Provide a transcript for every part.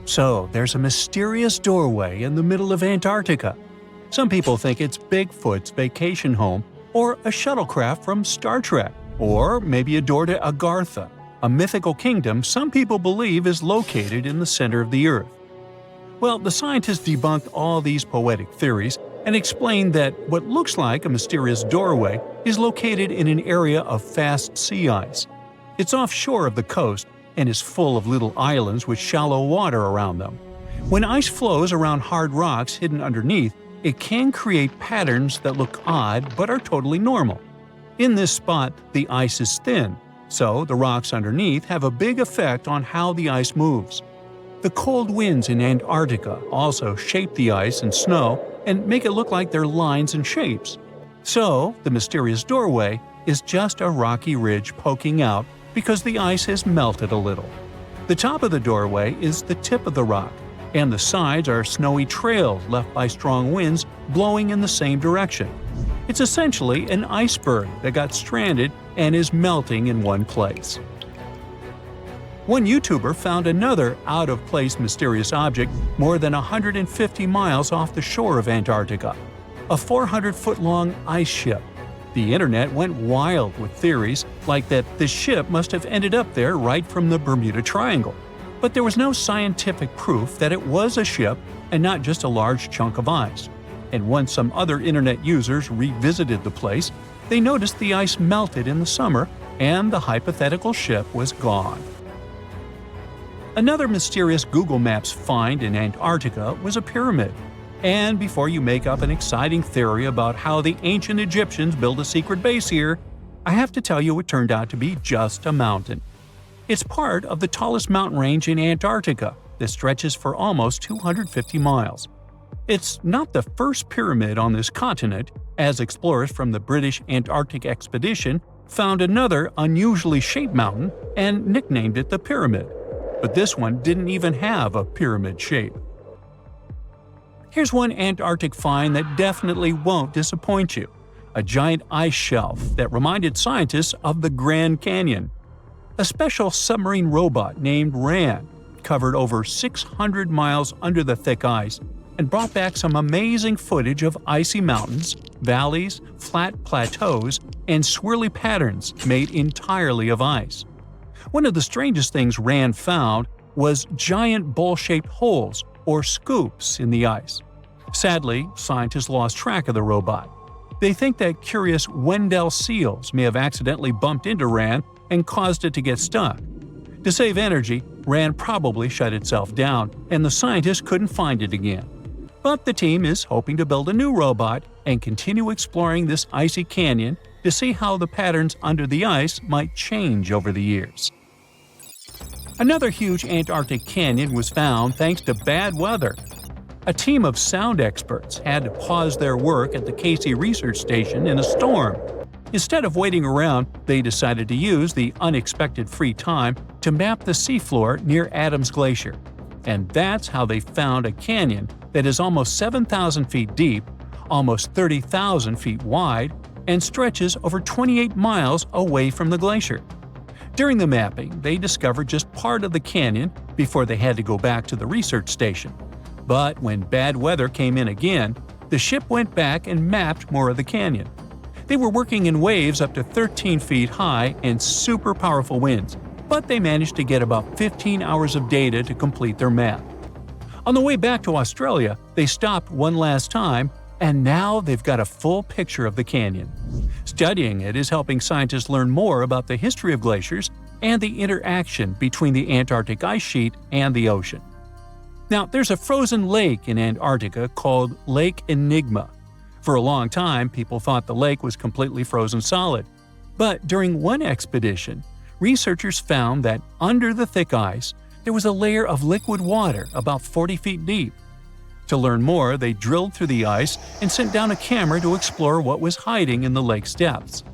So, there's a mysterious doorway in the middle of Antarctica. Some people think it's Bigfoot's vacation home, or a shuttlecraft from Star Trek, or maybe a door to Agartha, a mythical kingdom some people believe is located in the center of the Earth. Well, the scientists debunked all these poetic theories and explained that what looks like a mysterious doorway is located in an area of fast sea ice. It's offshore of the coast and is full of little islands with shallow water around them. When ice flows around hard rocks hidden underneath, it can create patterns that look odd but are totally normal. In this spot, the ice is thin, so the rocks underneath have a big effect on how the ice moves. The cold winds in Antarctica also shape the ice and snow and make it look like they're lines and shapes. So, the mysterious doorway is just a rocky ridge poking out because the ice has melted a little. The top of the doorway is the tip of the rock, and the sides are snowy trails left by strong winds blowing in the same direction. It's essentially an iceberg that got stranded and is melting in one place. One YouTuber found another out-of-place mysterious object more than 150 miles off the shore of Antarctica, a 400-foot-long ice ship. The internet went wild with theories like that the ship must have ended up there right from the Bermuda Triangle. But there was no scientific proof that it was a ship and not just a large chunk of ice. And once some other internet users revisited the place, they noticed the ice melted in the summer and the hypothetical ship was gone. Another mysterious Google Maps find in Antarctica was a pyramid. And before you make up an exciting theory about how the ancient Egyptians built a secret base here, I have to tell you it turned out to be just a mountain. It's part of the tallest mountain range in Antarctica that stretches for almost 250 miles. It's not the first pyramid on this continent, as explorers from the British Antarctic expedition found another unusually shaped mountain and nicknamed it the Pyramid. But this one didn't even have a pyramid shape. Here's one Antarctic find that definitely won't disappoint you: a giant ice shelf that reminded scientists of the Grand Canyon. A special submarine robot named RAN covered over 600 miles under the thick ice and brought back some amazing footage of icy mountains, valleys, flat plateaus, and swirly patterns made entirely of ice. One of the strangest things RAN found was giant bowl-shaped holes, or scoops, in the ice. Sadly, scientists lost track of the robot. They think that curious Weddell seals may have accidentally bumped into RAN and caused it to get stuck. To save energy, RAN probably shut itself down, and the scientists couldn't find it again. But the team is hoping to build a new robot and continue exploring this icy canyon to see how the patterns under the ice might change over the years. Another huge Antarctic canyon was found thanks to bad weather. A team of sound experts had to pause their work at the Casey Research Station in a storm. Instead of waiting around, they decided to use the unexpected free time to map the seafloor near Adams Glacier. And that's how they found a canyon that is almost 7,000 feet deep, almost 30,000 feet wide, and stretches over 28 miles away from the glacier. During the mapping, they discovered just part of the canyon before they had to go back to the research station. But when bad weather came in again, the ship went back and mapped more of the canyon. They were working in waves up to 13 feet high and super powerful winds, but they managed to get about 15 hours of data to complete their map. On the way back to Australia, they stopped one last time, and now they've got a full picture of the canyon. Studying it is helping scientists learn more about the history of glaciers and the interaction between the Antarctic ice sheet and the ocean. Now, there's a frozen lake in Antarctica called Lake Enigma. For a long time, people thought the lake was completely frozen solid. But during one expedition, researchers found that under the thick ice, there was a layer of liquid water about 40 feet deep. To learn more, they drilled through the ice and sent down a camera to explore what was hiding in the lake's depths.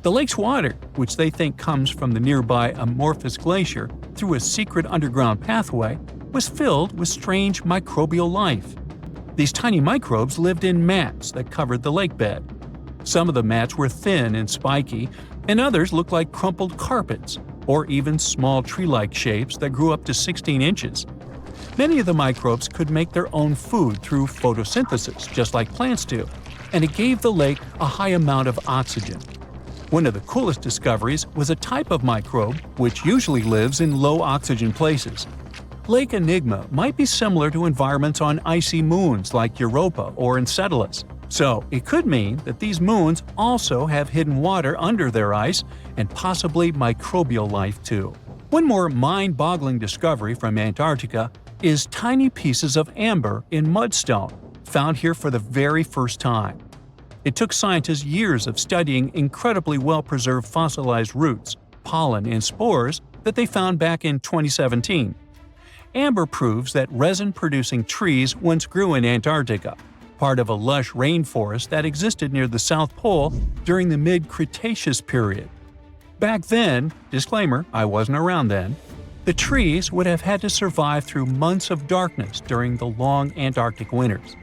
The lake's water, which they think comes from the nearby amorphous glacier through a secret underground pathway, was filled with strange microbial life. These tiny microbes lived in mats that covered the lake bed. Some of the mats were thin and spiky, and others looked like crumpled carpets, or even small tree-like shapes that grew up to 16 inches. Many of the microbes could make their own food through photosynthesis, just like plants do, and it gave the lake a high amount of oxygen. One of the coolest discoveries was a type of microbe which usually lives in low-oxygen places. Lake Enigma might be similar to environments on icy moons like Europa or Enceladus, so it could mean that these moons also have hidden water under their ice and possibly microbial life too. One more mind-boggling discovery from Antarctica is tiny pieces of amber in mudstone, found here for the very first time. It took scientists years of studying incredibly well-preserved fossilized roots, pollen, and spores that they found back in 2017. Amber proves that resin-producing trees once grew in Antarctica, part of a lush rainforest that existed near the South Pole during the mid-Cretaceous period. Back then, disclaimer, I wasn't around then, the trees would have had to survive through months of darkness during the long Antarctic winters.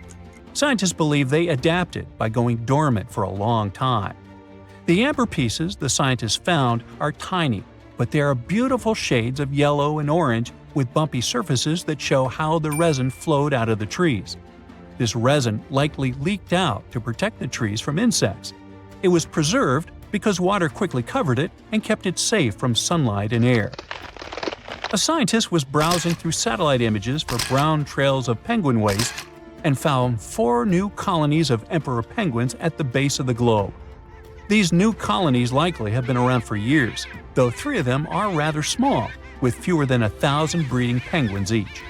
Scientists believe they adapted by going dormant for a long time. The amber pieces the scientists found are tiny, but they are beautiful shades of yellow and orange with bumpy surfaces that show how the resin flowed out of the trees. This resin likely leaked out to protect the trees from insects. It was preserved because water quickly covered it and kept it safe from sunlight and air. A scientist was browsing through satellite images for brown trails of penguin waste and found 4 new colonies of emperor penguins at the base of the globe. These new colonies likely have been around for years, though 3 of them are rather small, with fewer than 1,000 breeding penguins each.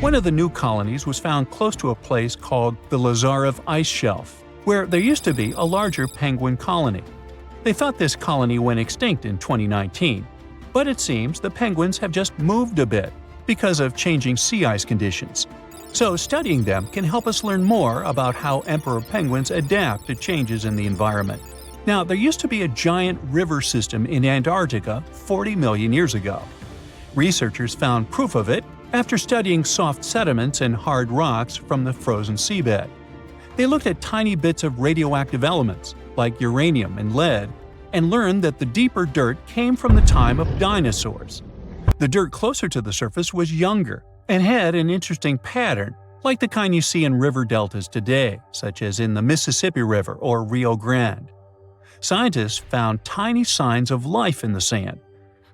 One of the new colonies was found close to a place called the Lazarev Ice Shelf, where there used to be a larger penguin colony. They thought this colony went extinct in 2019, but it seems the penguins have just moved a bit because of changing sea ice conditions. So studying them can help us learn more about how emperor penguins adapt to changes in the environment. Now, there used to be a giant river system in Antarctica 40 million years ago. Researchers found proof of it after studying soft sediments and hard rocks from the frozen seabed. They looked at tiny bits of radioactive elements, like uranium and lead, and learned that the deeper dirt came from the time of dinosaurs. The dirt closer to the surface was younger and had an interesting pattern, like the kind you see in river deltas today, such as in the Mississippi River or Rio Grande. Scientists found tiny signs of life in the sand.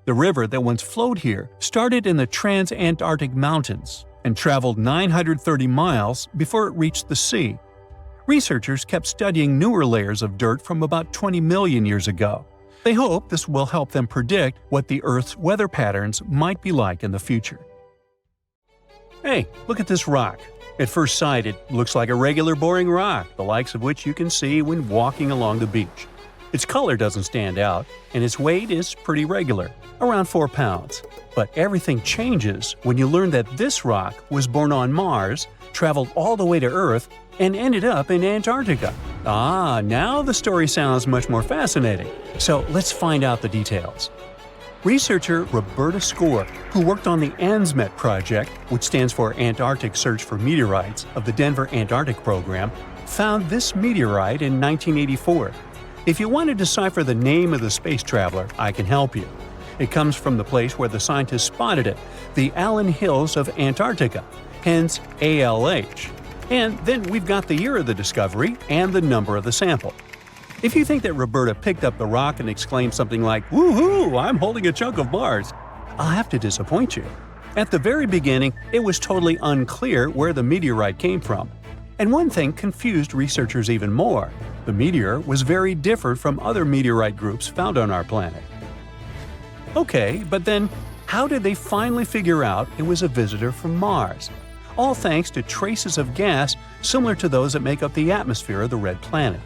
The river that once flowed here started in the Trans-Antarctic Mountains and traveled 930 miles before it reached the sea. Researchers kept studying newer layers of dirt from about 20 million years ago. They hope this will help them predict what the Earth's weather patterns might be like in the future. Hey, look at this rock. At first sight, it looks like a regular boring rock, the likes of which you can see when walking along the beach. Its color doesn't stand out, and its weight is pretty regular, around 4 pounds. But everything changes when you learn that this rock was born on Mars, traveled all the way to Earth, and ended up in Antarctica. Now the story sounds much more fascinating. So let's find out the details. Researcher Roberta Score, who worked on the ANSMET project, which stands for Antarctic Search for Meteorites, of the Denver Antarctic Program, found this meteorite in 1984. If you want to decipher the name of the space traveler, I can help you. It comes from the place where the scientists spotted it, the Allen Hills of Antarctica, hence ALH. And then we've got the year of the discovery and the number of the sample. If you think that Roberta picked up the rock and exclaimed something like, "Woohoo, I'm holding a chunk of Mars," I'll have to disappoint you. At the very beginning, it was totally unclear where the meteorite came from. And one thing confused researchers even more. The meteor was very different from other meteorite groups found on our planet. Okay, but then how did they finally figure out it was a visitor from Mars? All thanks to traces of gas similar to those that make up the atmosphere of the red planet.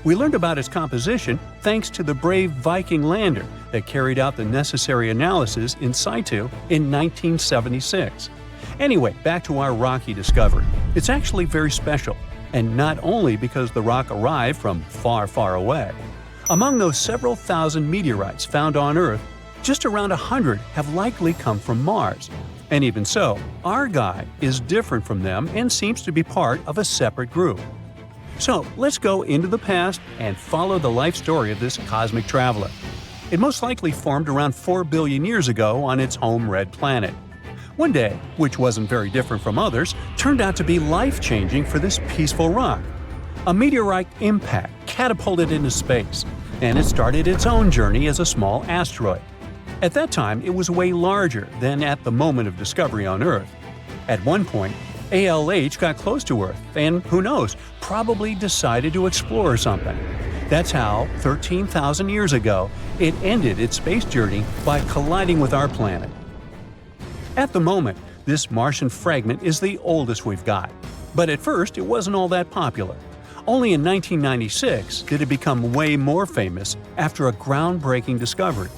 We learned about its composition thanks to the brave Viking lander that carried out the necessary analysis in situ in 1976. Anyway, back to our rocky discovery. It's actually very special, and not only because the rock arrived from far, far away. Among those several thousand meteorites found on Earth, just around 100 have likely come from Mars. And even so, our guy is different from them and seems to be part of a separate group. So let's go into the past and follow the life story of this cosmic traveler. It most likely formed around 4 billion years ago on its home red planet. One day, which wasn't very different from others, turned out to be life-changing for this peaceful rock. A meteorite impact catapulted into space, and it started its own journey as a small asteroid. At that time, it was way larger than at the moment of discovery on Earth. At one point, ALH got close to Earth and, who knows, probably decided to explore something. That's how, 13,000 years ago, it ended its space journey by colliding with our planet. At the moment, this Martian fragment is the oldest we've got. But at first, it wasn't all that popular. Only in 1996 did it become way more famous after a groundbreaking discovery.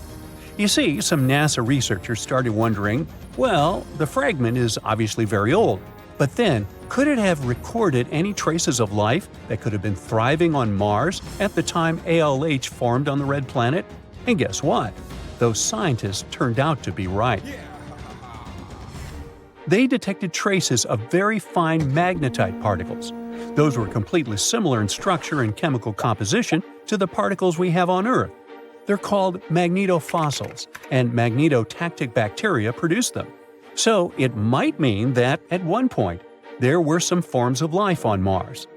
You see, some NASA researchers started wondering, well, the fragment is obviously very old, but then, could it have recorded any traces of life that could have been thriving on Mars at the time ALH formed on the Red Planet? And guess what? Those scientists turned out to be right. They detected traces of very fine magnetite particles. Those were completely similar in structure and chemical composition to the particles we have on Earth. They're called magnetofossils, and magnetotactic bacteria produce them. So it might mean that, at one point, there were some forms of life on Mars.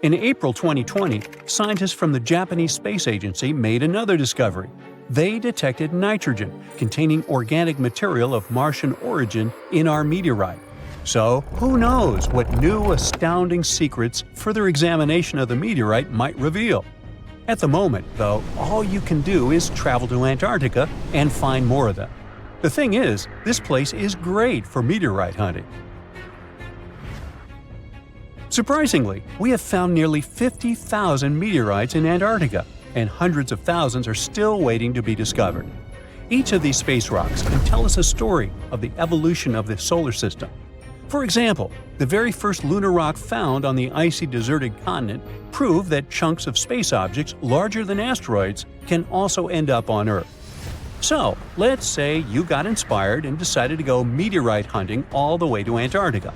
In April 2020, scientists from the Japanese Space Agency made another discovery. They detected nitrogen, containing organic material of Martian origin, in our meteorite. So, who knows what new, astounding secrets further examination of the meteorite might reveal? At the moment, though, all you can do is travel to Antarctica and find more of them. The thing is, this place is great for meteorite hunting. Surprisingly, we have found nearly 50,000 meteorites in Antarctica, and hundreds of thousands are still waiting to be discovered. Each of these space rocks can tell us a story of the evolution of the solar system. For example, the very first lunar rock found on the icy deserted continent proved that chunks of space objects larger than asteroids can also end up on Earth. So, let's say you got inspired and decided to go meteorite hunting all the way to Antarctica.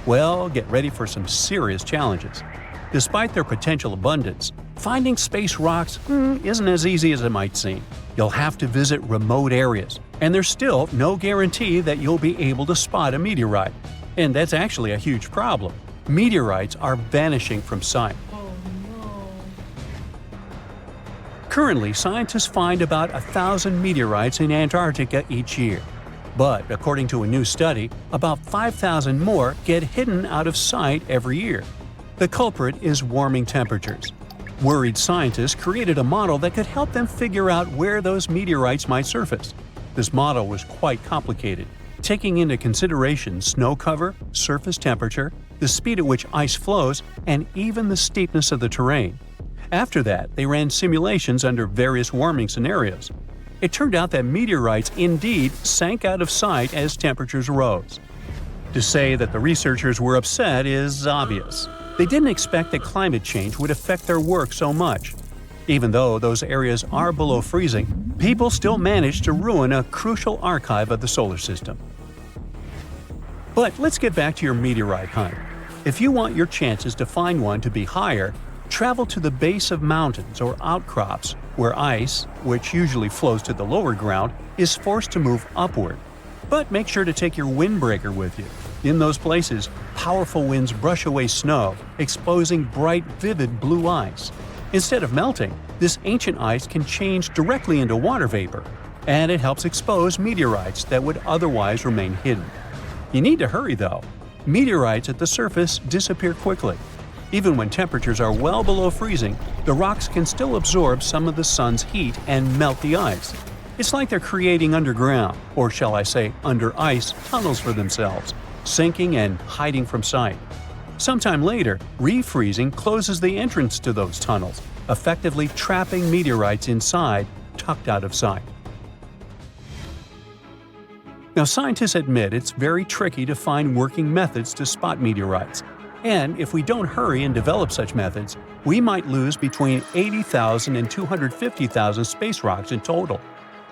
Well, get ready for some serious challenges. Despite their potential abundance, finding space rocks isn't as easy as it might seem. You'll have to visit remote areas, and there's still no guarantee that you'll be able to spot a meteorite. And that's actually a huge problem. Meteorites are vanishing from sight. Currently, scientists find about 1,000 meteorites in Antarctica each year. But, according to a new study, about 5,000 more get hidden out of sight every year. The culprit is warming temperatures. Worried scientists created a model that could help them figure out where those meteorites might surface. This model was quite complicated, taking into consideration snow cover, surface temperature, the speed at which ice flows, and even the steepness of the terrain. After that, they ran simulations under various warming scenarios. It turned out that meteorites indeed sank out of sight as temperatures rose. To say that the researchers were upset is obvious. They didn't expect that climate change would affect their work so much. Even though those areas are below freezing, people still managed to ruin a crucial archive of the solar system. But let's get back to your meteorite hunt. If you want your chances to find one to be higher, travel to the base of mountains or outcrops where ice, which usually flows to the lower ground, is forced to move upward. But make sure to take your windbreaker with you. In those places, powerful winds brush away snow, exposing bright, vivid blue ice. Instead of melting, this ancient ice can change directly into water vapor, and it helps expose meteorites that would otherwise remain hidden. You need to hurry though. Meteorites at the surface disappear quickly. Even when temperatures are well below freezing, the rocks can still absorb some of the sun's heat and melt the ice. It's like they're creating underground, or shall I say under ice, tunnels for themselves, sinking and hiding from sight. Sometime later, refreezing closes the entrance to those tunnels, effectively trapping meteorites inside, tucked out of sight. Now, scientists admit it's very tricky to find working methods to spot meteorites. And if we don't hurry and develop such methods, we might lose between 80,000 and 250,000 space rocks in total.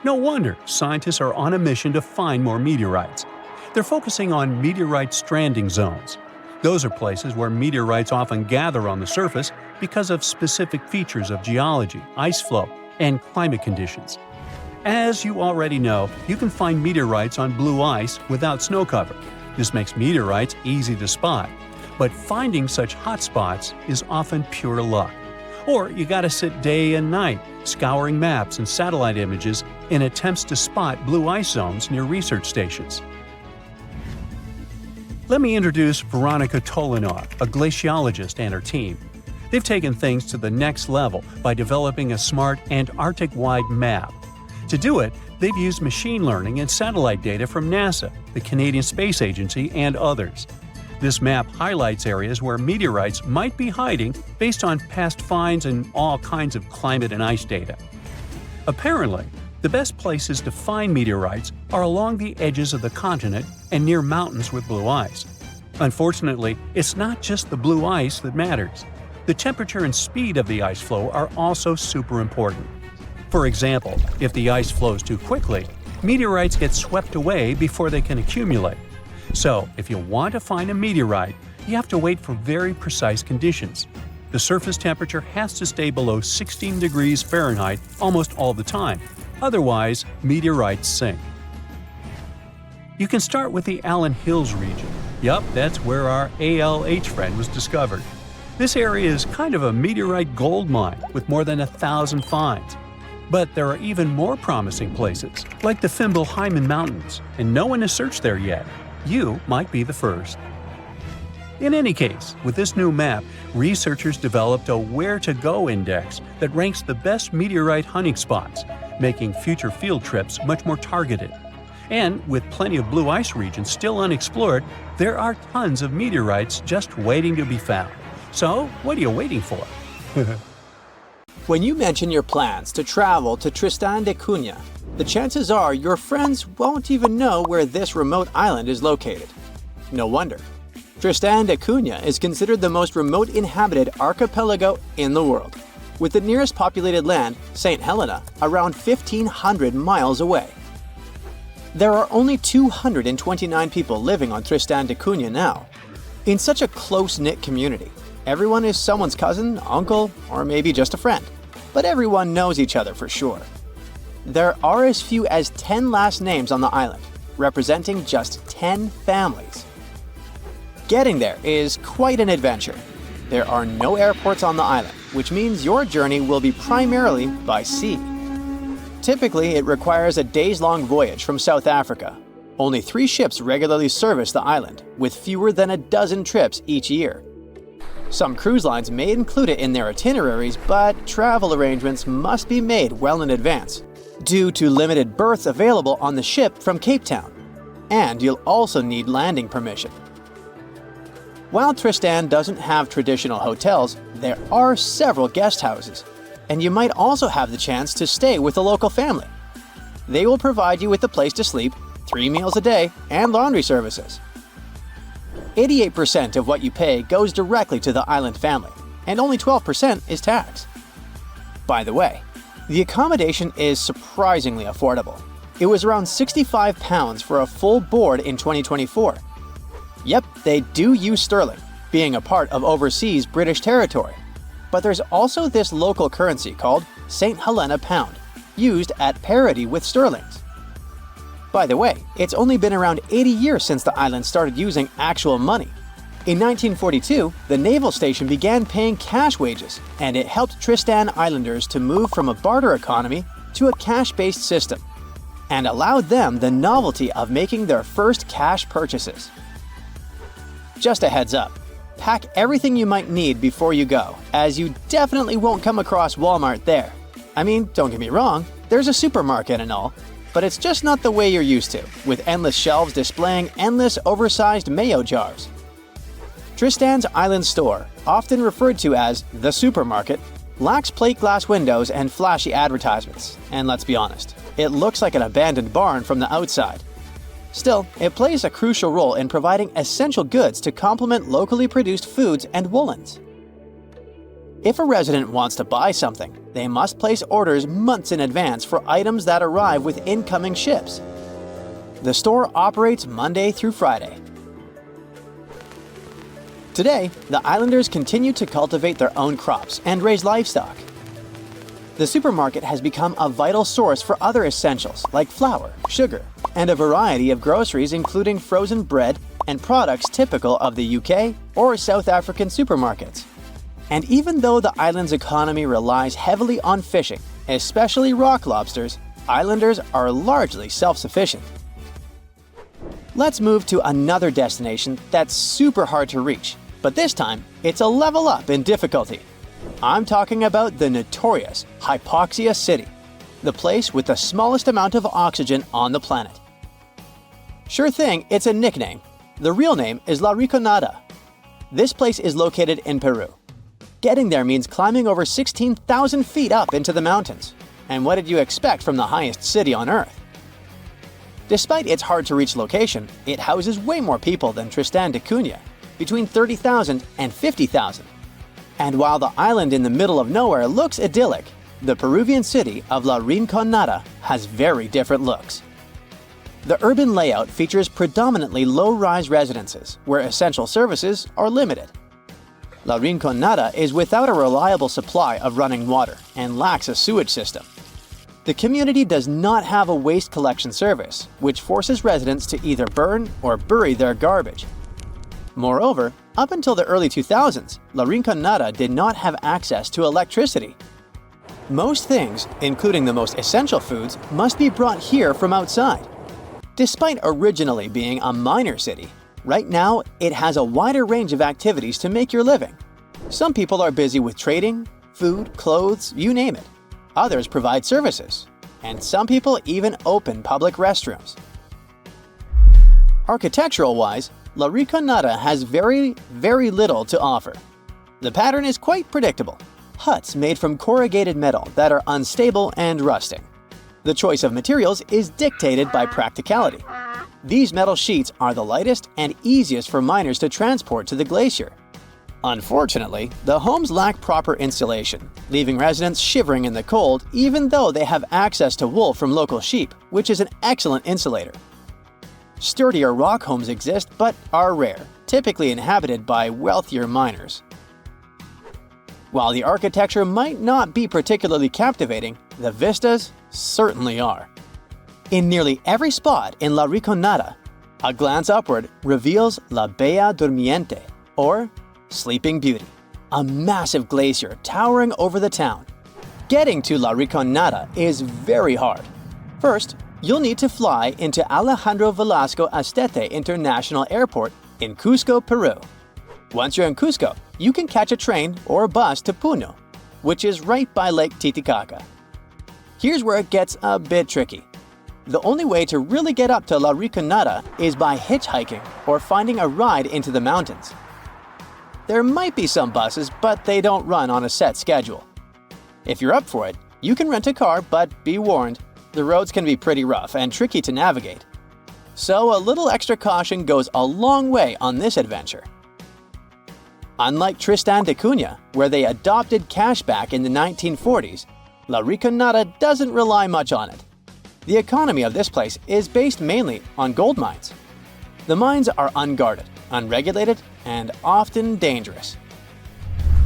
No wonder scientists are on a mission to find more meteorites. They're focusing on meteorite stranding zones. Those are places where meteorites often gather on the surface because of specific features of geology, ice flow, and climate conditions. As you already know, you can find meteorites on blue ice without snow cover. This makes meteorites easy to spot. But finding such hotspots is often pure luck. Or you gotta sit day and night, scouring maps and satellite images in attempts to spot blue ice zones near research stations. Let me introduce Veronika Tolinov, a glaciologist, and her team. They've taken things to the next level by developing a smart Antarctic-wide map. To do it, they've used machine learning and satellite data from NASA, the Canadian Space Agency, and others. This map highlights areas where meteorites might be hiding based on past finds and all kinds of climate and ice data. Apparently, the best places to find meteorites are along the edges of the continent and near mountains with blue ice. Unfortunately, it's not just the blue ice that matters. The temperature and speed of the ice flow are also super important. For example, if the ice flows too quickly, meteorites get swept away before they can accumulate. So, if you want to find a meteorite, you have to wait for very precise conditions. The surface temperature has to stay below 16 degrees Fahrenheit almost all the time. Otherwise, meteorites sink. You can start with the Allen Hills region. Yup, that's where our ALH friend was discovered. This area is kind of a meteorite gold mine with more than 1,000 finds. But there are even more promising places, like the Fimbulheimen Mountains, and no one has searched there yet. You might be the first. In any case, with this new map, researchers developed a where-to-go index that ranks the best meteorite hunting spots, making future field trips much more targeted. And with plenty of blue ice regions still unexplored, there are tons of meteorites just waiting to be found. So, what are you waiting for? When you mention your plans to travel to Tristan da Cunha, the chances are your friends won't even know where this remote island is located. No wonder. Tristan da Cunha is considered the most remote inhabited archipelago in the world, with the nearest populated land, St. Helena, around 1,500 miles away. There are only 229 people living on Tristan da Cunha now. In such a close-knit community, everyone is someone's cousin, uncle, or maybe just a friend, but everyone knows each other for sure. There are as few as 10 last names on the island, representing just 10 families. Getting there is quite an adventure. There are no airports on the island, which means your journey will be primarily by sea. Typically, it requires a days-long voyage from South Africa. Only 3 ships regularly service the island, with fewer than a dozen trips each year. Some cruise lines may include it in their itineraries, but travel arrangements must be made well in advance, due to limited berths available on the ship from Cape Town. And you'll also need landing permission. While Tristan doesn't have traditional hotels, there are several guest houses, and you might also have the chance to stay with a local family. They will provide you with a place to sleep, 3 meals a day, and laundry services. 88% of what you pay goes directly to the island family, and only 12% is tax. By the way, the accommodation is surprisingly affordable. It was around £65 for a full board in 2024. Yep, they do use sterling, being a part of overseas British territory. But there's also this local currency called St. Helena Pound, used at parity with sterlings. By the way, it's only been around 80 years since the island started using actual money. In 1942, the naval station began paying cash wages, and it helped Tristan Islanders to move from a barter economy to a cash-based system, and allowed them the novelty of making their first cash purchases. Just a heads up, pack everything you might need before you go, as you definitely won't come across Walmart there. I mean, don't get me wrong, there's a supermarket and all, but it's just not the way you're used to, with endless shelves displaying endless oversized mayo jars. Tristan's Island Store, often referred to as the supermarket, lacks plate glass windows and flashy advertisements, and let's be honest, it looks like an abandoned barn from the outside. Still, it plays a crucial role in providing essential goods to complement locally produced foods and woolens. If a resident wants to buy something, they must place orders months in advance for items that arrive with incoming ships. The store operates Monday through Friday. Today, the islanders continue to cultivate their own crops and raise livestock. The supermarket has become a vital source for other essentials like flour, sugar, and a variety of groceries including frozen bread and products typical of the UK or South African supermarkets. And even though the island's economy relies heavily on fishing, especially rock lobsters, islanders are largely self-sufficient. Let's move to another destination that's super hard to reach, but this time it's a level up in difficulty. I'm talking about the notorious Hypoxia City, the place with the smallest amount of oxygen on the planet. Sure thing, it's a nickname. The real name is La Rinconada. This place is located in Peru. Getting there means climbing over 16,000 feet up into the mountains. And what did you expect from the highest city on Earth? Despite its hard-to-reach location, it houses way more people than Tristan da Cunha, between 30,000 and 50,000. And while the island in the middle of nowhere looks idyllic, the Peruvian city of La Rinconada has very different looks. The urban layout features predominantly low-rise residences, where essential services are limited. La Rinconada is without a reliable supply of running water and lacks a sewage system. The community does not have a waste collection service, which forces residents to either burn or bury their garbage. Moreover, up until the early 2000s, La Rinconada did not have access to electricity. Most things, including the most essential foods, must be brought here from outside. Despite originally being a miner city, right now it has a wider range of activities to make your living. Some people are busy with trading, food, clothes, you name it. Others provide services, and some people even open public restrooms. Architectural-wise, La Rinconada has very little to offer. The pattern is quite predictable. Huts made from corrugated metal that are unstable and rusting. The choice of materials is dictated by practicality. These metal sheets are the lightest and easiest for miners to transport to the glacier. Unfortunately, the homes lack proper insulation, leaving residents shivering in the cold even though they have access to wool from local sheep, which is an excellent insulator. Sturdier rock homes exist but are rare, typically inhabited by wealthier miners. While the architecture might not be particularly captivating, the vistas certainly are. In nearly every spot in La Rinconada, a glance upward reveals La Bella Durmiente, or Sleeping Beauty, a massive glacier towering over the town. Getting to La Rinconada is very hard. First, you'll need to fly into Alejandro Velasco Astete International Airport in Cusco, Peru. Once you're in Cusco, you can catch a train or a bus to Puno, which is right by Lake Titicaca. Here's where it gets a bit tricky. The only way to really get up to La Rinconada is by hitchhiking or finding a ride into the mountains. There might be some buses, but they don't run on a set schedule. If you're up for it, you can rent a car, but be warned, the roads can be pretty rough and tricky to navigate. So a little extra caution goes a long way on this adventure. Unlike Tristan da Cunha, where they adopted cash back in the 1940s, La Rinconada doesn't rely much on it. The economy of this place is based mainly on gold mines. The mines are unguarded, unregulated, and often dangerous.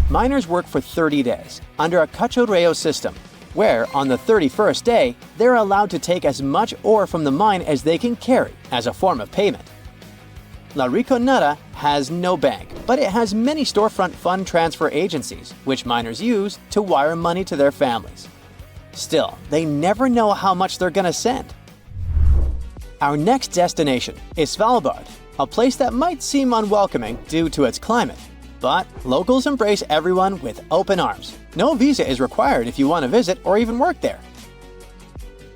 Miners work for 30 days under a cachorreo system, where on the 31st day, they're allowed to take as much ore from the mine as they can carry as a form of payment. La Rinconada has no bank, but it has many storefront fund transfer agencies, which miners use to wire money to their families. Still, they never know how much they're gonna send. Our next destination is Svalbard, a place that might seem unwelcoming due to its climate. But locals embrace everyone with open arms. No visa is required if you want to visit or even work there.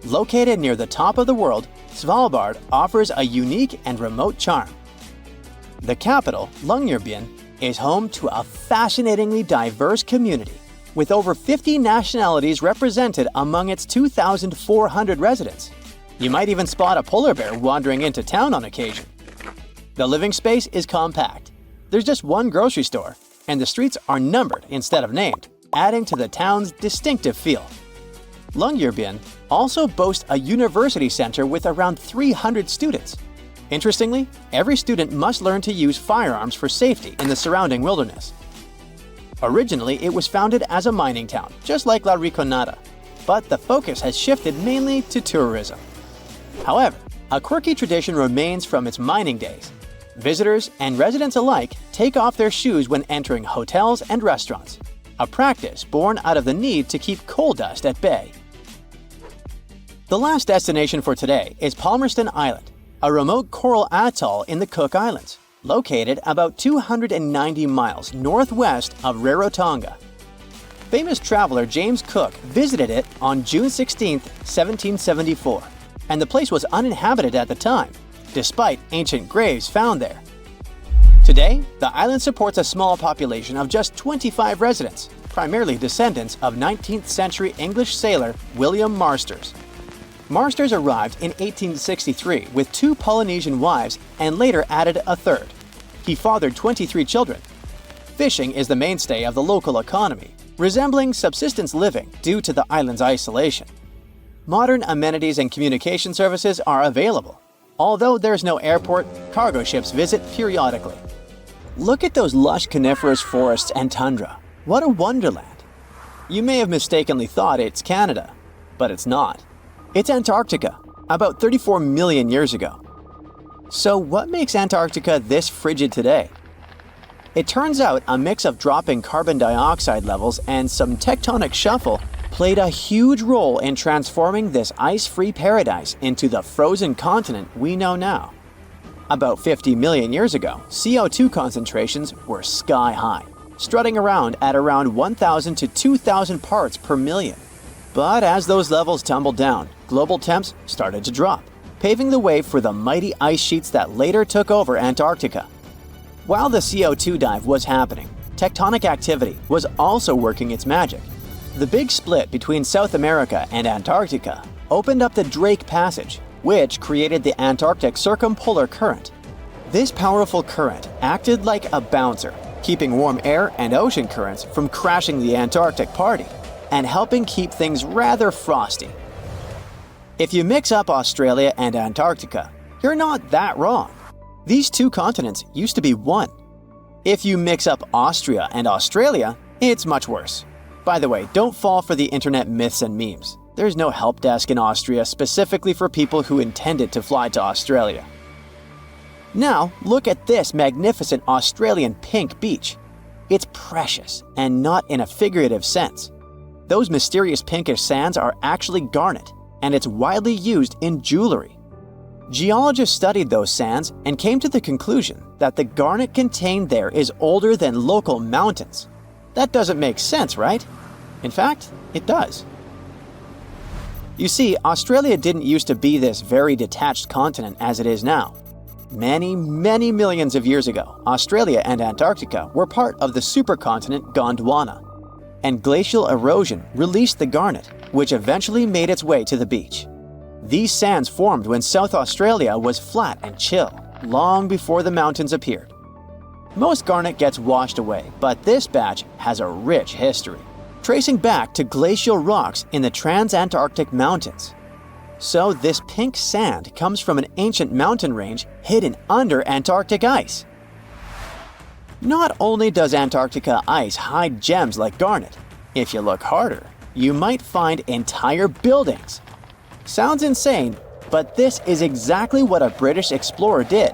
Located near the top of the world, Svalbard offers a unique and remote charm. The capital, Longyearbyen, is home to a fascinatingly diverse community, with over 50 nationalities represented among its 2,400 residents. You might even spot a polar bear wandering into town on occasion. The living space is compact. There's just one grocery store, and the streets are numbered instead of named, adding to the town's distinctive feel. Longyearbyen also boasts a university center with around 300 students. Interestingly, every student must learn to use firearms for safety in the surrounding wilderness. Originally, it was founded as a mining town, just like La Rinconada, but the focus has shifted mainly to tourism. However, a quirky tradition remains from its mining days. Visitors and residents alike take off their shoes when entering hotels and restaurants, a practice born out of the need to keep coal dust at bay. The last destination for today is Palmerston Island, a remote coral atoll in the Cook Islands, located about 290 miles northwest of Rarotonga. Famous traveler James Cook visited it on June 16, 1774, and the place was uninhabited at the time, despite ancient graves found there. Today, the island supports a small population of just 25 residents, primarily descendants of 19th century English sailor William Marsters. Marsters arrived in 1863 with 2 Polynesian wives and later added a third. He fathered 23 children. Fishing is the mainstay of the local economy, resembling subsistence living due to the island's isolation. Modern amenities and communication services are available. Although there's no airport, cargo ships visit periodically. Look at those lush coniferous forests and tundra. What a wonderland! You may have mistakenly thought it's Canada, but it's not. It's Antarctica, about 34 million years ago. So what makes Antarctica this frigid today? It turns out a mix of dropping carbon dioxide levels and some tectonic shuffle played a huge role in transforming this ice-free paradise into the frozen continent we know now. About 50 million years ago, CO2 concentrations were sky-high, strutting around at around 1,000 to 2,000 parts per million. But as those levels tumbled down, global temps started to drop, paving the way for the mighty ice sheets that later took over Antarctica. While the CO2 dive was happening, tectonic activity was also working its magic. The big split between South America and Antarctica opened up the Drake Passage, which created the Antarctic circumpolar current. This powerful current acted like a bouncer, keeping warm air and ocean currents from crashing the Antarctic party, and helping keep things rather frosty. If you mix up Australia and Antarctica, you're not that wrong. These 2 continents used to be one. If you mix up Austria and Australia, it's much worse. By the way, don't fall for the internet myths and memes. There's no help desk in Austria specifically for people who intended to fly to Australia. Now, look at this magnificent Australian pink beach. It's precious, and not in a figurative sense. Those mysterious pinkish sands are actually garnet, and it's widely used in jewelry. Geologists studied those sands and came to the conclusion that the garnet contained there is older than local mountains. That doesn't make sense, right? In fact, it does. You see, Australia didn't used to be this very detached continent as it is now. Many millions of years ago, Australia and Antarctica were part of the supercontinent Gondwana, and glacial erosion released the garnet, which eventually made its way to the beach. These sands formed when South Australia was flat and chill, long before the mountains appeared. Most garnet gets washed away, but this batch has a rich history, tracing back to glacial rocks in the Transantarctic Mountains. So this pink sand comes from an ancient mountain range hidden under Antarctic ice. Not only does Antarctica ice hide gems like garnet, if you look harder, you might find entire buildings. Sounds insane, but this is exactly what a British explorer did.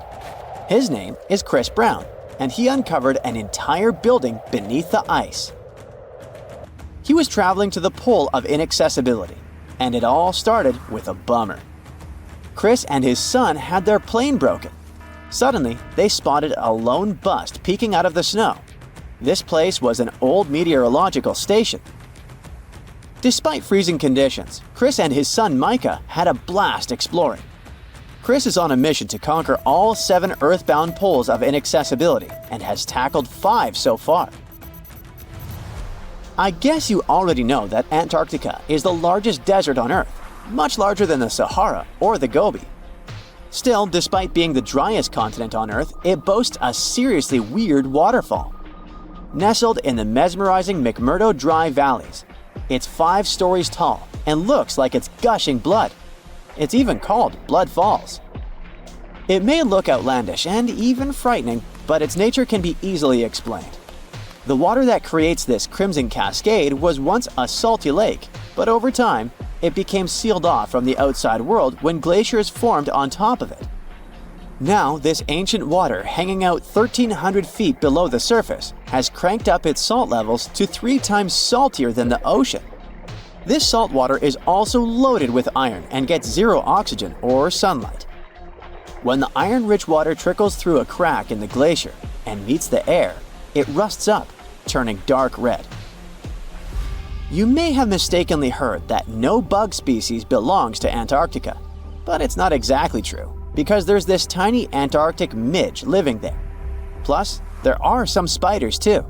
His name is Chris Brown, and he uncovered an entire building beneath the ice. He was traveling to the pole of inaccessibility, and it all started with a bummer. Chris and his son had their plane broken. Suddenly, they spotted a lone bust peeking out of the snow. This place was an old meteorological station. Despite freezing conditions, Chris and his son Micah had a blast exploring. Chris is on a mission to conquer all 7 earthbound poles of inaccessibility and has tackled 5 so far. I guess you already know that Antarctica is the largest desert on Earth, much larger than the Sahara or the Gobi. Still, despite being the driest continent on Earth, it boasts a seriously weird waterfall. Nestled in the mesmerizing McMurdo Dry Valleys, it's 5 stories tall and looks like it's gushing blood. It's even called Blood Falls. It may look outlandish and even frightening, but its nature can be easily explained. The water that creates this crimson cascade was once a salty lake, but over time, it became sealed off from the outside world when glaciers formed on top of it. Now, this ancient water hanging out 1,300 feet below the surface has cranked up its salt levels to 3 times saltier than the ocean. This salt water is also loaded with iron and gets zero oxygen or sunlight. When the iron-rich water trickles through a crack in the glacier and meets the air, it rusts up, turning dark red. You may have mistakenly heard that no bug species belongs to Antarctica, but it's not exactly true, because there's this tiny Antarctic midge living there. Plus, there are some spiders too.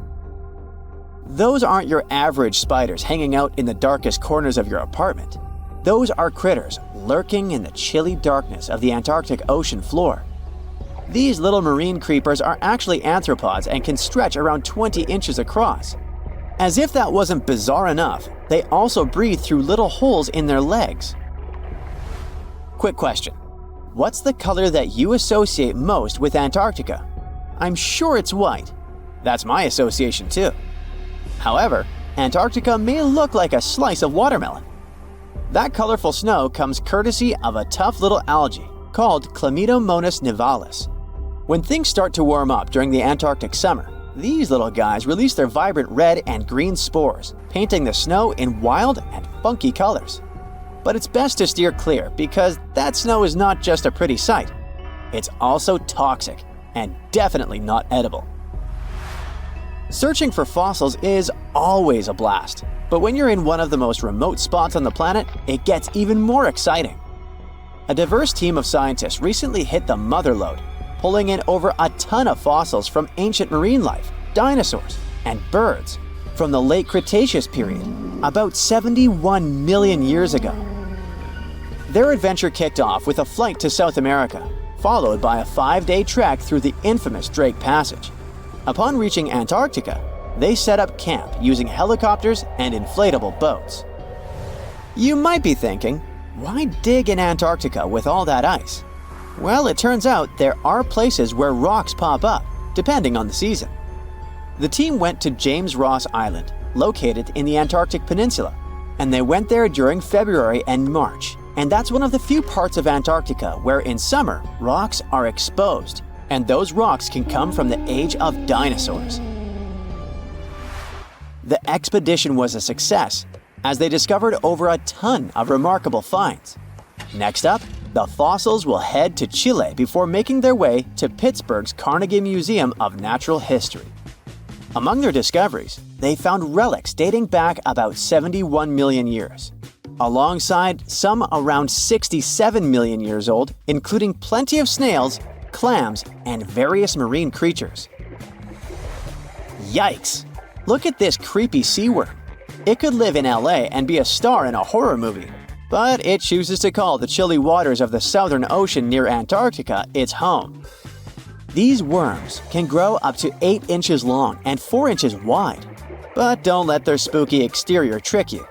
Those aren't your average spiders hanging out in the darkest corners of your apartment. Those are critters lurking in the chilly darkness of the Antarctic ocean floor. These little marine creepers are actually arthropods and can stretch around 20 inches across. As if that wasn't bizarre enough, they also breathe through little holes in their legs. Quick question. What's the color that you associate most with Antarctica? I'm sure it's white. That's my association too. However, Antarctica may look like a slice of watermelon. That colorful snow comes courtesy of a tough little algae called Chlamydomonas nivalis. When things start to warm up during the Antarctic summer, these little guys release their vibrant red and green spores, painting the snow in wild and funky colors. But it's best to steer clear because that snow is not just a pretty sight. It's also toxic and definitely not edible. Searching for fossils is always a blast, but when you're in one of the most remote spots on the planet, it gets even more exciting. A diverse team of scientists recently hit the mother lode, pulling in over a ton of fossils from ancient marine life, dinosaurs, and birds from the late Cretaceous period, about 71 million years ago. Their adventure kicked off with a flight to South America, followed by a 5-day trek through the infamous Drake Passage. Upon reaching Antarctica, they set up camp using helicopters and inflatable boats. You might be thinking, why dig in Antarctica with all that ice? Well, it turns out there are places where rocks pop up, depending on the season. The team went to James Ross Island, located in the Antarctic Peninsula, and they went there during February and March. And that's one of the few parts of Antarctica where in summer, rocks are exposed, and those rocks can come from the age of dinosaurs. The expedition was a success, as they discovered over a ton of remarkable finds. Next up, the fossils will head to Chile before making their way to Pittsburgh's Carnegie Museum of Natural History. Among their discoveries, they found relics dating back about 71 million years, alongside some around 67 million years old, including plenty of snails, clams, and various marine creatures. Yikes! Look at this creepy sea worm. It could live in LA and be a star in a horror movie, but it chooses to call the chilly waters of the Southern Ocean near Antarctica its home. These worms can grow up to 8 inches long and 4 inches wide, but don't let their spooky exterior trick you.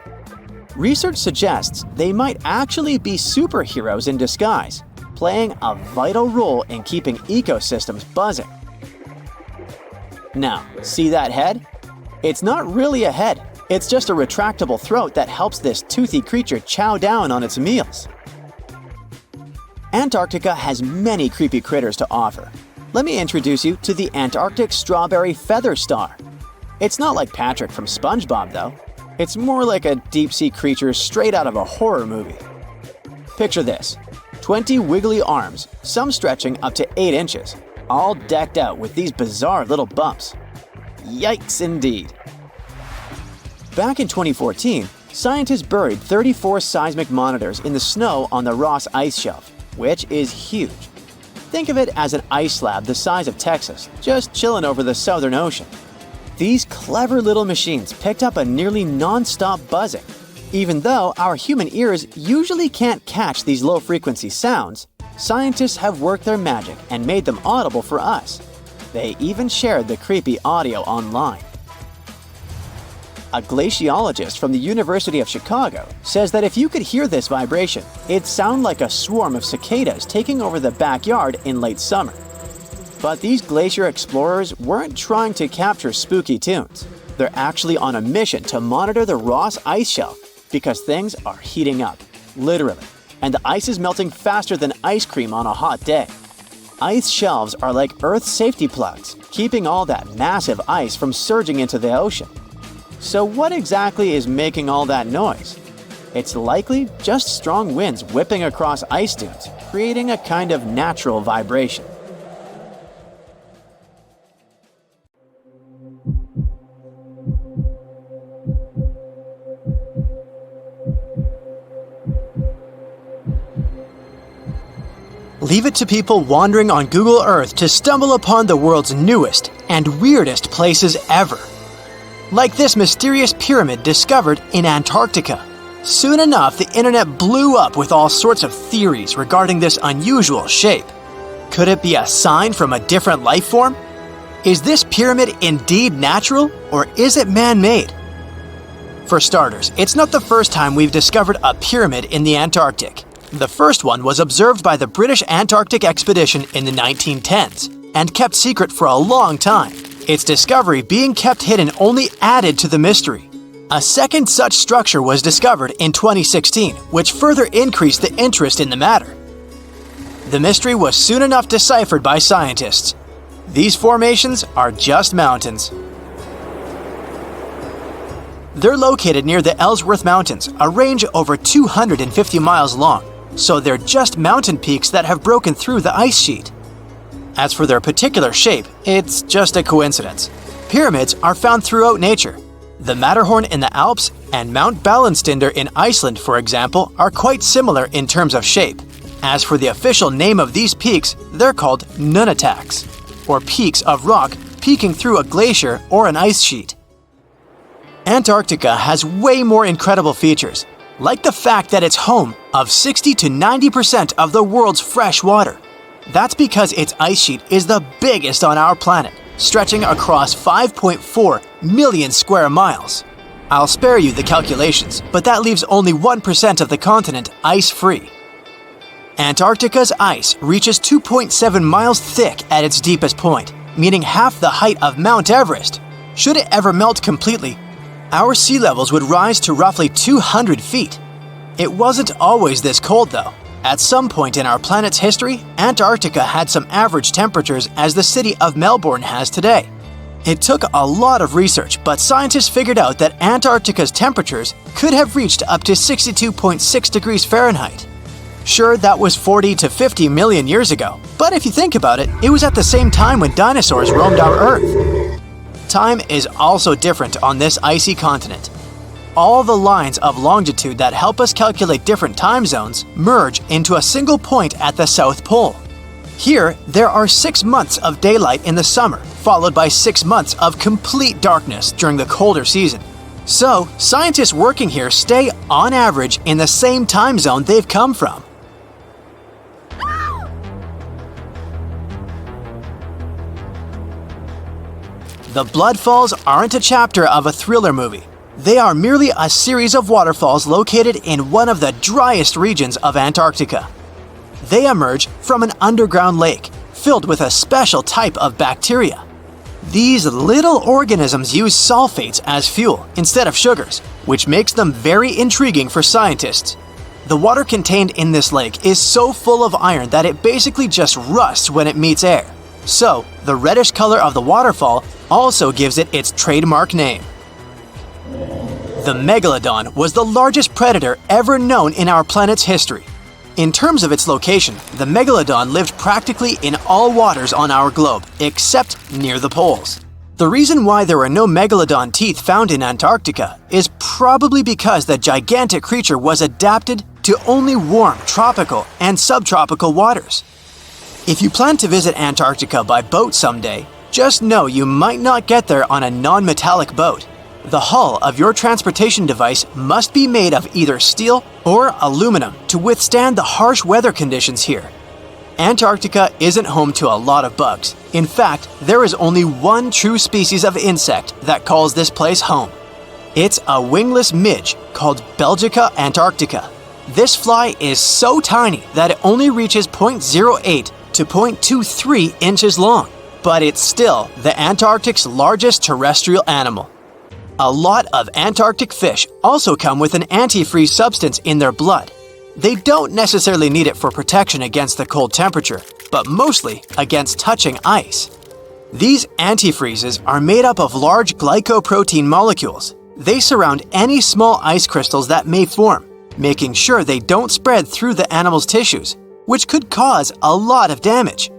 Research suggests they might actually be superheroes in disguise, playing a vital role in keeping ecosystems buzzing. Now, see that head? It's not really a head. It's just a retractable throat that helps this toothy creature chow down on its meals. Antarctica has many creepy critters to offer. Let me introduce you to the Antarctic strawberry feather star. It's not like Patrick from SpongeBob though. It's more like a deep-sea creature straight out of a horror movie. Picture this, 20 wiggly arms, some stretching up to 8 inches, all decked out with these bizarre little bumps. Yikes indeed. Back in 2014, scientists buried 34 seismic monitors in the snow on the Ross Ice Shelf, which is huge. Think of it as an ice slab the size of Texas, just chilling over the Southern Ocean. These clever little machines picked up a nearly non-stop buzzing. Even though our human ears usually can't catch these low-frequency sounds, scientists have worked their magic and made them audible for us. They even shared the creepy audio online. A glaciologist from the University of Chicago says that if you could hear this vibration, it'd sound like a swarm of cicadas taking over the backyard in late summer. But these glacier explorers weren't trying to capture spooky tunes. They're actually on a mission to monitor the Ross ice shelf because things are heating up, literally, and the ice is melting faster than ice cream on a hot day. Ice shelves are like Earth's safety plugs, keeping all that massive ice from surging into the ocean. So what exactly is making all that noise? It's likely just strong winds whipping across ice dunes, creating a kind of natural vibration. Leave it to people wandering on Google Earth to stumble upon the world's newest and weirdest places ever. Like this mysterious pyramid discovered in Antarctica. Soon enough, the internet blew up with all sorts of theories regarding this unusual shape. Could it be a sign from a different life form? Is this pyramid indeed natural, or is it man-made? For starters, it's not the first time we've discovered a pyramid in the Antarctic. The first one was observed by the British Antarctic expedition in the 1910s and kept secret for a long time. Its discovery being kept hidden only added to the mystery. A second such structure was discovered in 2016, which further increased the interest in the matter. The mystery was soon enough deciphered by scientists. These formations are just mountains. They're located near the Ellsworth Mountains, a range over 250 miles long, so they're just mountain peaks that have broken through the ice sheet. As for their particular shape, it's just a coincidence. Pyramids are found throughout nature. The Matterhorn in the Alps and Mount Ballenstinder in Iceland, for example, are quite similar in terms of shape. As for the official name of these peaks, they're called nunataks, or peaks of rock peeking through a glacier or an ice sheet. Antarctica has way more incredible features, like the fact that it's home of 60 to 90% of the world's fresh water. That's because its ice sheet is the biggest on our planet, stretching across 5.4 million square miles. I'll spare you the calculations, but that leaves only 1% of the continent ice-free. Antarctica's ice reaches 2.7 miles thick at its deepest point, meaning half the height of Mount Everest. Should it ever melt completely, our sea levels would rise to roughly 200 feet. It wasn't always this cold, though. At some point in our planet's history, Antarctica had some average temperatures as the city of Melbourne has today. It took a lot of research, but scientists figured out that Antarctica's temperatures could have reached up to 62.6 degrees Fahrenheit. Sure, that was 40 to 50 million years ago, but if you think about it, it was at the same time when dinosaurs roamed our Earth. Time is also different on this icy continent. All the lines of longitude that help us calculate different time zones merge into a single point at the South Pole. Here, there are 6 months of daylight in the summer, followed by 6 months of complete darkness during the colder season. So, scientists working here stay, on average, in the same time zone they've come from. The Bloodfalls aren't a chapter of a thriller movie. They are merely a series of waterfalls located in one of the driest regions of Antarctica. They emerge from an underground lake filled with a special type of bacteria. These little organisms use sulfates as fuel instead of sugars, which makes them very intriguing for scientists. The water contained in this lake is so full of iron that it basically just rusts when it meets air. So, the reddish color of the waterfall also gives it its trademark name. The Megalodon was the largest predator ever known in our planet's history. In terms of its location, the Megalodon lived practically in all waters on our globe, except near the poles. The reason why there are no Megalodon teeth found in Antarctica is probably because the gigantic creature was adapted to only warm tropical and subtropical waters. If you plan to visit Antarctica by boat someday, just know you might not get there on a non-metallic boat. The hull of your transportation device must be made of either steel or aluminum to withstand the harsh weather conditions here. Antarctica isn't home to a lot of bugs. In fact, there is only one true species of insect that calls this place home. It's a wingless midge called Belgica antarctica. This fly is so tiny that it only reaches 0.08 to to 0.23 inches long, but it's still the Antarctic's largest terrestrial animal. A lot of Antarctic fish also come with an antifreeze substance in their blood. They don't necessarily need it for protection against the cold temperature, but mostly against touching ice. These antifreezes are made up of large glycoprotein molecules. They surround any small ice crystals that may form, making sure they don't spread through the animal's tissues, which could cause a lot of damage.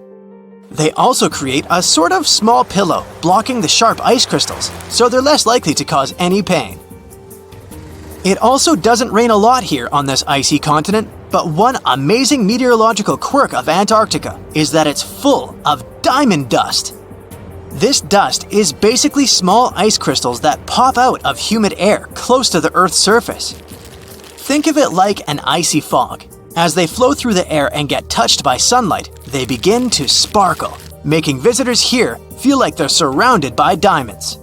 They also create a sort of small pillow blocking the sharp ice crystals, so they're less likely to cause any pain. It also doesn't rain a lot here on this icy continent, but one amazing meteorological quirk of Antarctica is that it's full of diamond dust. This dust is basically small ice crystals that pop out of humid air close to the Earth's surface. Think of it like an icy fog. As they flow through the air and get touched by sunlight, they begin to sparkle, making visitors here feel like they're surrounded by diamonds.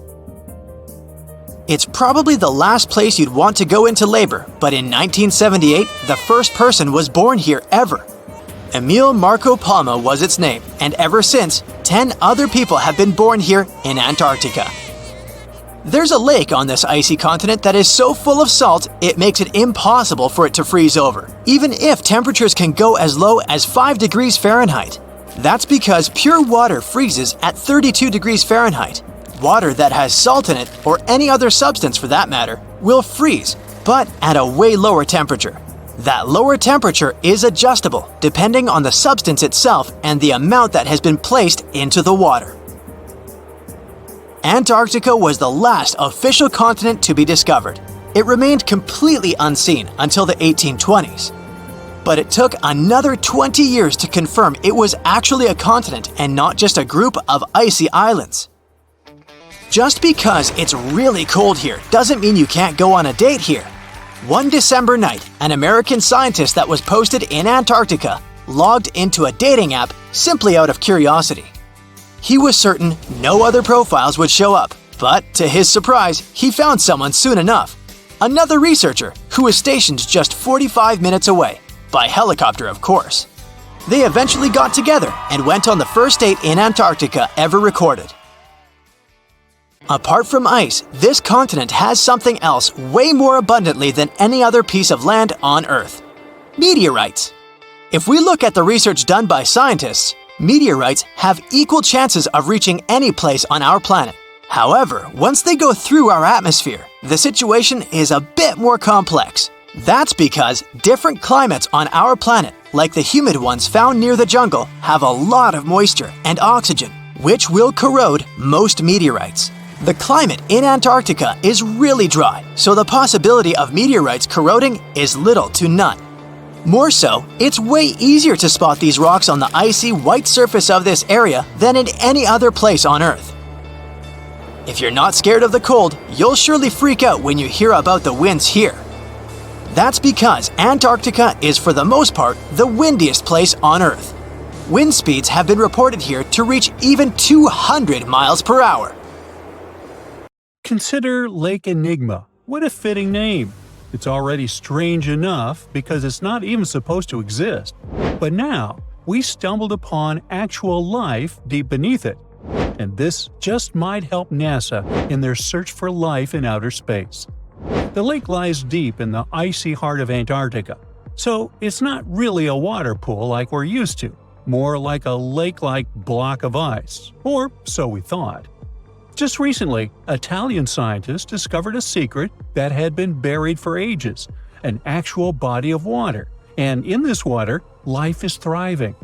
It's probably the last place you'd want to go into labor, but in 1978, the first person was born here ever. Emil Marco Palma was its name, and ever since, 10 other people have been born here in Antarctica. There's a lake on this icy continent that is so full of salt, it makes it impossible for it to freeze over, even if temperatures can go as low as 5 degrees Fahrenheit. That's because pure water freezes at 32 degrees Fahrenheit. Water that has salt in it, or any other substance for that matter, will freeze, but at a way lower temperature. That lower temperature is adjustable depending on the substance itself and the amount that has been placed into the water. Antarctica was the last official continent to be discovered. It remained completely unseen until the 1820s. But it took another 20 years to confirm it was actually a continent and not just a group of icy islands. Just because it's really cold here doesn't mean you can't go on a date here. One December night, an American scientist that was posted in Antarctica logged into a dating app simply out of curiosity. He was certain no other profiles would show up, but to his surprise, he found someone soon enough. Another researcher who was stationed just 45 minutes away, by helicopter of course. They eventually got together and went on the first date in Antarctica ever recorded. Apart from ice, this continent has something else way more abundantly than any other piece of land on Earth: meteorites. If we look at the research done by scientists, meteorites have equal chances of reaching any place on our planet. However, once they go through our atmosphere, the situation is a bit more complex. That's because different climates on our planet, like the humid ones found near the jungle, have a lot of moisture and oxygen, which will corrode most meteorites. The climate in Antarctica is really dry, so the possibility of meteorites corroding is little to none. More so, it's way easier to spot these rocks on the icy white surface of this area than in any other place on Earth. If you're not scared of the cold, you'll surely freak out when you hear about the winds here. That's because Antarctica is for the most part the windiest place on Earth. Wind speeds have been reported here to reach even 200 miles per hour. Consider Lake Enigma. What a fitting name. It's already strange enough because it's not even supposed to exist. But now, we stumbled upon actual life deep beneath it. And this just might help NASA in their search for life in outer space. The lake lies deep in the icy heart of Antarctica, so it's not really a water pool like we're used to, more like a lake-like block of ice, or so we thought. Just recently, Italian scientists discovered a secret that had been buried for ages, an actual body of water, and in this water, life is thriving.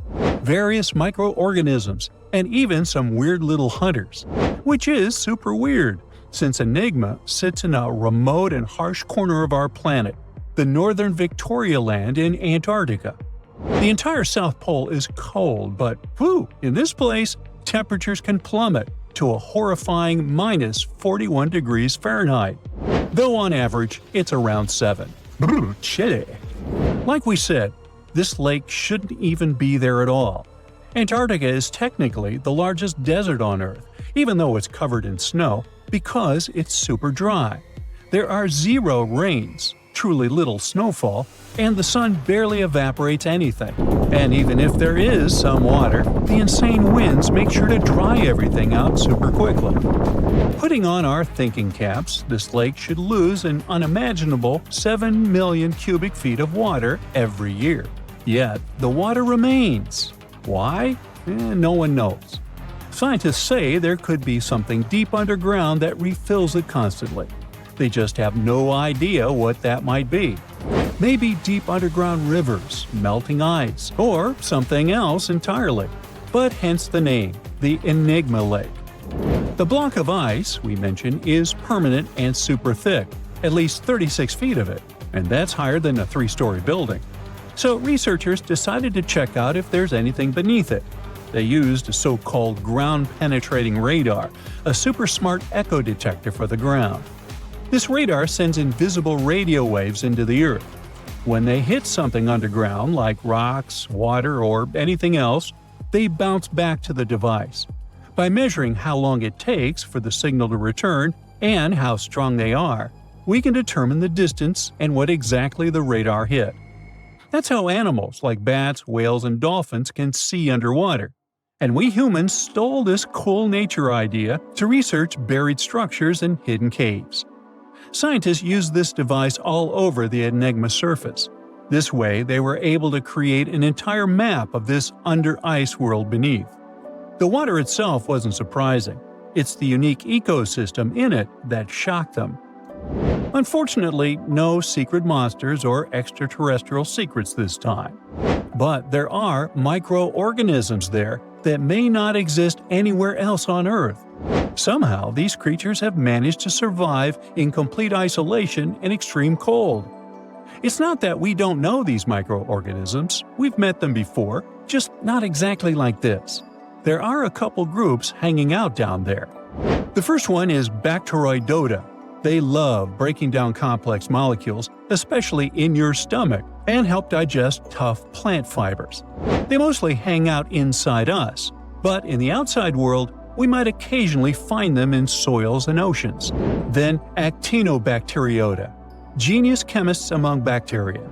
Various microorganisms, and even some weird little hunters. Which is super weird, since Enigma sits in a remote and harsh corner of our planet, the northern Victoria Land in Antarctica. The entire South Pole is cold, but in this place, temperatures can plummet to a horrifying minus 41 degrees Fahrenheit, though on average it's around 7. Chilly. Like we said, this lake shouldn't even be there at all. Antarctica is technically the largest desert on Earth, even though it's covered in snow, because it's super dry. There are 0 rains, truly little snowfall, and the sun barely evaporates anything. And even if there is some water, the insane winds make sure to dry everything out super quickly. Putting on our thinking caps, this lake should lose an unimaginable 7 million cubic feet of water every year. Yet, the water remains. Why? No one knows. Scientists say there could be something deep underground that refills it constantly. They just have no idea what that might be. Maybe deep underground rivers, melting ice, or something else entirely. But hence the name, the Enigma Lake. The block of ice we mentioned is permanent and super thick, at least 36 feet of it, and that's higher than a 3-story building. So researchers decided to check out if there's anything beneath it. They used a so-called ground-penetrating radar, a super smart echo detector for the ground. This radar sends invisible radio waves into the Earth. When they hit something underground, like rocks, water, or anything else, they bounce back to the device. By measuring how long it takes for the signal to return and how strong they are, we can determine the distance and what exactly the radar hit. That's how animals like bats, whales, and dolphins can see underwater. And we humans stole this cool nature idea to research buried structures and hidden caves. Scientists used this device all over the Enigma surface. This way, they were able to create an entire map of this under-ice world beneath. The water itself wasn't surprising. It's the unique ecosystem in it that shocked them. Unfortunately, no secret monsters or extraterrestrial secrets this time. But there are microorganisms there that may not exist anywhere else on Earth. Somehow, these creatures have managed to survive in complete isolation and extreme cold. It's not that we don't know these microorganisms, we've met them before, just not exactly like this. There are a couple groups hanging out down there. The first one is Bacteroidota. They love breaking down complex molecules, especially in your stomach, and help digest tough plant fibers. They mostly hang out inside us, but in the outside world, we might occasionally find them in soils and oceans. Then Actinobacteriota, genius chemists among bacteria.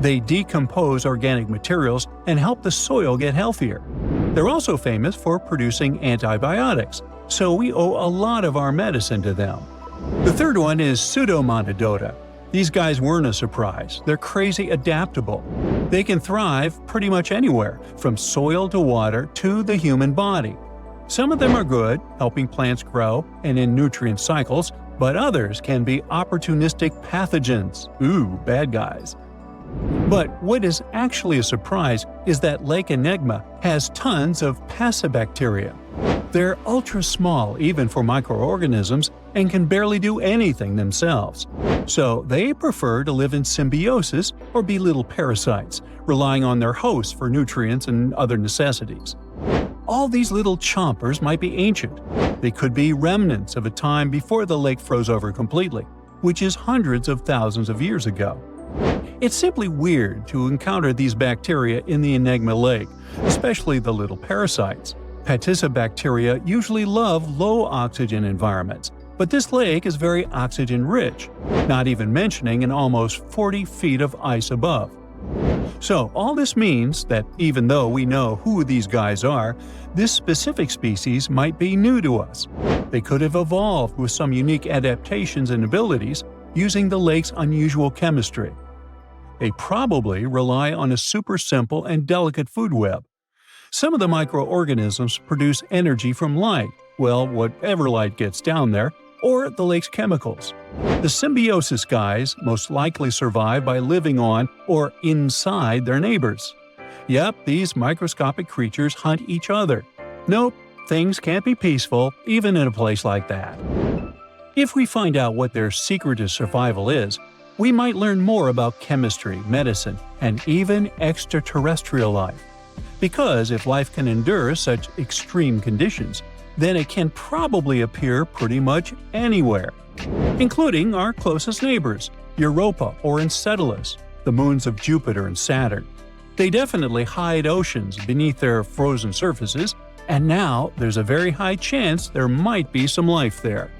They decompose organic materials and help the soil get healthier. They're also famous for producing antibiotics, so we owe a lot of our medicine to them. The third one is Pseudomonadota. These guys weren't a surprise. They're crazy adaptable. They can thrive pretty much anywhere, from soil to water to the human body. Some of them are good, helping plants grow and in nutrient cycles, but others can be opportunistic pathogens. Ooh, bad guys. But what is actually a surprise is that Lake Enigma has tons of passibacteria. They're ultra-small even for microorganisms and can barely do anything themselves. So they prefer to live in symbiosis or be little parasites, relying on their hosts for nutrients and other necessities. All these little chompers might be ancient. They could be remnants of a time before the lake froze over completely, which is hundreds of thousands of years ago. It's simply weird to encounter these bacteria in the Enigma Lake, especially the little parasites. Passibacteria usually love low-oxygen environments, but this lake is very oxygen-rich, not even mentioning an almost 40 feet of ice above. So all this means that even though we know who these guys are, this specific species might be new to us. They could have evolved with some unique adaptations and abilities using the lake's unusual chemistry. They probably rely on a super simple and delicate food web. Some of the microorganisms produce energy from light, well, whatever light gets down there, or the lake's chemicals. The symbiosis guys most likely survive by living on or inside their neighbors. Yep, these microscopic creatures hunt each other. Nope, things can't be peaceful even in a place like that. If we find out what their secret to survival is, we might learn more about chemistry, medicine, and even extraterrestrial life. Because if life can endure such extreme conditions, then it can probably appear pretty much anywhere, including our closest neighbors, Europa or Enceladus, the moons of Jupiter and Saturn. They definitely hide oceans beneath their frozen surfaces, and now there's a very high chance there might be some life there.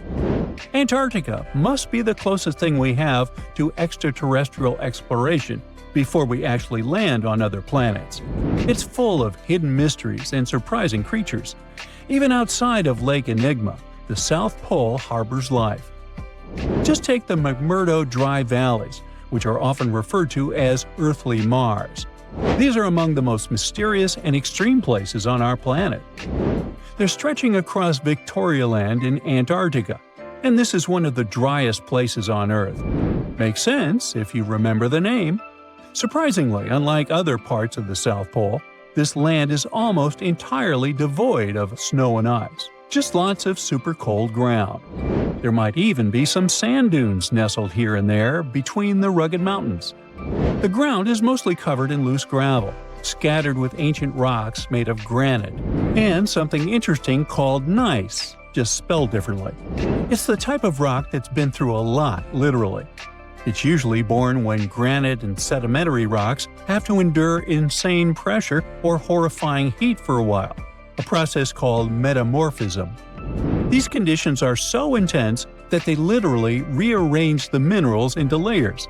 Antarctica must be the closest thing we have to extraterrestrial exploration before we actually land on other planets. It's full of hidden mysteries and surprising creatures. Even outside of Lake Enigma, the South Pole harbors life. Just take the McMurdo Dry Valleys, which are often referred to as Earthly Mars. These are among the most mysterious and extreme places on our planet. They're stretching across Victoria Land in Antarctica, and this is one of the driest places on Earth. Makes sense if you remember the name. Surprisingly, unlike other parts of the South Pole, this land is almost entirely devoid of snow and ice, just lots of super cold ground. There might even be some sand dunes nestled here and there between the rugged mountains. The ground is mostly covered in loose gravel, scattered with ancient rocks made of granite, and something interesting called gneiss, just spelled differently. It's the type of rock that's been through a lot, literally. It's usually born when granite and sedimentary rocks have to endure insane pressure or horrifying heat for a while, a process called metamorphism. These conditions are so intense that they literally rearrange the minerals into layers.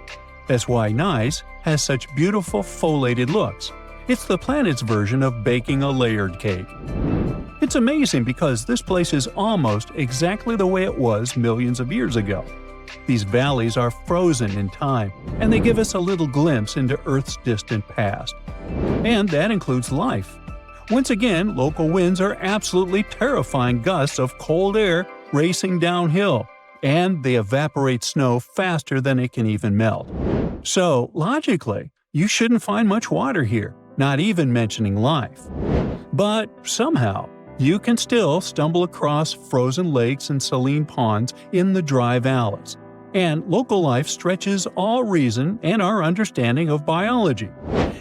That's why gneiss has such beautiful foliated looks. It's the planet's version of baking a layered cake. It's amazing because this place is almost exactly the way it was millions of years ago. These valleys are frozen in time, and they give us a little glimpse into Earth's distant past. And that includes life. Once again, local winds are absolutely terrifying gusts of cold air racing downhill, and they evaporate snow faster than it can even melt. So, logically, you shouldn't find much water here, not even mentioning life. But somehow, you can still stumble across frozen lakes and saline ponds in the dry valleys. And local life stretches all reason and our understanding of biology.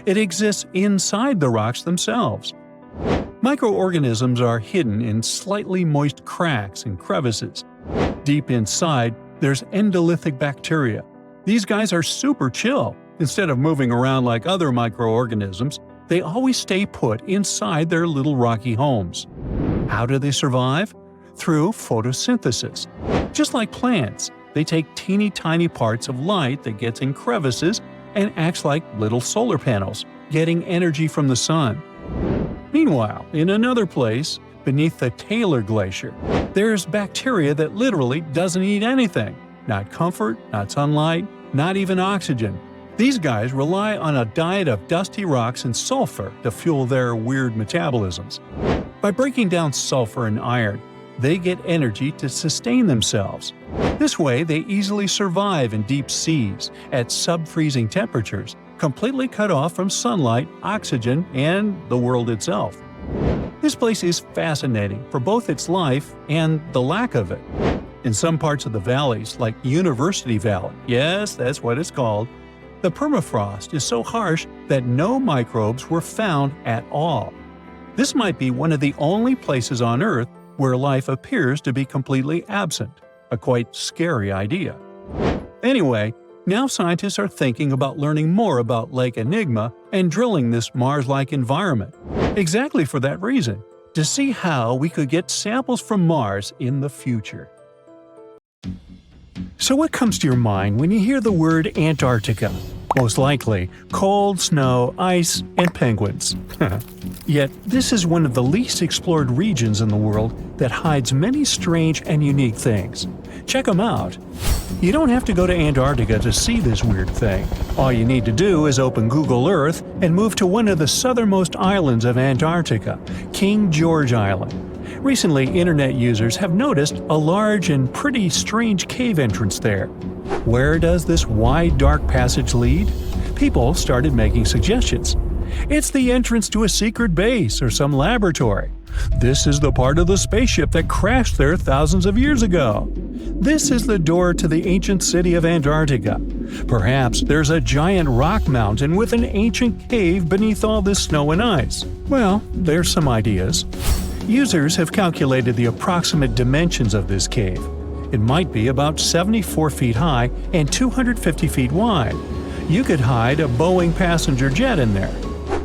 It exists inside the rocks themselves. Microorganisms are hidden in slightly moist cracks and crevices. Deep inside, there's endolithic bacteria. These guys are super chill. Instead of moving around like other microorganisms, they always stay put inside their little rocky homes. How do they survive? Through photosynthesis. Just like plants, they take teeny tiny parts of light that gets in crevices and acts like little solar panels, getting energy from the sun. Meanwhile, in another place, beneath the Taylor Glacier, there's bacteria that literally doesn't eat anything. Not comfort, not sunlight, not even oxygen. These guys rely on a diet of dusty rocks and sulfur to fuel their weird metabolisms. By breaking down sulfur and iron, they get energy to sustain themselves. This way, they easily survive in deep seas at sub-freezing temperatures, completely cut off from sunlight, oxygen, and the world itself. This place is fascinating for both its life and the lack of it. In some parts of the valleys, like University Valley, yes, that's what it's called, the permafrost is so harsh that no microbes were found at all. This might be one of the only places on Earth where life appears to be completely absent, a quite scary idea. Anyway, now scientists are thinking about learning more about Lake Enigma and drilling this Mars-like environment, exactly for that reason, to see how we could get samples from Mars in the future. So what comes to your mind when you hear the word Antarctica? Most likely, cold, snow, ice, and penguins. Yet, this is one of the least explored regions in the world that hides many strange and unique things. Check them out. You don't have to go to Antarctica to see this weird thing. All you need to do is open Google Earth and move to one of the southernmost islands of Antarctica, King George Island. Recently, internet users have noticed a large and pretty strange cave entrance there. Where does this wide, dark passage lead? People started making suggestions. It's the entrance to a secret base or some laboratory. This is the part of the spaceship that crashed there thousands of years ago. This is the door to the ancient city of Antarctica. Perhaps there's a giant rock mountain with an ancient cave beneath all this snow and ice. Well, there's some ideas. Users have calculated the approximate dimensions of this cave. It might be about 74 feet high and 250 feet wide. You could hide a Boeing passenger jet in there.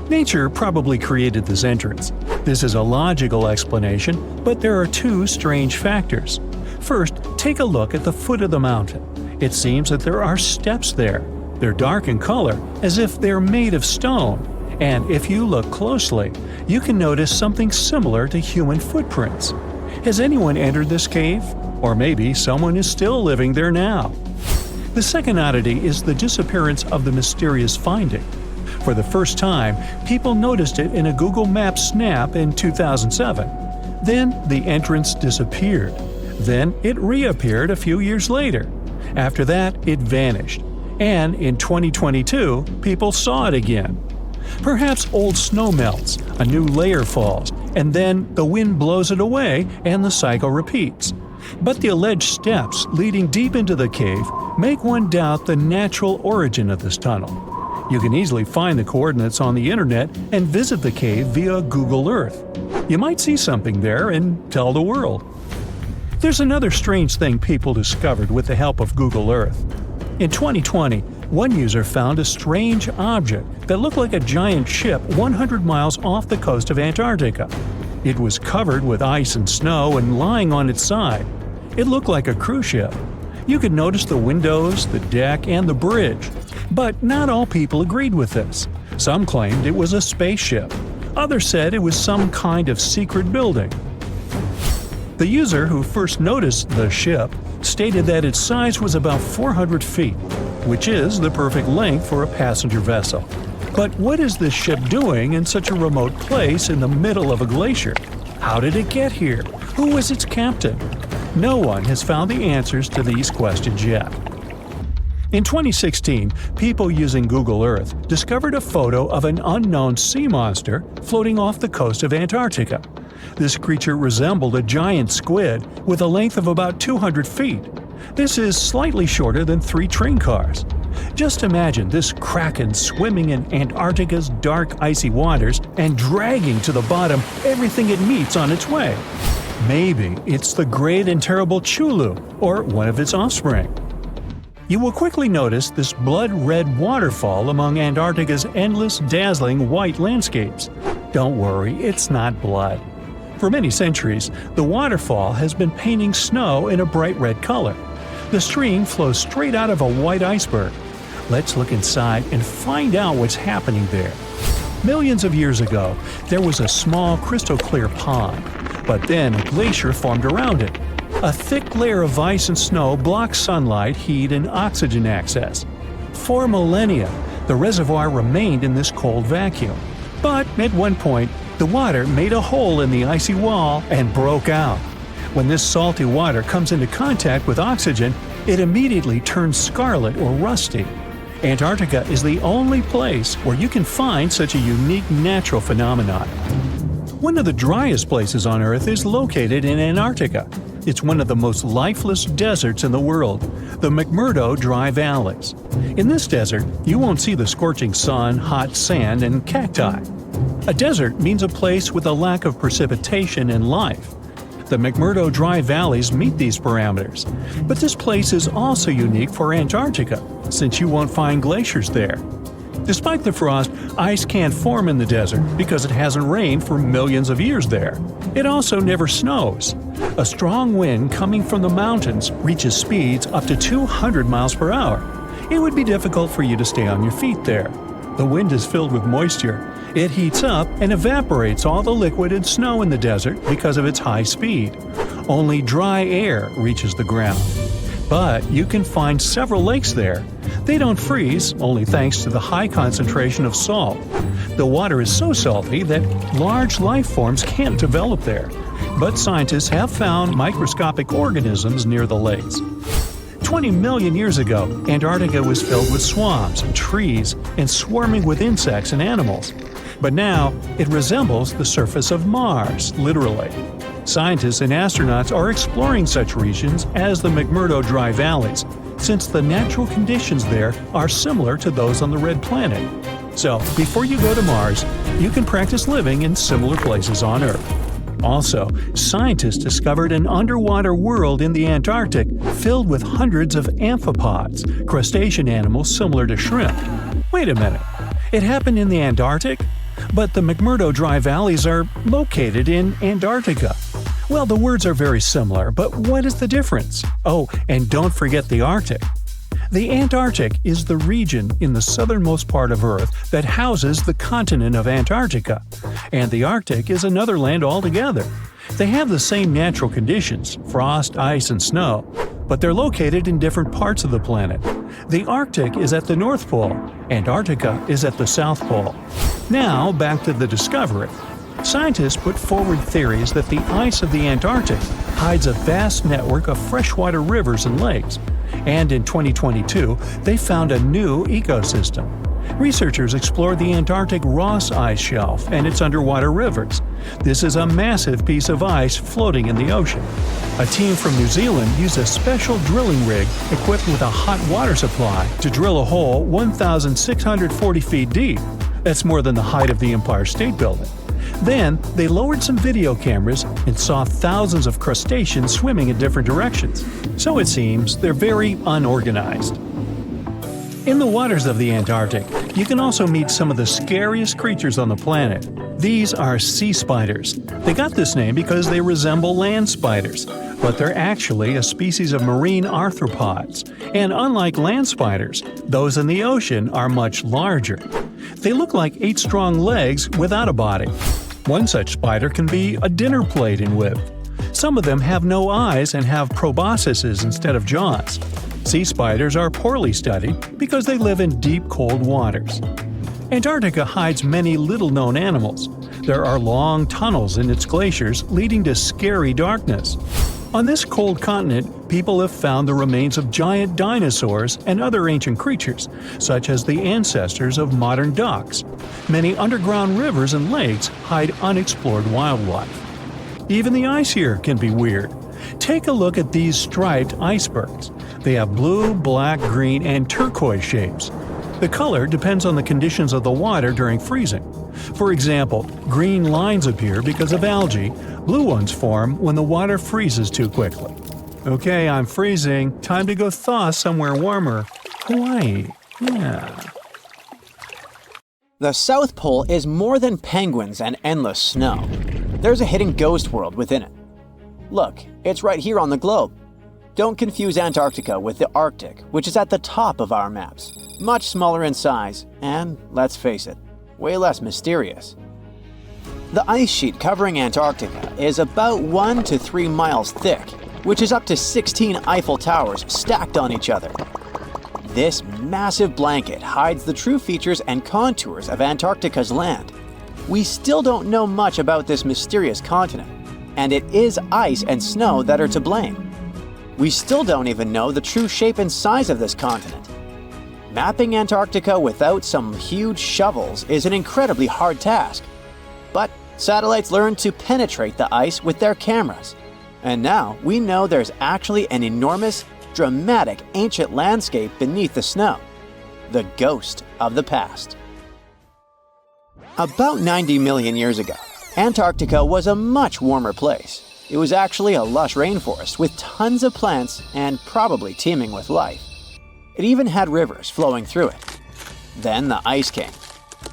Nature probably created this entrance. This is a logical explanation, but there are two strange factors. First, Take a look at the foot of the mountain. It seems that there are steps there. They're dark in color, as if they're made of stone. And if you look closely, you can notice something similar to human footprints. Has anyone entered this cave? Or maybe someone is still living there now. The second oddity is the disappearance of the mysterious finding. For the first time, people noticed it in a Google Maps snap in 2007. Then the entrance disappeared. Then it reappeared a few years later. After that, it vanished. And in 2022, people saw it again. Perhaps old snow melts, a new layer falls, and then the wind blows it away and the cycle repeats. But the alleged steps leading deep into the cave make one doubt the natural origin of this tunnel. You can easily find the coordinates on the internet and visit the cave via Google Earth. You might see something there and tell the world. There's another strange thing people discovered with the help of Google Earth. In 2020, one user found a strange object that looked like a giant ship 100 miles off the coast of Antarctica. It was covered with ice and snow and lying on its side. It looked like a cruise ship. You could notice the windows, the deck, and the bridge. But not all people agreed with this. Some claimed it was a spaceship. Others said it was some kind of secret building. The user who first noticed the ship stated that its size was about 400 feet, which is the perfect length for a passenger vessel. But what is this ship doing in such a remote place in the middle of a glacier? How did it get here? Who was its captain? No one has found the answers to these questions yet. In 2016, people using Google Earth discovered a photo of an unknown sea monster floating off the coast of Antarctica. This creature resembled a giant squid with a length of about 200 feet. This is slightly shorter than 3 train cars. Just imagine this Kraken swimming in Antarctica's dark, icy waters and dragging to the bottom everything it meets on its way. Maybe it's the great and terrible Chulu, or one of its offspring. You will quickly notice this blood-red waterfall among Antarctica's endless, dazzling white landscapes. Don't worry, it's not blood. For many centuries, the waterfall has been painting snow in a bright red color. The stream flows straight out of a white iceberg. Let's look inside and find out what's happening there. Millions of years ago, there was a small crystal-clear pond, but then a glacier formed around it. A thick layer of ice and snow blocks sunlight, heat, and oxygen access. For millennia, the reservoir remained in this cold vacuum. But at one point, the water made a hole in the icy wall and broke out. When this salty water comes into contact with oxygen, it immediately turns scarlet or rusty. Antarctica is the only place where you can find such a unique natural phenomenon. One of the driest places on Earth is located in Antarctica. It's one of the most lifeless deserts in the world, the McMurdo Dry Valleys. In this desert, you won't see the scorching sun, hot sand, and cacti. A desert means a place with a lack of precipitation and life. The McMurdo Dry Valleys meet these parameters, but this place is also unique for Antarctica, since you won't find glaciers there. Despite the frost, ice can't form in the desert because it hasn't rained for millions of years there. It also never snows. A strong wind coming from the mountains reaches speeds up to 200 miles per hour. It would be difficult for you to stay on your feet there. The wind is filled with moisture. It heats up and evaporates all the liquid and snow in the desert because of its high speed. Only dry air reaches the ground. But you can find several lakes there. They don't freeze, only thanks to the high concentration of salt. The water is so salty that large life forms can't develop there. But scientists have found microscopic organisms near the lakes. 20 million years ago, Antarctica was filled with swamps and trees and swarming with insects and animals. But now, it resembles the surface of Mars, literally. Scientists and astronauts are exploring such regions as the McMurdo Dry Valleys, since the natural conditions there are similar to those on the Red Planet. So, before you go to Mars, you can practice living in similar places on Earth. Also, scientists discovered an underwater world in the Antarctic filled with hundreds of amphipods, crustacean animals similar to shrimp. Wait a minute, it happened in the Antarctic? But the McMurdo Dry Valleys are located in Antarctica. Well, the words are very similar, but what is the difference? Oh, and don't forget the Arctic. The Antarctic is the region in the southernmost part of Earth that houses the continent of Antarctica, and the Arctic is another land altogether. They have the same natural conditions – frost, ice, and snow, but they're located in different parts of the planet. The Arctic is at the North Pole, Antarctica is at the South Pole. Now, back to the discovery. Scientists put forward theories that the ice of the Antarctic hides a vast network of freshwater rivers and lakes. And in 2022, they found a new ecosystem. Researchers explored the Antarctic Ross Ice Shelf and its underwater rivers. This is a massive piece of ice floating in the ocean. A team from New Zealand used a special drilling rig equipped with a hot water supply to drill a hole 1,640 feet deep. That's more than the height of the Empire State Building. Then, they lowered some video cameras and saw thousands of crustaceans swimming in different directions. So it seems they're very unorganized. In the waters of the Antarctic, you can also meet some of the scariest creatures on the planet. These are sea spiders. They got this name because they resemble land spiders, but they're actually a species of marine arthropods. And unlike land spiders, those in the ocean are much larger. They look like 8 strong legs without a body. One such spider can be a dinner plate in width. Some of them have no eyes and have proboscises instead of jaws. Sea spiders are poorly studied because they live in deep, cold waters. Antarctica hides many little-known animals. There are long tunnels in its glaciers leading to scary darkness. On this cold continent, people have found the remains of giant dinosaurs and other ancient creatures, such as the ancestors of modern ducks. Many underground rivers and lakes hide unexplored wildlife. Even the ice here can be weird. Take a look at these striped icebergs. They have blue, black, green, and turquoise shapes. The color depends on the conditions of the water during freezing. For example, green lines appear because of algae, blue ones form when the water freezes too quickly. Okay, I'm freezing. Time to go thaw somewhere warmer. Hawaii. Yeah. The South Pole is more than penguins and endless snow. There's a hidden ghost world within it. Look, it's right here on the globe. Don't confuse Antarctica with the Arctic, which is at the top of our maps. Much smaller in size, and, let's face it, way less mysterious. The ice sheet covering Antarctica is about 1 to 3 miles thick, which is up to 16 Eiffel Towers stacked on each other. This massive blanket hides the true features and contours of Antarctica's land. We still don't know much about this mysterious continent, and it is ice and snow that are to blame. We still don't even know the true shape and size of this continent. Mapping Antarctica without some huge shovels is an incredibly hard task. But satellites learned to penetrate the ice with their cameras. And now we know there's actually an enormous, dramatic ancient landscape beneath the snow. The ghost of the past. About 90 million years ago, Antarctica was a much warmer place. It was actually a lush rainforest with tons of plants and probably teeming with life. It even had rivers flowing through it. Then the ice came.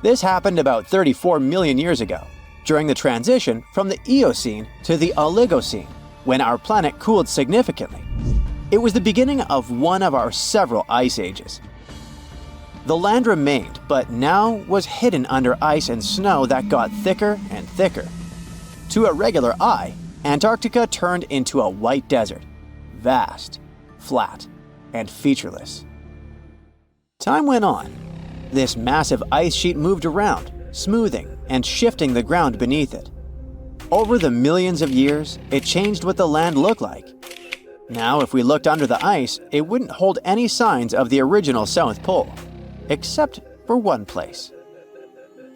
This happened about 34 million years ago, during the transition from the Eocene to the Oligocene, when our planet cooled significantly. It was the beginning of one of our several ice ages. The land remained, but now was hidden under ice and snow that got thicker and thicker. To a regular eye, Antarctica turned into a white desert, vast, flat, and featureless. Time went on. This massive ice sheet moved around, smoothing and shifting the ground beneath it. Over the millions of years, it changed what the land looked like. Now, if we looked under the ice, it wouldn't hold any signs of the original South Pole, except for one place.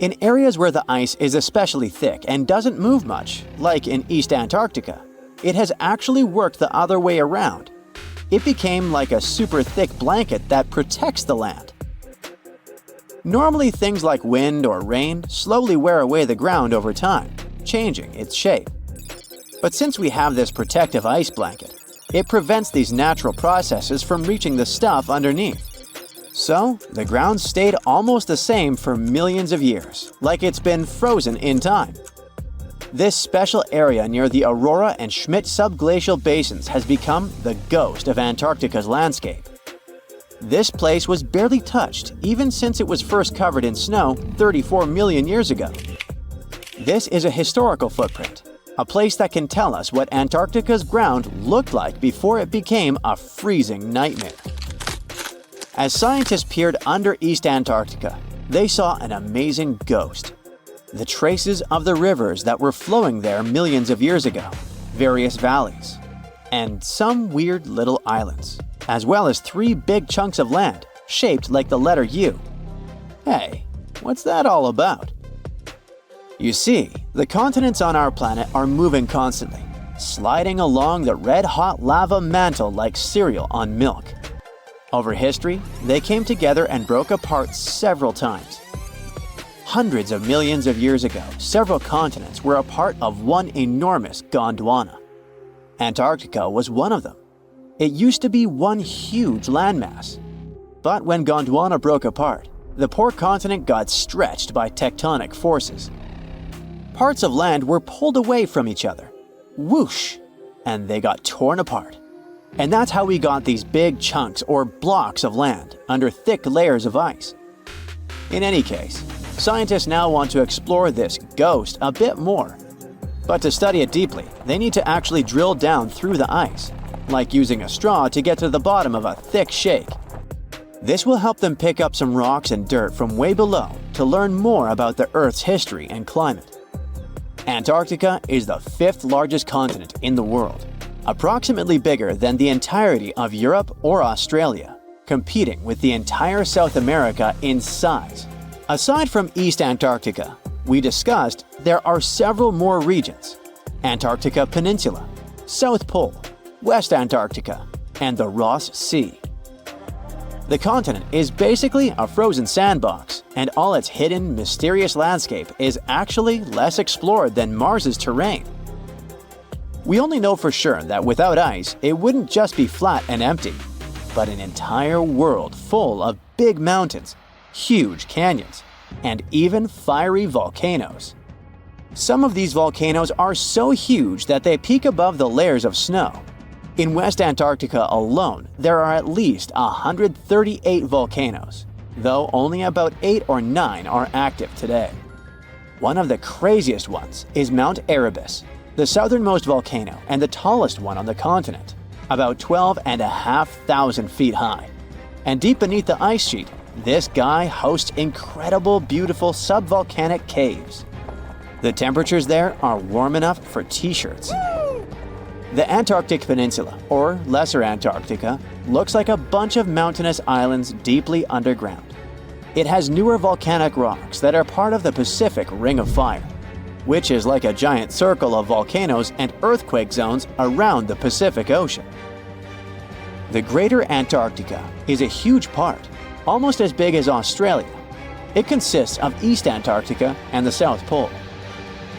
In areas where the ice is especially thick and doesn't move much, like in East Antarctica, it has actually worked the other way around. It became like a super thick blanket that protects the land. Normally, things like wind or rain slowly wear away the ground over time, changing its shape. But since we have this protective ice blanket, it prevents these natural processes from reaching the stuff underneath. So, the ground stayed almost the same for millions of years, like it's been frozen in time. This special area near the Aurora and Schmidt subglacial basins has become the ghost of Antarctica's landscape. This place was barely touched even since it was first covered in snow 34 million years ago. This is a historical footprint, a place that can tell us what Antarctica's ground looked like before it became a freezing nightmare. As scientists peered under East Antarctica, they saw an amazing ghost. The traces of the rivers that were flowing there millions of years ago, various valleys, and some weird little islands, as well as 3 big chunks of land shaped like the letter U. Hey, what's that all about? You see, the continents on our planet are moving constantly, sliding along the red-hot lava mantle like cereal on milk. Over history, they came together and broke apart several times. Hundreds of millions of years ago, several continents were a part of one enormous Gondwana. Antarctica was one of them. It used to be one huge landmass. But when Gondwana broke apart, the poor continent got stretched by tectonic forces. Parts of land were pulled away from each other. Whoosh! And they got torn apart. And that's how we got these big chunks or blocks of land under thick layers of ice. In any case, scientists now want to explore this ghost a bit more. But to study it deeply, they need to actually drill down through the ice, like using a straw to get to the bottom of a thick shake. This will help them pick up some rocks and dirt from way below to learn more about the Earth's history and climate. Antarctica is the 5th largest continent in the world, approximately bigger than the entirety of Europe or Australia, competing with the entire South America in size. Aside from East Antarctica, we discussed there are several more regions: Antarctica Peninsula, South Pole, West Antarctica, and the Ross Sea. The continent is basically a frozen sandbox, and all its hidden, mysterious landscape is actually less explored than Mars's terrain. We only know for sure that without ice, it wouldn't just be flat and empty, but an entire world full of big mountains, huge canyons, and even fiery volcanoes. Some of these volcanoes are so huge that they peak above the layers of snow. In West Antarctica alone, there are at least 138 volcanoes, though only about 8 or 9 are active today. One of the craziest ones is Mount Erebus, the southernmost volcano and the tallest one on the continent, about 12,500 feet high. And deep beneath the ice sheet, this guy hosts incredible, beautiful subvolcanic caves. The temperatures there are warm enough for t-shirts. The Antarctic Peninsula, or Lesser Antarctica, looks like a bunch of mountainous islands deeply underground. It has newer volcanic rocks that are part of the Pacific Ring of Fire, which is like a giant circle of volcanoes and earthquake zones around the Pacific Ocean. The Greater Antarctica is a huge part, almost as big as Australia. It consists of East Antarctica and the South Pole.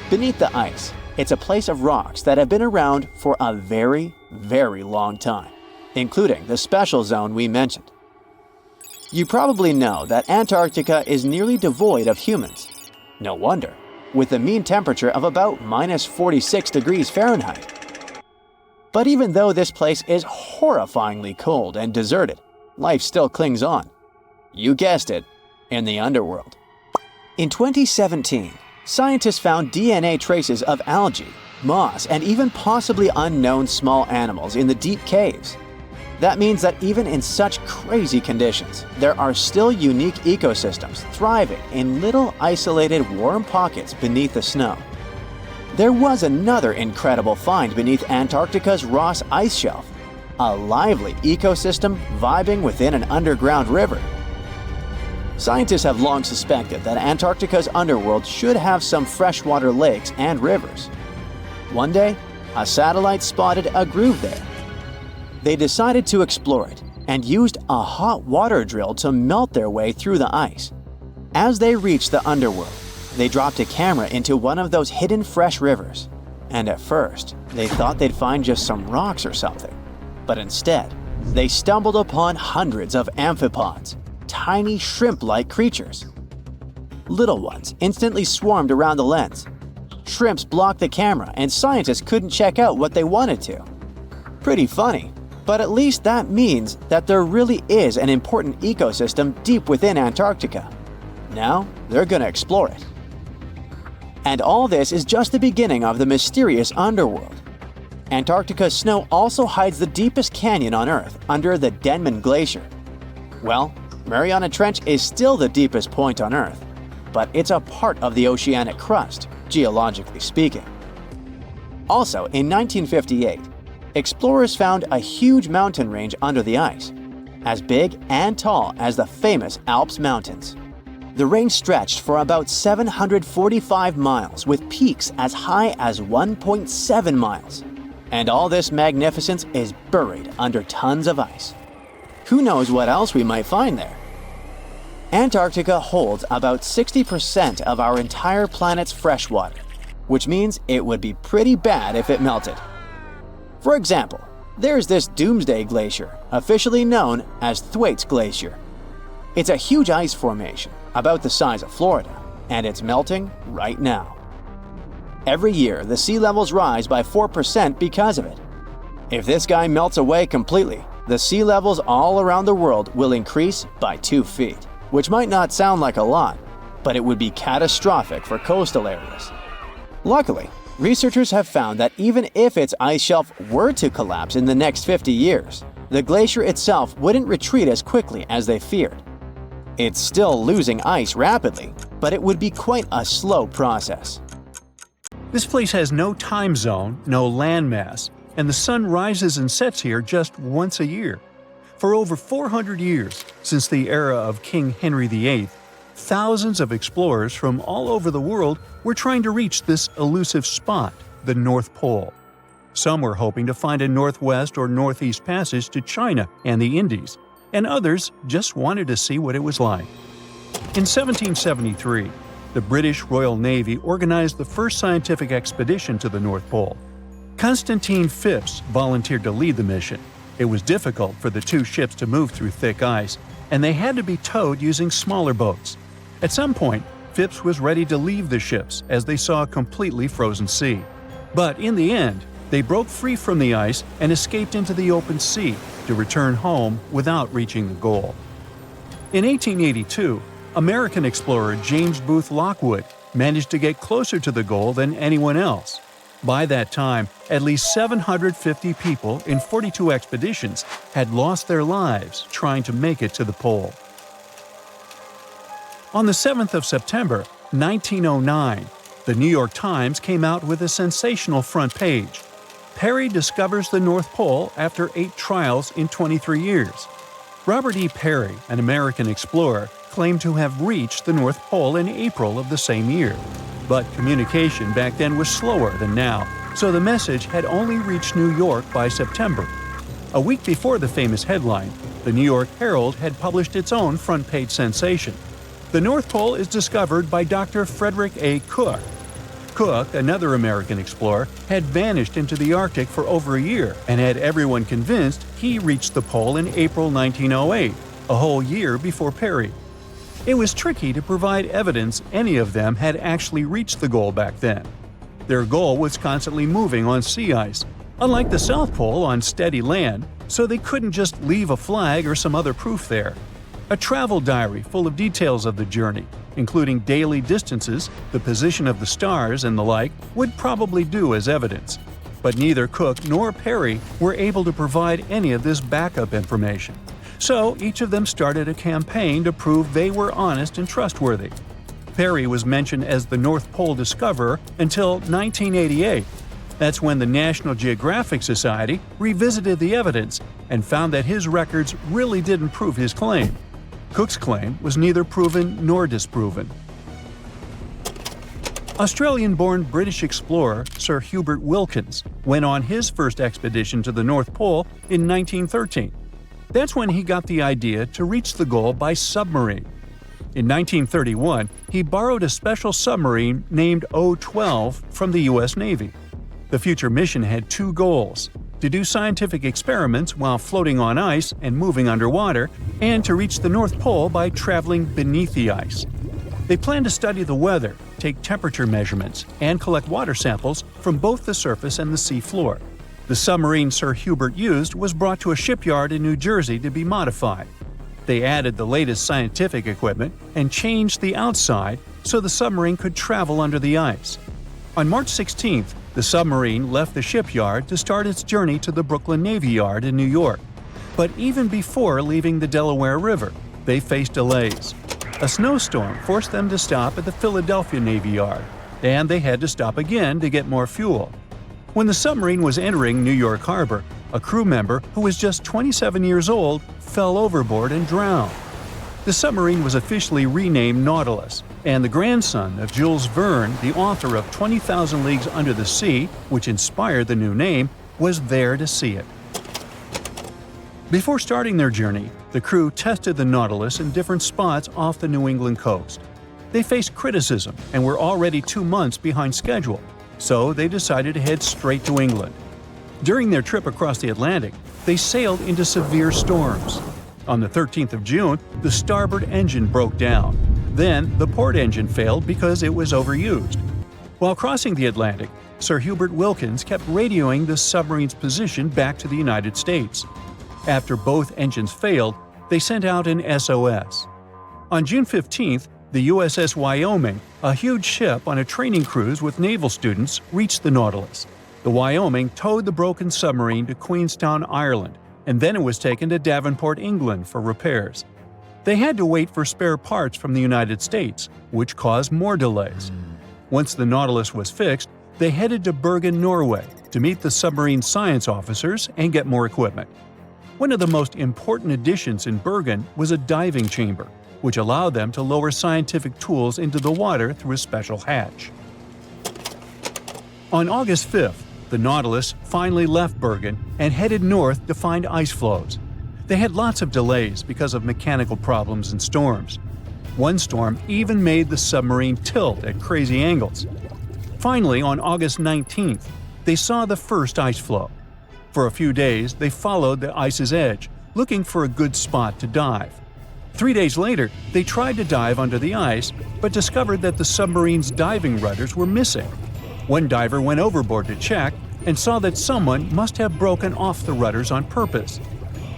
Beneath the ice, it's a place of rocks that have been around for a very, very long time, including the special zone we mentioned. You probably know that Antarctica is nearly devoid of humans. No wonder, with a mean temperature of about -46 degrees Fahrenheit. But even though this place is horrifyingly cold and deserted, life still clings on. You guessed it, in the underworld. In 2017, scientists found DNA traces of algae, moss, and even possibly unknown small animals in the deep caves. That means that even in such crazy conditions, there are still unique ecosystems thriving in little isolated warm pockets beneath the snow. There was another incredible find beneath Antarctica's Ross Ice Shelf, a lively ecosystem vibing within an underground river. Scientists have long suspected that Antarctica's underworld should have some freshwater lakes and rivers. One day, a satellite spotted a groove there. They decided to explore it and used a hot water drill to melt their way through the ice. As they reached the underworld, they dropped a camera into one of those hidden fresh rivers. And at first, they thought they'd find just some rocks or something. But instead, they stumbled upon hundreds of amphipods, tiny shrimp-like creatures. Little ones instantly swarmed around the lens. shrimps blocked the camera and scientists couldn't check out what they wanted to. Pretty funny, but at least that means that there really is an important ecosystem deep within Antarctica. Now, they're gonna explore it. And all this is just the beginning of the mysterious underworld. Antarctica's snow also hides the deepest canyon on Earth under the Denman Glacier. Well, Mariana Trench is still the deepest point on Earth, but it's a part of the oceanic crust, geologically speaking. Also, in 1958, explorers found a huge mountain range under the ice, as big and tall as the famous Alps Mountains. The range stretched for about 745 miles with peaks as high as 1.7 miles. And all this magnificence is buried under tons of ice. Who knows what else we might find there? Antarctica holds about 60% of our entire planet's freshwater, which means it would be pretty bad if it melted. For example, there's this Doomsday Glacier, officially known as Thwaites Glacier. It's a huge ice formation, about the size of Florida, and it's melting right now. Every year, the sea levels rise by 4% because of it. If this guy melts away completely, the sea levels all around the world will increase by 2 feet, which might not sound like a lot, but it would be catastrophic for coastal areas. Luckily, researchers have found that even if its ice shelf were to collapse in the next 50 years, the glacier itself wouldn't retreat as quickly as they feared. It's still losing ice rapidly, but it would be quite a slow process. This place has no time zone, no landmass, and the sun rises and sets here just once a year. For over 400 years, since the era of King Henry VIII, thousands of explorers from all over the world were trying to reach this elusive spot, the North Pole. Some were hoping to find a northwest or northeast passage to China and the Indies, and others just wanted to see what it was like. In 1773, the British Royal Navy organized the first scientific expedition to the North Pole. Constantine Phipps volunteered to lead the mission. It was difficult for the two ships to move through thick ice, and they had to be towed using smaller boats. At some point, Phipps was ready to leave the ships as they saw a completely frozen sea. But in the end, they broke free from the ice and escaped into the open sea to return home without reaching the goal. In 1882, American explorer James Booth Lockwood managed to get closer to the goal than anyone else. By that time, at least 750 people in 42 expeditions had lost their lives trying to make it to the pole. On the 7th of September, 1909, the New York Times came out with a sensational front page. Peary discovers the North Pole after 8 trials in 23 years. Robert E. Peary, an American explorer, claimed to have reached the North Pole in April of the same year. But communication back then was slower than now, so the message had only reached New York by September. A week before the famous headline, the New York Herald had published its own front-page sensation. The North Pole is discovered by Dr. Frederick A. Cook. Cook, another American explorer, had vanished into the Arctic for over a year and had everyone convinced he reached the pole in April 1908, a whole year before Peary. It was tricky to provide evidence any of them had actually reached the goal back then. Their goal was constantly moving on sea ice, unlike the South Pole on steady land, so they couldn't just leave a flag or some other proof there. A travel diary full of details of the journey, including daily distances, the position of the stars, and the like, would probably do as evidence. But neither Cook nor Peary were able to provide any of this backup information. So each of them started a campaign to prove they were honest and trustworthy. Peary was mentioned as the North Pole discoverer until 1988. That's when the National Geographic Society revisited the evidence and found that his records really didn't prove his claim. Cook's claim was neither proven nor disproven. Australian-born British explorer Sir Hubert Wilkins went on his first expedition to the North Pole in 1913. That's when he got the idea to reach the goal by submarine. In 1931, he borrowed a special submarine named O-12 from the U.S. Navy. The future mission had 2 goals: to do scientific experiments while floating on ice and moving underwater, and to reach the North Pole by traveling beneath the ice. They planned to study the weather, take temperature measurements, and collect water samples from both the surface and the sea floor. The submarine Sir Hubert used was brought to a shipyard in New Jersey to be modified. They added the latest scientific equipment and changed the outside so the submarine could travel under the ice. On March 16th, the submarine left the shipyard to start its journey to the Brooklyn Navy Yard in New York. But even before leaving the Delaware River, they faced delays. A snowstorm forced them to stop at the Philadelphia Navy Yard, and they had to stop again to get more fuel. When the submarine was entering New York Harbor, a crew member who was just 27 years old fell overboard and drowned. The submarine was officially renamed Nautilus, and the grandson of Jules Verne, the author of 20,000 Leagues Under the Sea, which inspired the new name, was there to see it. Before starting their journey, the crew tested the Nautilus in different spots off the New England coast. They faced criticism and were already 2 months behind schedule, so they decided to head straight to England. During their trip across the Atlantic, they sailed into severe storms. On the 13th of June, the starboard engine broke down. Then, the port engine failed because it was overused. While crossing the Atlantic, Sir Hubert Wilkins kept radioing the submarine's position back to the United States. After both engines failed, they sent out an SOS. On June 15th, the USS Wyoming, a huge ship on a training cruise with naval students, reached the Nautilus. The Wyoming towed the broken submarine to Queenstown, Ireland, and then it was taken to Devonport, England for repairs. They had to wait for spare parts from the United States, which caused more delays. Once the Nautilus was fixed, they headed to Bergen, Norway, to meet the submarine science officers and get more equipment. One of the most important additions in Bergen was a diving chamber, which allowed them to lower scientific tools into the water through a special hatch. On August 5th, the Nautilus finally left Bergen and headed north to find ice floes. They had lots of delays because of mechanical problems and storms. One storm even made the submarine tilt at crazy angles. Finally, on August 19th, they saw the first ice floe. For a few days, they followed the ice's edge, looking for a good spot to dive. 3 days later, they tried to dive under the ice, but discovered that the submarine's diving rudders were missing. One diver went overboard to check and saw that someone must have broken off the rudders on purpose.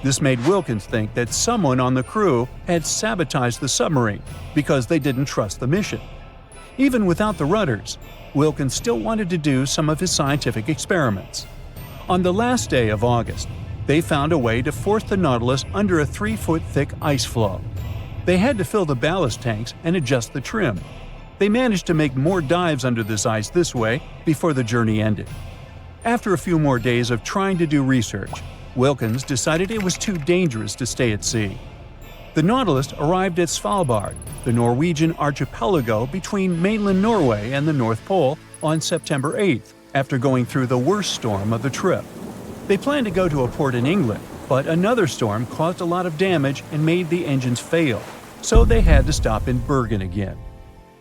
This made Wilkins think that someone on the crew had sabotaged the submarine because they didn't trust the mission. Even without the rudders, Wilkins still wanted to do some of his scientific experiments. On the last day of August, they found a way to force the Nautilus under a 3-foot-thick ice floe. They had to fill the ballast tanks and adjust the trim. They managed to make more dives under this ice this way before the journey ended. After a few more days of trying to do research, Wilkins decided it was too dangerous to stay at sea. The Nautilus arrived at Svalbard, the Norwegian archipelago between mainland Norway and the North Pole, on September 8th, after going through the worst storm of the trip. They planned to go to a port in England, but another storm caused a lot of damage and made the engines fail, so they had to stop in Bergen again.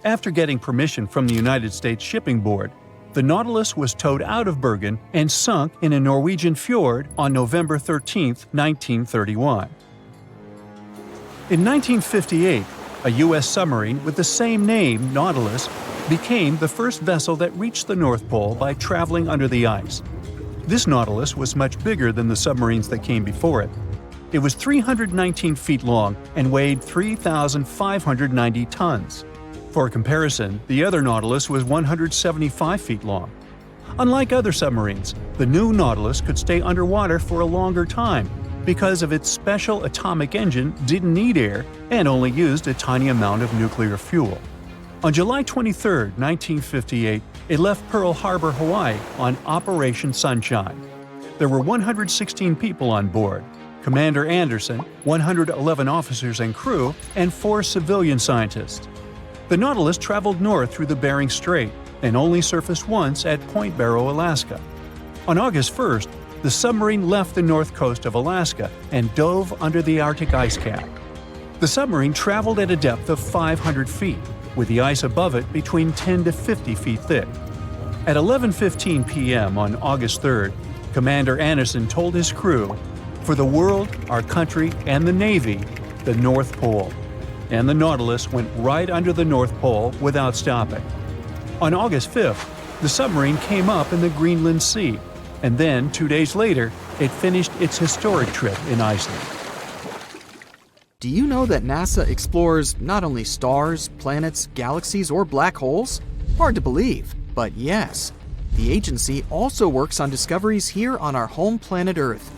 After getting permission from the United States Shipping Board, the Nautilus was towed out of Bergen and sunk in a Norwegian fjord on November 13, 1931. In 1958, a U.S. submarine with the same name, Nautilus, became the first vessel that reached the North Pole by traveling under the ice. This Nautilus was much bigger than the submarines that came before it. It was 319 feet long and weighed 3,590 tons. For comparison, the other Nautilus was 175 feet long. Unlike other submarines, the new Nautilus could stay underwater for a longer time because of its special atomic engine didn't need air and only used a tiny amount of nuclear fuel. On July 23, 1958, it left Pearl Harbor, Hawaii on Operation Sunshine. There were 116 people on board: Commander Anderson, 111 officers and crew, and 4 civilian scientists. The Nautilus traveled north through the Bering Strait and only surfaced once at Point Barrow, Alaska. On August 1st, the submarine left the north coast of Alaska and dove under the Arctic ice cap. The submarine traveled at a depth of 500 feet, with the ice above it between 10 to 50 feet thick. At 11:15 p.m. on August 3rd, Commander Anderson told his crew, "For the world, our country, and the Navy, the North Pole." and the Nautilus went right under the North Pole without stopping. On August 5th, the submarine came up in the Greenland Sea, and then 2 days later, it finished its historic trip in Iceland. Do you know that NASA explores not only stars, planets, galaxies, or black holes? Hard to believe, but yes. The agency also works on discoveries here on our home planet Earth.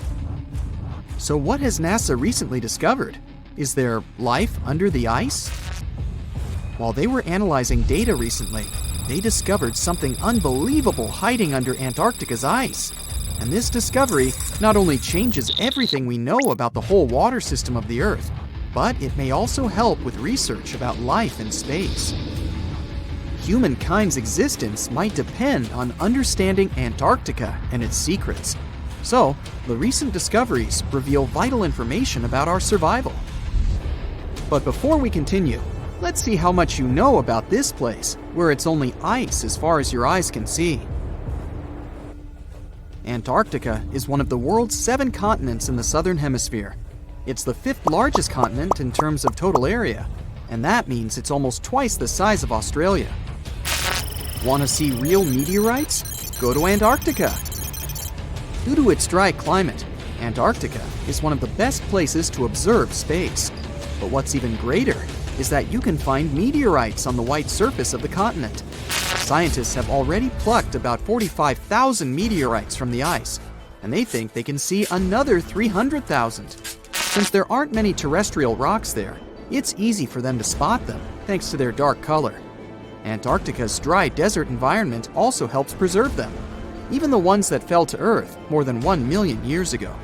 So what has NASA recently discovered? Is there life under the ice? While they were analyzing data recently, they discovered something unbelievable hiding under Antarctica's ice. And this discovery not only changes everything we know about the whole water system of the Earth, but it may also help with research about life in space. Humankind's existence might depend on understanding Antarctica and its secrets. So, the recent discoveries reveal vital information about our survival. But before we continue, let's see how much you know about this place, where it's only ice as far as your eyes can see. Antarctica is one of the world's 7 continents in the southern hemisphere. It's the 5th largest continent in terms of total area, and that means it's almost twice the size of Australia. Want to see real meteorites? Go to Antarctica. Due to its dry climate, Antarctica is one of the best places to observe space. But what's even greater is that you can find meteorites on the white surface of the continent. Scientists have already plucked about 45,000 meteorites from the ice, and they think they can see another 300,000. Since there aren't many terrestrial rocks there, it's easy for them to spot them, thanks to their dark color. Antarctica's dry desert environment also helps preserve them, even the ones that fell to Earth more than 1 million years ago.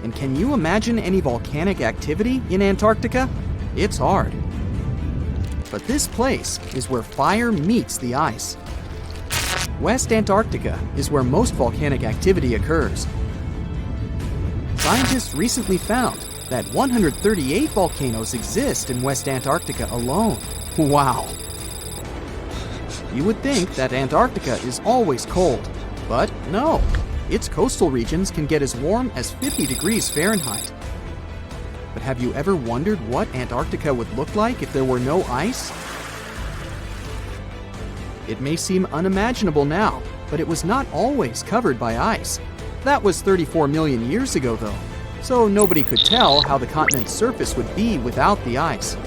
And can you imagine any volcanic activity in Antarctica? It's hard. But this place is where fire meets the ice. West Antarctica is where most volcanic activity occurs. Scientists recently found that 138 volcanoes exist in West Antarctica alone. Wow! You would think that Antarctica is always cold, but no. Its coastal regions can get as warm as 50 degrees Fahrenheit. But have you ever wondered what Antarctica would look like if there were no ice? It may seem unimaginable now, but it was not always covered by ice. That was 34 million years ago, though, so nobody could tell how the continent's surface would be without the ice.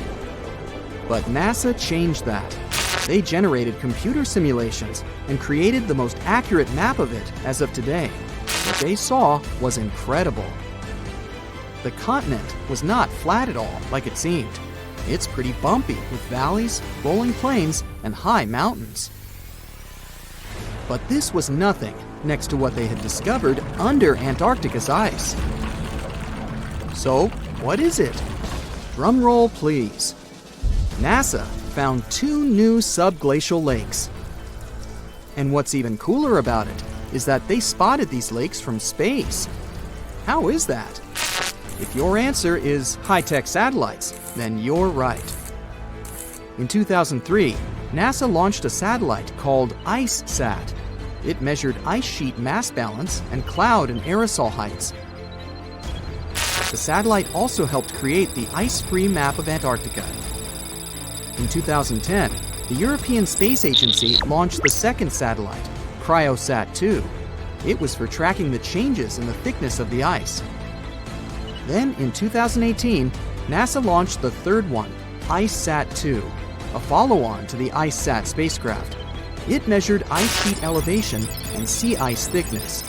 But NASA changed that. They generated computer simulations and created the most accurate map of it as of today. What they saw was incredible. The continent was not flat at all like it seemed. It's pretty bumpy with valleys, rolling plains, and high mountains. But this was nothing next to what they had discovered under Antarctica's ice. So, what is it? Drum roll, please. NASA found 2 new subglacial lakes. And what's even cooler about it is that they spotted these lakes from space. How is that? If your answer is high-tech satellites, then you're right. In 2003, NASA launched a satellite called IceSat. It measured ice sheet mass balance and cloud and aerosol heights. The satellite also helped create the ice-free map of Antarctica. In 2010, the European Space Agency launched the second satellite, Cryosat-2. It was for tracking the changes in the thickness of the ice. Then, in 2018, NASA launched the third one, IceSat-2, a follow-on to the IceSat spacecraft. It measured ice sheet elevation and sea ice thickness.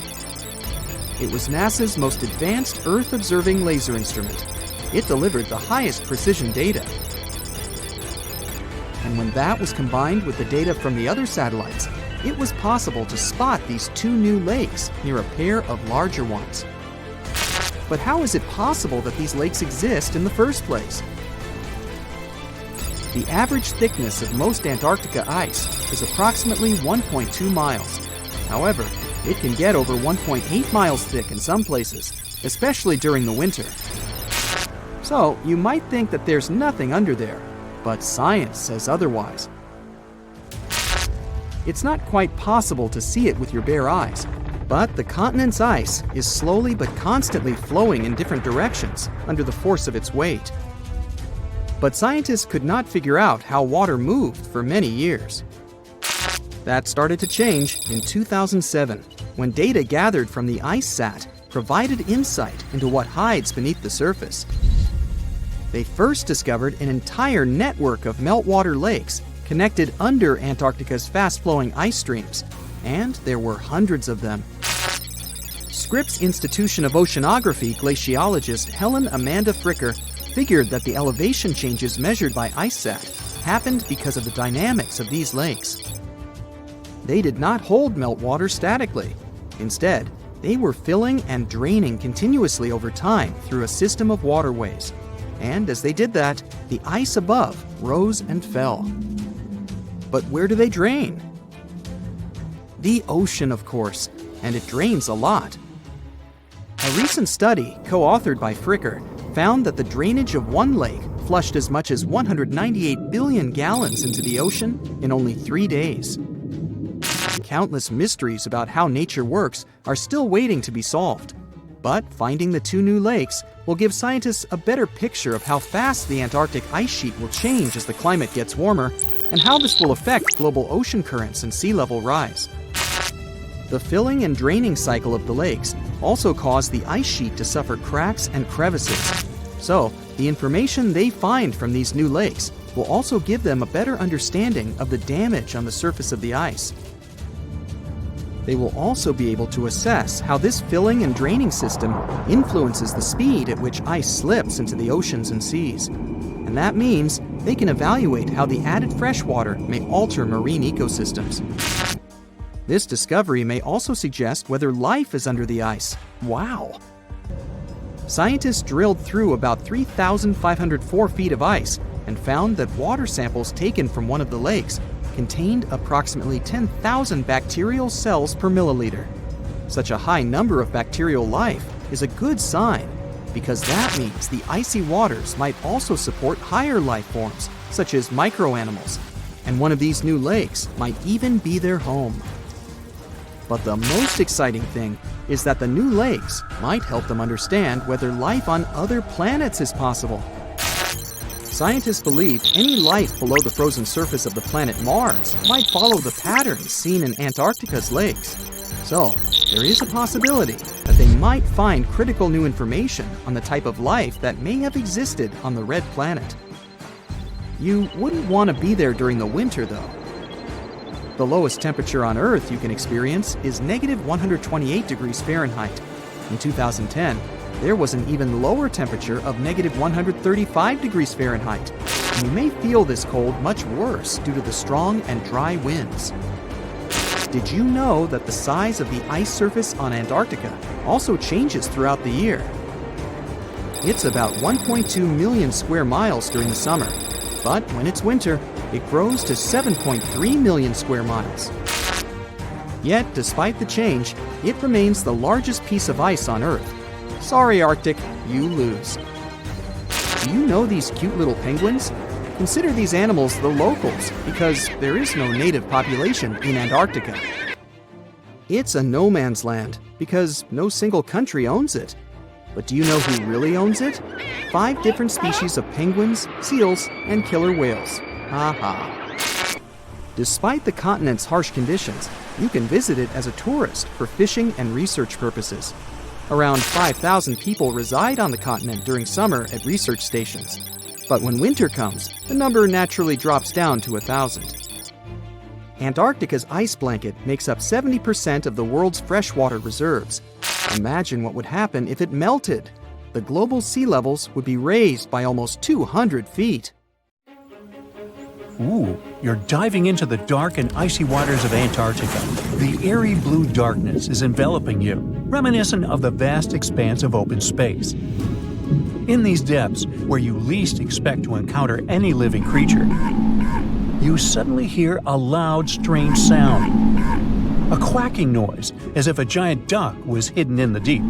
It was NASA's most advanced Earth-observing laser instrument. It delivered the highest precision data. And when that was combined with the data from the other satellites, it was possible to spot these 2 new lakes near a pair of larger ones. But how is it possible that these lakes exist in the first place? The average thickness of most Antarctica ice is approximately 1.2 miles. However, it can get over 1.8 miles thick in some places, especially during the winter. So, you might think that there's nothing under there, but science says otherwise. It's not quite possible to see it with your bare eyes, but the continent's ice is slowly but constantly flowing in different directions under the force of its weight. but scientists could not figure out how water moved for many years. That started to change in 2007, when data gathered from the IceSat provided insight into what hides beneath the surface. They first discovered an entire network of meltwater lakes connected under Antarctica's fast-flowing ice streams, and there were hundreds of them. Scripps Institution of Oceanography glaciologist Helen Amanda Fricker figured that the elevation changes measured by IceSat happened because of the dynamics of these lakes. They did not hold meltwater statically. Instead, they were filling and draining continuously over time through a system of waterways. And as they did that, the ice above rose and fell. But where do they drain? The ocean, of course, and it drains a lot. A recent study, co-authored by Fricker, found that the drainage of one lake flushed as much as 198 billion gallons into the ocean in only 3 days. Countless mysteries about how nature works are still waiting to be solved. But finding the 2 new lakes will give scientists a better picture of how fast the Antarctic ice sheet will change as the climate gets warmer, and how this will affect global ocean currents and sea level rise. The filling and draining cycle of the lakes also caused the ice sheet to suffer cracks and crevices. So, the information they find from these new lakes will also give them a better understanding of the damage on the surface of the ice. They will also be able to assess how this filling and draining system influences the speed at which ice slips into the oceans and seas. And that means they can evaluate how the added fresh water may alter marine ecosystems. This discovery may also suggest whether life is under the ice. Wow! Scientists drilled through about 3,504 feet of ice and found that water samples taken from one of the lakes contained approximately 10,000 bacterial cells per milliliter. Such a high number of bacterial life is a good sign, because that means the icy waters might also support higher life forms, such as microanimals, and one of these new lakes might even be their home. But the most exciting thing is that the new lakes might help them understand whether life on other planets is possible. Scientists believe any life below the frozen surface of the planet Mars might follow the patterns seen in Antarctica's lakes. So, there is a possibility that they might find critical new information on the type of life that may have existed on the red planet. You wouldn't want to be there during the winter, though. The lowest temperature on Earth you can experience is negative 128 degrees Fahrenheit. In 2010, there was an even lower temperature of negative 135 degrees Fahrenheit. And you may feel this cold much worse due to the strong and dry winds. Did you know that the size of the ice surface on Antarctica also changes throughout the year? It's about 1.2 million square miles during the summer, but when it's winter, it grows to 7.3 million square miles. Yet, despite the change, it remains the largest piece of ice on Earth. Sorry, Arctic, you lose. Do you know these cute little penguins? Consider these animals the locals, because there is no native population in Antarctica. It's a no man's land, because no single country owns it. But do you know who really owns it? 5 different species of penguins, seals, and killer whales. Ha. Despite the continent's harsh conditions, you can visit it as a tourist for fishing and research purposes. Around 5,000 people reside on the continent during summer at research stations. But when winter comes, the number naturally drops down to 1,000. Antarctica's ice blanket makes up 70% of the world's freshwater reserves. Imagine what would happen if it melted. The global sea levels would be raised by almost 200 feet. Ooh, you're diving into the dark and icy waters of Antarctica. The airy blue darkness is enveloping you, reminiscent of the vast expanse of open space. In these depths, where you least expect to encounter any living creature, you suddenly hear a loud, strange sound. A quacking noise, as if a giant duck was hidden in the deep.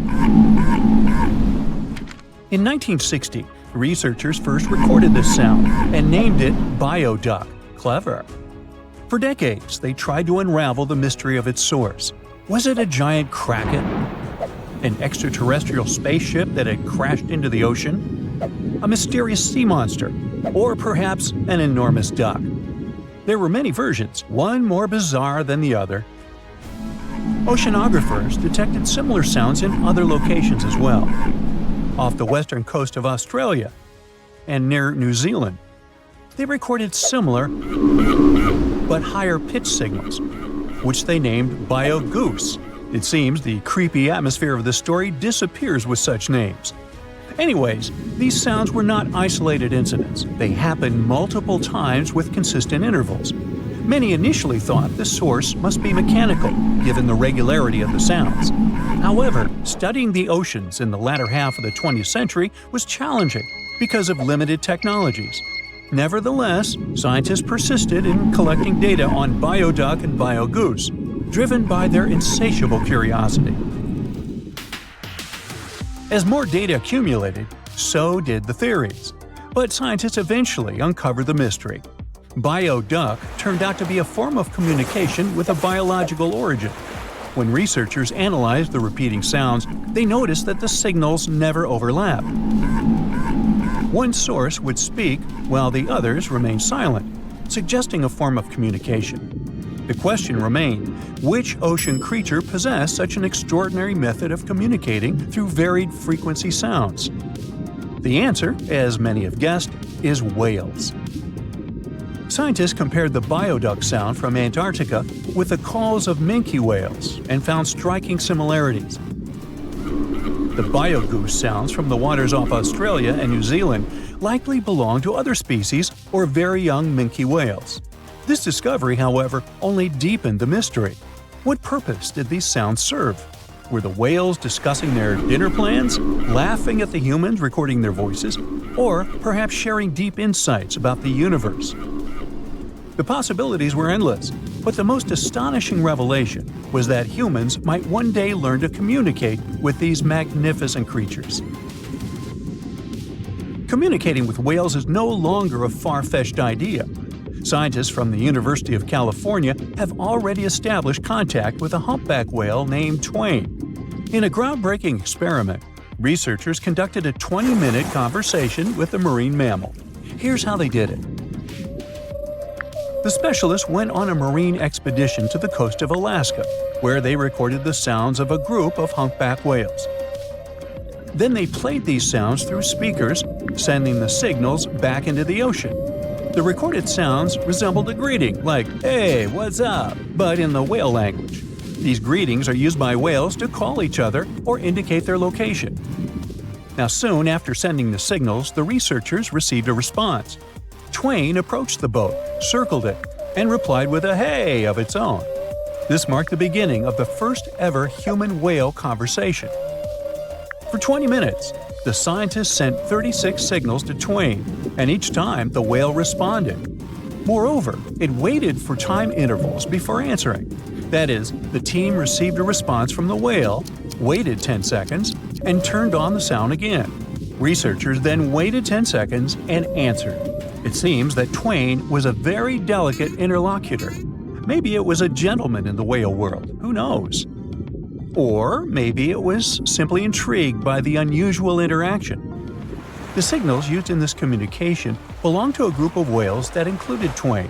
In 1960, researchers first recorded this sound and named it bioduck. Clever. For decades, they tried to unravel the mystery of its source. Was it a giant kraken? An extraterrestrial spaceship that had crashed into the ocean? A mysterious sea monster? or perhaps an enormous duck. There were many versions, one more bizarre than the other. Oceanographers detected similar sounds in other locations as well, off the western coast of Australia and near New Zealand. They recorded similar but higher pitch signals, which they named bio-goose. It seems the creepy atmosphere of the story disappears with such names. Anyways, these sounds were not isolated incidents. They happened multiple times with consistent intervals. Many initially thought the source must be mechanical, given the regularity of the sounds. However, studying the oceans in the latter half of the 20th century was challenging because of limited technologies. Nevertheless, scientists persisted in collecting data on bioduck and biogoose, driven by their insatiable curiosity. As more data accumulated, so did the theories. But scientists eventually uncovered the mystery. Bioduck turned out to be a form of communication with a biological origin. When researchers analyzed the repeating sounds, they noticed that the signals never overlapped. One source would speak while the others remained silent, suggesting a form of communication. The question remained, which ocean creature possessed such an extraordinary method of communicating through varied frequency sounds? The answer, as many have guessed, is whales. Scientists compared the bioduck sound from Antarctica with the calls of minke whales and found striking similarities. The biogoose sounds from the waters off Australia and New Zealand likely belong to other species or very young minke whales. This discovery, however, only deepened the mystery. What purpose did these sounds serve? Were the whales discussing their dinner plans, laughing at the humans recording their voices, or perhaps sharing deep insights about the universe? The possibilities were endless, but the most astonishing revelation was that humans might one day learn to communicate with these magnificent creatures. Communicating with whales is no longer a far-fetched idea. Scientists from the University of California have already established contact with a humpback whale named Twain. In a groundbreaking experiment, researchers conducted a 20-minute conversation with the marine mammal. Here's how they did it. The specialists went on a marine expedition to the coast of Alaska, where they recorded the sounds of a group of humpback whales. Then they played these sounds through speakers, sending the signals back into the ocean. The recorded sounds resembled a greeting, like, "Hey, what's up?" but in the whale language. These greetings are used by whales to call each other or indicate their location. Now, soon after sending the signals, the researchers received a response. Twain approached the boat, circled it, and replied with a "hey" of its own. This marked the beginning of the first ever human-whale conversation. For 20 minutes, the scientists sent 36 signals to Twain, and each time the whale responded. Moreover, it waited for time intervals before answering. That is, the team received a response from the whale, waited 10 seconds, and turned on the sound again. Researchers then waited 10 seconds and answered. It seems that Twain was a very delicate interlocutor. Maybe it was a gentleman in the whale world, who knows? Or maybe it was simply intrigued by the unusual interaction. The signals used in this communication belonged to a group of whales that included Twain.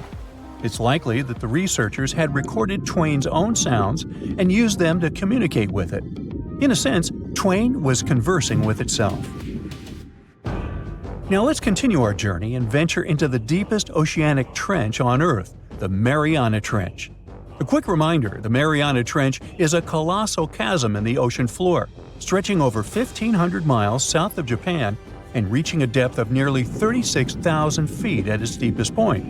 It's likely that the researchers had recorded Twain's own sounds and used them to communicate with it. In a sense, Twain was conversing with itself. Now let's continue our journey and venture into the deepest oceanic trench on Earth, the Mariana Trench. A quick reminder, the Mariana Trench is a colossal chasm in the ocean floor, stretching over 1,500 miles south of Japan and reaching a depth of nearly 36,000 feet at its deepest point.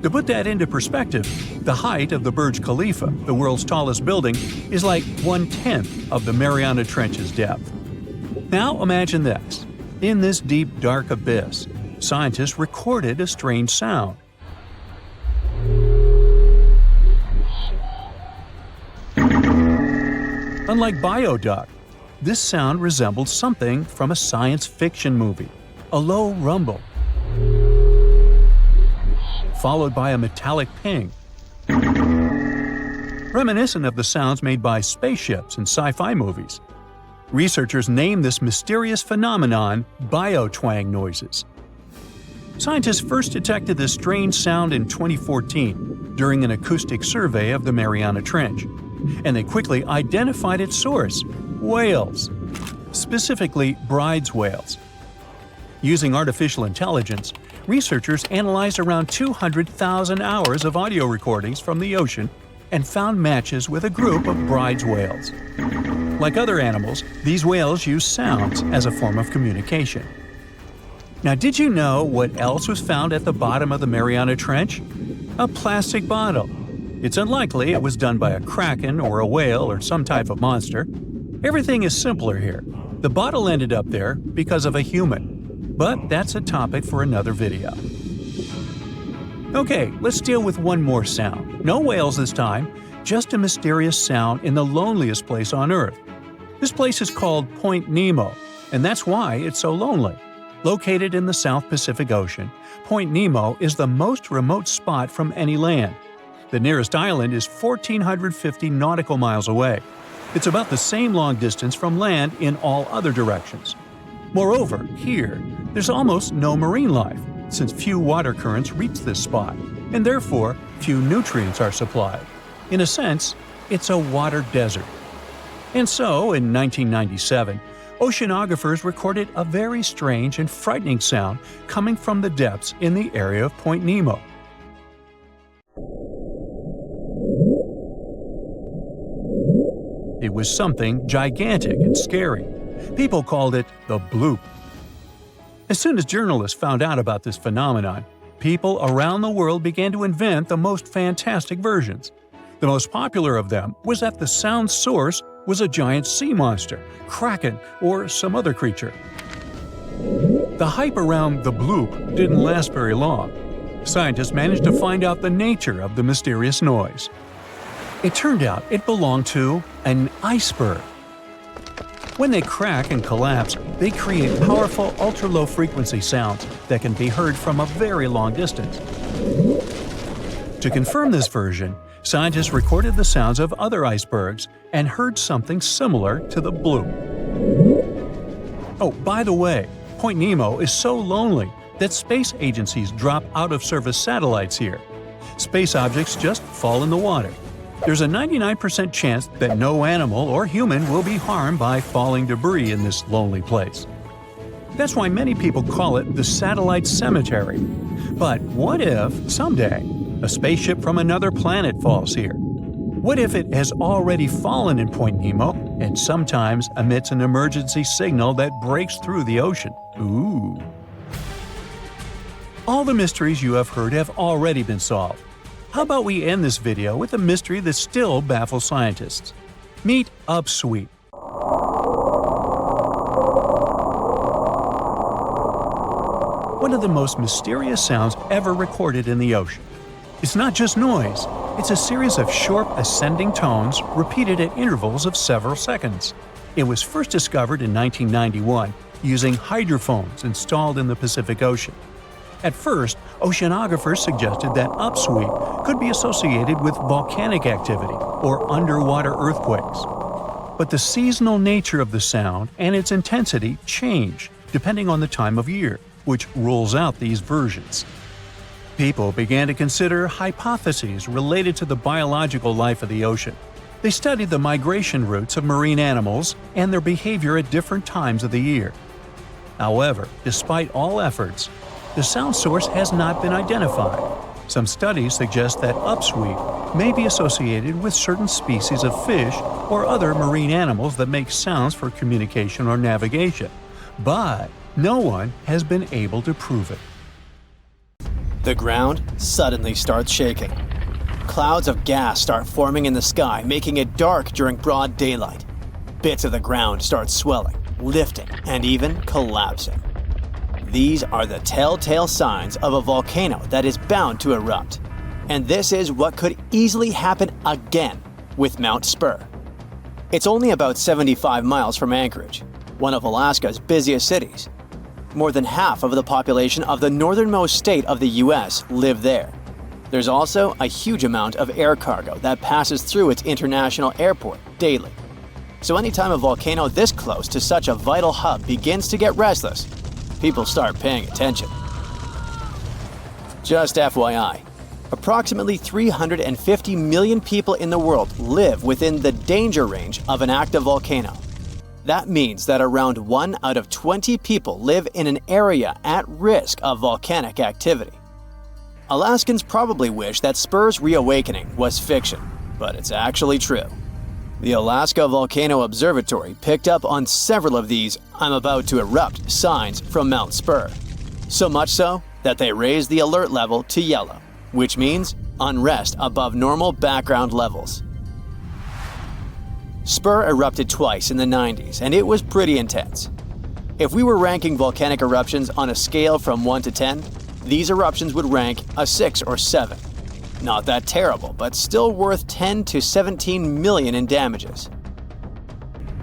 To put that into perspective, the height of the Burj Khalifa, the world's tallest building, is like 1/10 of the Mariana Trench's depth. Now imagine this. In this deep, dark abyss, scientists recorded a strange sound. Unlike bioduck, this sound resembled something from a science fiction movie, a low rumble, followed by a metallic ping, reminiscent of the sounds made by spaceships in sci-fi movies. Researchers named this mysterious phenomenon biotwang noises. Scientists first detected this strange sound in 2014 during an acoustic survey of the Mariana Trench, and they quickly identified its source: whales, specifically Bride's whales. Using artificial intelligence, researchers analyzed around 200,000 hours of audio recordings from the ocean and found matches with a group of Bride's whales. Like other animals, these whales use sounds as a form of communication. Now, did you know what else was found at the bottom of the Mariana Trench? A plastic bottle. It's unlikely it was done by a kraken or a whale or some type of monster. Everything is simpler here. The bottle ended up there because of a human. But that's a topic for another video. Okay, let's deal with one more sound. No whales this time, just a mysterious sound in the loneliest place on Earth. This place is called Point Nemo, and that's why it's so lonely. Located in the South Pacific Ocean, Point Nemo is the most remote spot from any land. The nearest island is 1,450 nautical miles away. It's about the same long distance from land in all other directions. Moreover, here, there's almost no marine life, since few water currents reach this spot, and therefore few nutrients are supplied. In a sense, it's a water desert. And so, in 1997, oceanographers recorded a very strange and frightening sound coming from the depths in the area of Point Nemo. It was something gigantic and scary. People called it the bloop. As soon as journalists found out about this phenomenon, people around the world began to invent the most fantastic versions. The most popular of them was that the sound source was a giant sea monster, Kraken, or some other creature. The hype around the bloop didn't last very long. Scientists managed to find out the nature of the mysterious noise. It turned out it belonged to an iceberg. When they crack and collapse, they create powerful ultra-low frequency sounds that can be heard from a very long distance. To confirm this version, scientists recorded the sounds of other icebergs and heard something similar to the bloop. Oh, by the way, Point Nemo is so lonely that space agencies drop out-of-service satellites here. Space objects just fall in the water. There's a 99% chance that no animal or human will be harmed by falling debris in this lonely place. That's why many people call it the satellite cemetery. But what if, someday, a spaceship from another planet falls here? What if it has already fallen in Point Nemo and sometimes emits an emergency signal that breaks through the ocean? Ooh. All the mysteries you have heard have already been solved. How about we end this video with a mystery that still baffles scientists? Meet upsweep. One of the most mysterious sounds ever recorded in the ocean. It's not just noise, it's a series of short ascending tones repeated at intervals of several seconds. It was first discovered in 1991 using hydrophones installed in the Pacific Ocean. At first, oceanographers suggested that upsweep could be associated with volcanic activity or underwater earthquakes. But the seasonal nature of the sound and its intensity change depending on the time of year, which rules out these versions. People began to consider hypotheses related to the biological life of the ocean. They studied the migration routes of marine animals and their behavior at different times of the year. However, despite all efforts, the sound source has not been identified. Some studies suggest that upsweep may be associated with certain species of fish or other marine animals that make sounds for communication or navigation, but no one has been able to prove it. The ground suddenly starts shaking. Clouds of gas start forming in the sky, making it dark during broad daylight. Bits of the ground start swelling, lifting, and even collapsing. These are the telltale signs of a volcano that is bound to erupt. And this is what could easily happen again with Mount Spur. It's only about 75 miles from Anchorage, one of Alaska's busiest cities. More than half of the population of the northernmost state of the US live there. There's also a huge amount of air cargo that passes through its international airport daily. So anytime a volcano this close to such a vital hub begins to get restless, people start paying attention. Just FYI, approximately 350 million people in the world live within the danger range of an active volcano. That means that around 1 out of 20 people live in an area at risk of volcanic activity. Alaskans probably wish that Spur's reawakening was fiction, but it's actually true. The Alaska Volcano Observatory picked up on several of these "I'm about to erupt" signs from Mount Spur. So much so that they raised the alert level to yellow, which means unrest above normal background levels. Spur erupted twice in the 90s, and it was pretty intense. If we were ranking volcanic eruptions on a scale from 1 to 10, these eruptions would rank a 6 or 7. Not that terrible, but still worth 10 to 17 million in damages.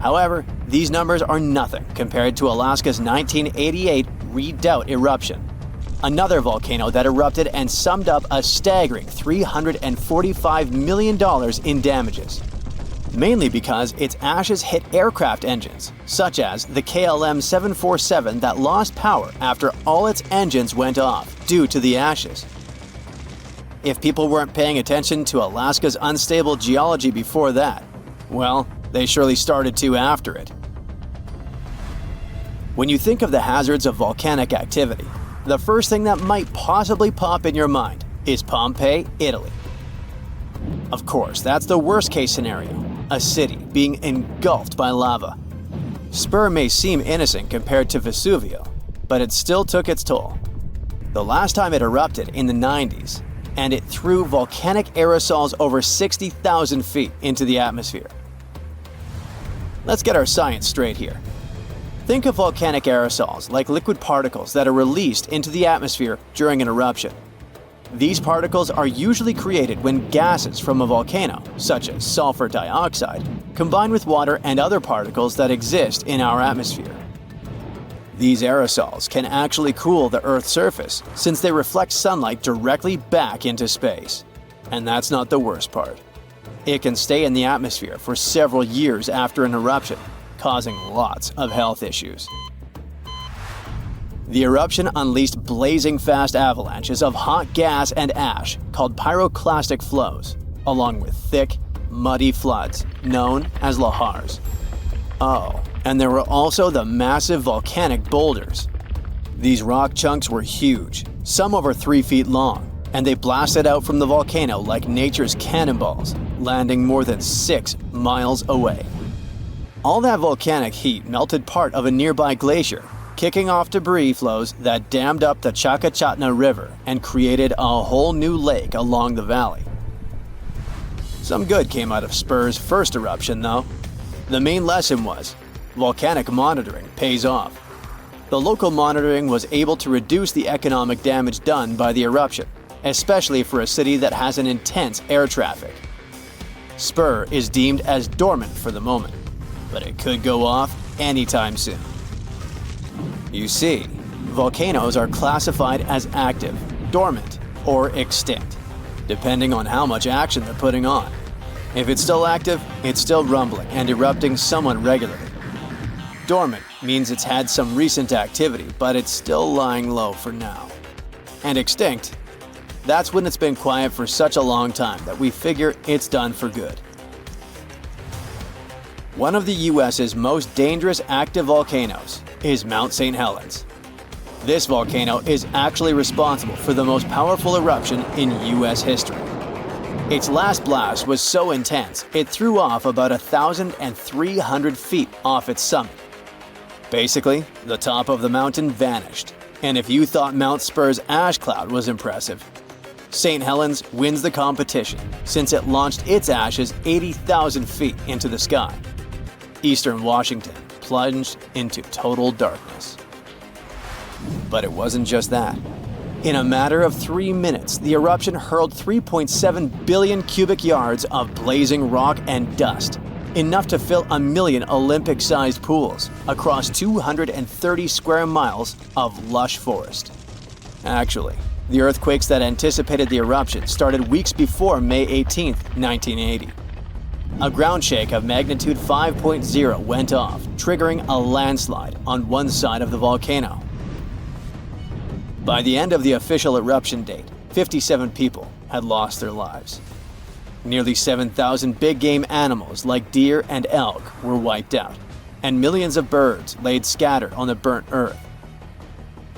However, these numbers are nothing compared to Alaska's 1988 Redoubt eruption, another volcano that erupted and summed up a staggering $345 million in damages. Mainly because its ashes hit aircraft engines, such as the KLM 747 that lost power after all its engines went off due to the ashes. If people weren't paying attention to Alaska's unstable geology before that, well, they surely started to after it. When you think of the hazards of volcanic activity, the first thing that might possibly pop in your mind is Pompeii, Italy. Of course, that's the worst-case scenario, a city being engulfed by lava. Spur may seem innocent compared to Vesuvio, but it still took its toll. The last time it erupted in the 90s, and it threw volcanic aerosols over 60,000 feet into the atmosphere. Let's get our science straight here. Think of volcanic aerosols like liquid particles that are released into the atmosphere during an eruption. These particles are usually created when gases from a volcano, such as sulfur dioxide, combine with water and other particles that exist in our atmosphere. These aerosols can actually cool the Earth's surface since they reflect sunlight directly back into space. And that's not the worst part. It can stay in the atmosphere for several years after an eruption, causing lots of health issues. The eruption unleashed blazing fast avalanches of hot gas and ash called pyroclastic flows, along with thick, muddy floods known as lahars. Oh, and there were also the massive volcanic boulders. These rock chunks were huge, some over 3 feet long, and they blasted out from the volcano like nature's cannonballs, landing more than 6 miles away. All that volcanic heat melted part of a nearby glacier, kicking off debris flows that dammed up the Chakachatna River and created a whole new lake along the valley. Some good came out of Spur's first eruption, though. The main lesson was, volcanic monitoring pays off. The local monitoring was able to reduce the economic damage done by the eruption, especially for a city that has an intense air traffic. Spur is deemed as dormant for the moment, but it could go off anytime soon. You see, volcanoes are classified as active, dormant, or extinct, depending on how much action they're putting on. If it's still active, it's still rumbling and erupting somewhat regularly. Dormant means it's had some recent activity, but it's still lying low for now. And extinct, that's when it's been quiet for such a long time that we figure it's done for good. One of the US's most dangerous active volcanoes is Mount St. Helens. This volcano is actually responsible for the most powerful eruption in US history. Its last blast was so intense, it threw off about 1,300 feet off its summit. Basically, the top of the mountain vanished, and if you thought Mount Spur's ash cloud was impressive, St. Helens wins the competition since it launched its ashes 80,000 feet into the sky. Eastern Washington plunged into total darkness. But it wasn't just that. In a matter of 3 minutes, the eruption hurled 3.7 billion cubic yards of blazing rock and dust, enough to fill 1 million Olympic-sized pools across 230 square miles of lush forest. Actually, the earthquakes that anticipated the eruption started weeks before May 18, 1980. A ground shake of magnitude 5.0 went off, triggering a landslide on one side of the volcano. By the end of the official eruption date, 57 people had lost their lives. Nearly 7,000 big game animals like deer and elk were wiped out, and millions of birds laid scattered on the burnt earth.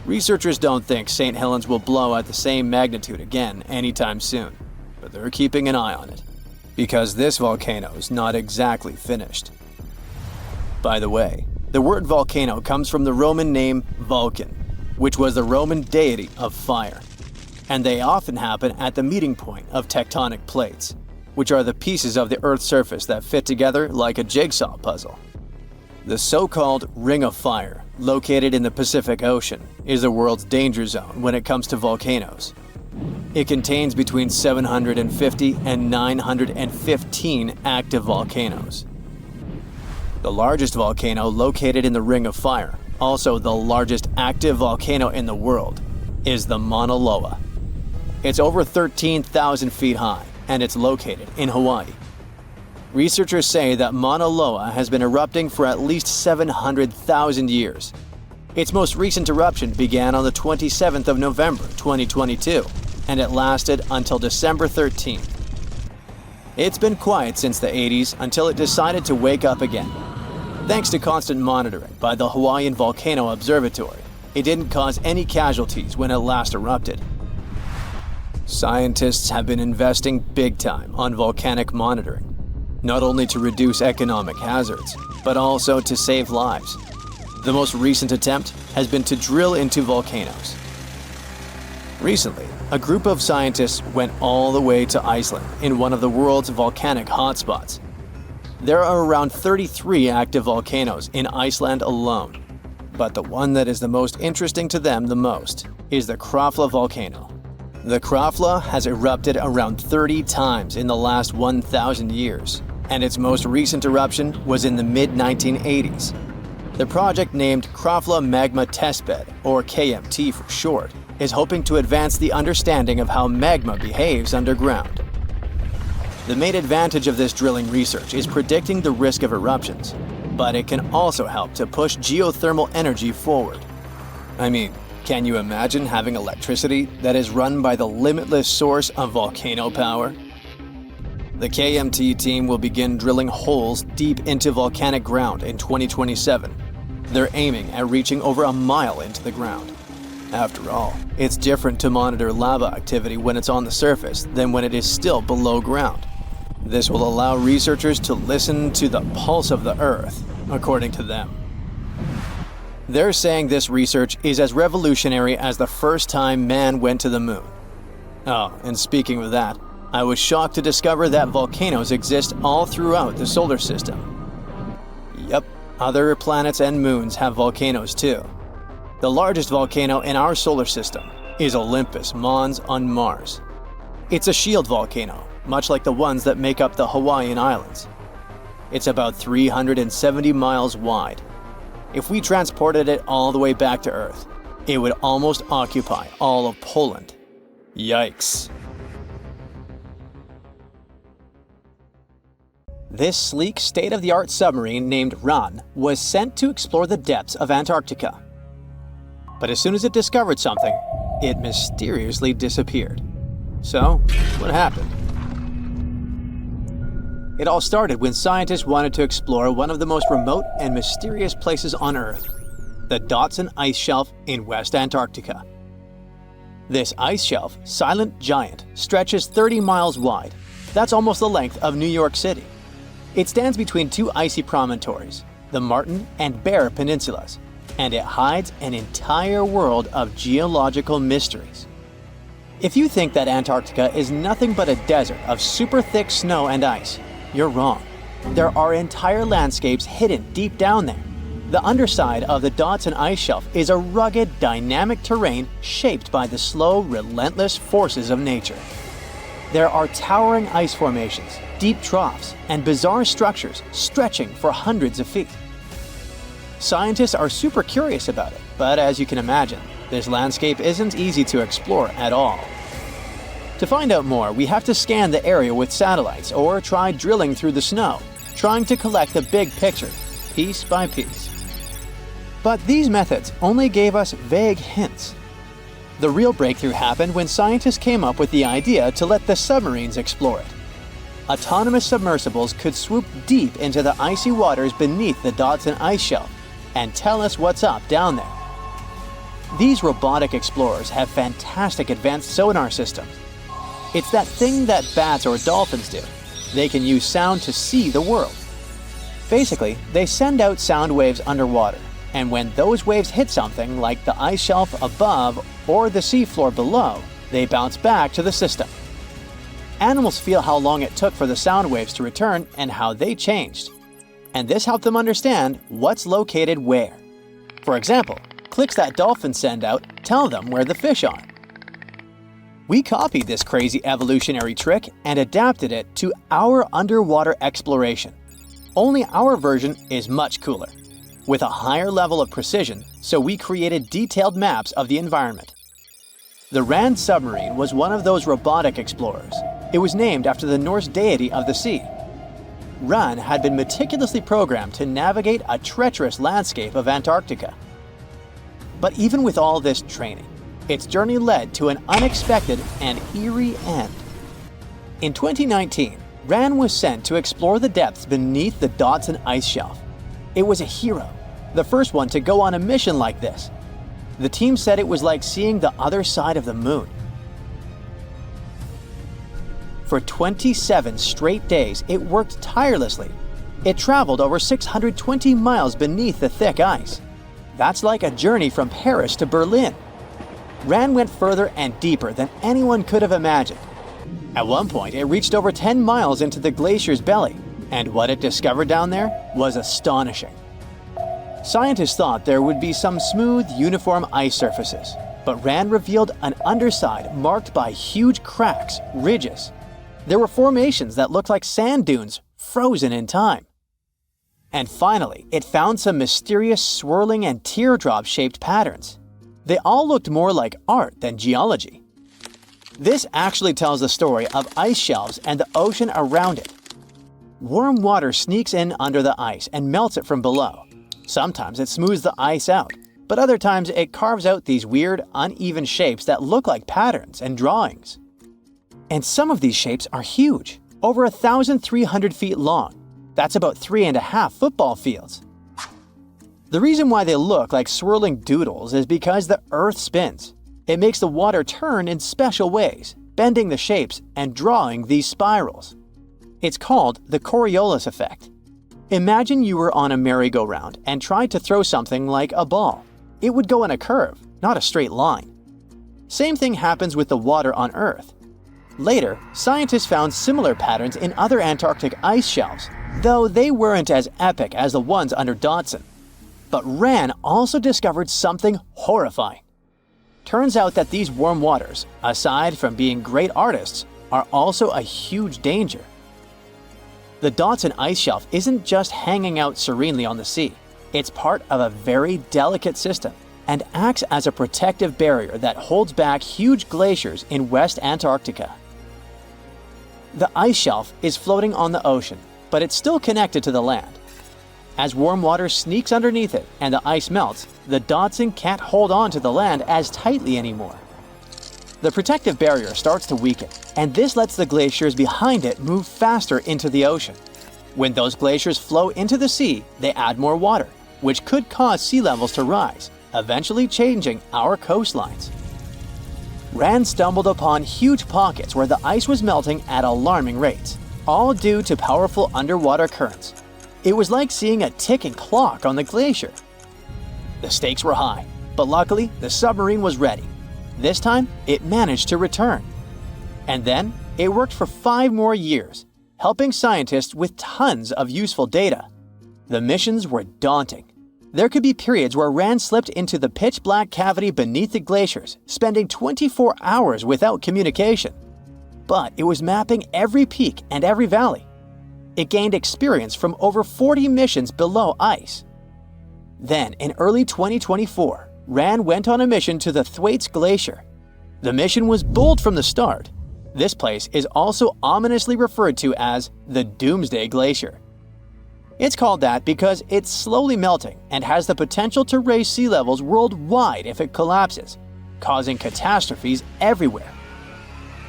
Researchers don't think St. Helens will blow at the same magnitude again anytime soon, but they're keeping an eye on it, because this volcano is not exactly finished. By the way, the word volcano comes from the Roman name Vulcan, which was the Roman deity of fire, and they often happen at the meeting point of tectonic plates, which are the pieces of the Earth's surface that fit together like a jigsaw puzzle. The so-called Ring of Fire, located in the Pacific Ocean, is the world's danger zone when it comes to volcanoes. It contains between 750 and 915 active volcanoes. The largest volcano located in the Ring of Fire, also the largest active volcano in the world, is the Mauna Loa. It's over 13,000 feet high, and it's located in Hawaii. Researchers say that Mauna Loa has been erupting for at least 700,000 years. Its most recent eruption began on the 27th of November 2022, and it lasted until December 13th. It's been quiet since the 80s until it decided to wake up again. Thanks to constant monitoring by the Hawaiian Volcano Observatory, it didn't cause any casualties when it last erupted. Scientists have been investing big time on volcanic monitoring, not only to reduce economic hazards, but also to save lives. The most recent attempt has been to drill into volcanoes. Recently, a group of scientists went all the way to Iceland in one of the world's volcanic hotspots. There are around 33 active volcanoes in Iceland alone, but the one that is the most interesting to them the most is the Krafla volcano. The Krafla has erupted around 30 times in the last 1,000 years, and its most recent eruption was in the mid-1980s. The project named Krafla Magma Testbed, or KMT for short, is hoping to advance the understanding of how magma behaves underground. The main advantage of this drilling research is predicting the risk of eruptions, but it can also help to push geothermal energy forward. I mean, can you imagine having electricity that is run by the limitless source of volcano power? The KMT team will begin drilling holes deep into volcanic ground in 2027. They're aiming at reaching over a mile into the ground. After all, it's different to monitor lava activity when it's on the surface than when it is still below ground. This will allow researchers to listen to the pulse of the Earth, according to them. They're saying this research is as revolutionary as the first time man went to the moon. Oh, and speaking of that, I was shocked to discover that volcanoes exist all throughout the solar system. Yep, other planets and moons have volcanoes too. The largest volcano in our solar system is Olympus Mons on Mars. It's a shield volcano, much like the ones that make up the Hawaiian Islands. It's about 370 miles wide. If we transported it all the way back to Earth, it would almost occupy all of Poland. Yikes. This sleek, state-of-the-art submarine named Ran was sent to explore the depths of Antarctica. But as soon as it discovered something, it mysteriously disappeared. So, what happened? It all started when scientists wanted to explore one of the most remote and mysterious places on Earth, the Dodson Ice Shelf in West Antarctica. This ice shelf, silent giant, stretches 30 miles wide. That's almost the length of New York City. It stands between two icy promontories, the Martin and Bear Peninsulas, and it hides an entire world of geological mysteries. If you think that Antarctica is nothing but a desert of super thick snow and ice, you're wrong. There are entire landscapes hidden deep down there. The underside of the Dodson Ice Shelf is a rugged, dynamic terrain shaped by the slow, relentless forces of nature. There are towering ice formations, deep troughs, and bizarre structures stretching for hundreds of feet. Scientists are super curious about it, but as you can imagine, this landscape isn't easy to explore at all. To find out more, we have to scan the area with satellites or try drilling through the snow, trying to collect the big picture, piece by piece. But these methods only gave us vague hints. The real breakthrough happened when scientists came up with the idea to let the submarines explore it. Autonomous submersibles could swoop deep into the icy waters beneath the Dodson ice shelf and tell us what's up down there. These robotic explorers have fantastic advanced sonar systems. It's that thing that bats or dolphins do. They can use sound to see the world. Basically, they send out sound waves underwater, and when those waves hit something like the ice shelf above or the seafloor below, they bounce back to the system. Animals feel how long it took for the sound waves to return and how they changed. And this helped them understand what's located where. For example, clicks that dolphins send out tell them where the fish are. We copied this crazy evolutionary trick and adapted it to our underwater exploration. Only our version is much cooler, with a higher level of precision, so we created detailed maps of the environment. The Rand submarine was one of those robotic explorers. It was named after the Norse deity of the sea. Ran had been meticulously programmed to navigate a treacherous landscape of Antarctica. But even with all this training, its journey led to an unexpected and eerie end. In 2019, Ran was sent to explore the depths beneath the Dodson ice shelf. It was a hero, the first one to go on a mission like this. The team said it was like seeing the other side of the moon. For 27 straight days, it worked tirelessly. It traveled over 620 miles beneath the thick ice. That's like a journey from Paris to Berlin. Ran went further and deeper than anyone could have imagined. At one point, it reached over 10 miles into the glacier's belly, and what it discovered down there was astonishing. Scientists thought there would be some smooth, uniform ice surfaces, but Ran revealed an underside marked by huge cracks, ridges. There were formations that looked like sand dunes, frozen in time. And finally, it found some mysterious swirling and teardrop-shaped patterns. They all looked more like art than geology. This actually tells the story of ice shelves and the ocean around it. Warm water sneaks in under the ice and melts it from below. Sometimes it smooths the ice out, but other times it carves out these weird, uneven shapes that look like patterns and drawings. And some of these shapes are huge, over 1,300 feet long. That's about 3.5 football fields. The reason why they look like swirling doodles is because the Earth spins. It makes the water turn in special ways, bending the shapes and drawing these spirals. It's called the Coriolis effect. Imagine you were on a merry-go-round and tried to throw something like a ball. It would go in a curve, not a straight line. Same thing happens with the water on Earth. Later, scientists found similar patterns in other Antarctic ice shelves, though they weren't as epic as the ones under Dodson. But Ran also discovered something horrifying. Turns out that these warm waters, aside from being great artists, are also a huge danger. The Dodson ice shelf isn't just hanging out serenely on the sea. It's part of a very delicate system and acts as a protective barrier that holds back huge glaciers in West Antarctica. The ice shelf is floating on the ocean, but it's still connected to the land. As warm water sneaks underneath it and the ice melts, the Dodson can't hold on to the land as tightly anymore. The protective barrier starts to weaken, and this lets the glaciers behind it move faster into the ocean. When those glaciers flow into the sea, they add more water, which could cause sea levels to rise, eventually changing our coastlines. Ran stumbled upon huge pockets where the ice was melting at alarming rates, all due to powerful underwater currents. It was like seeing a ticking clock on the glacier. The stakes were high, but luckily the submarine was ready. This time, it managed to return. And then, it worked for 5 more years, helping scientists with tons of useful data. The missions were daunting. There could be periods where Ran slipped into the pitch-black cavity beneath the glaciers, spending 24 hours without communication. But it was mapping every peak and every valley. It gained experience from over 40 missions below ice. Then, in early 2024, Ran went on a mission to the Thwaites Glacier. The mission was bold from the start. This place is also ominously referred to as the Doomsday Glacier. It's called that because it's slowly melting and has the potential to raise sea levels worldwide if it collapses. causing catastrophes everywhere.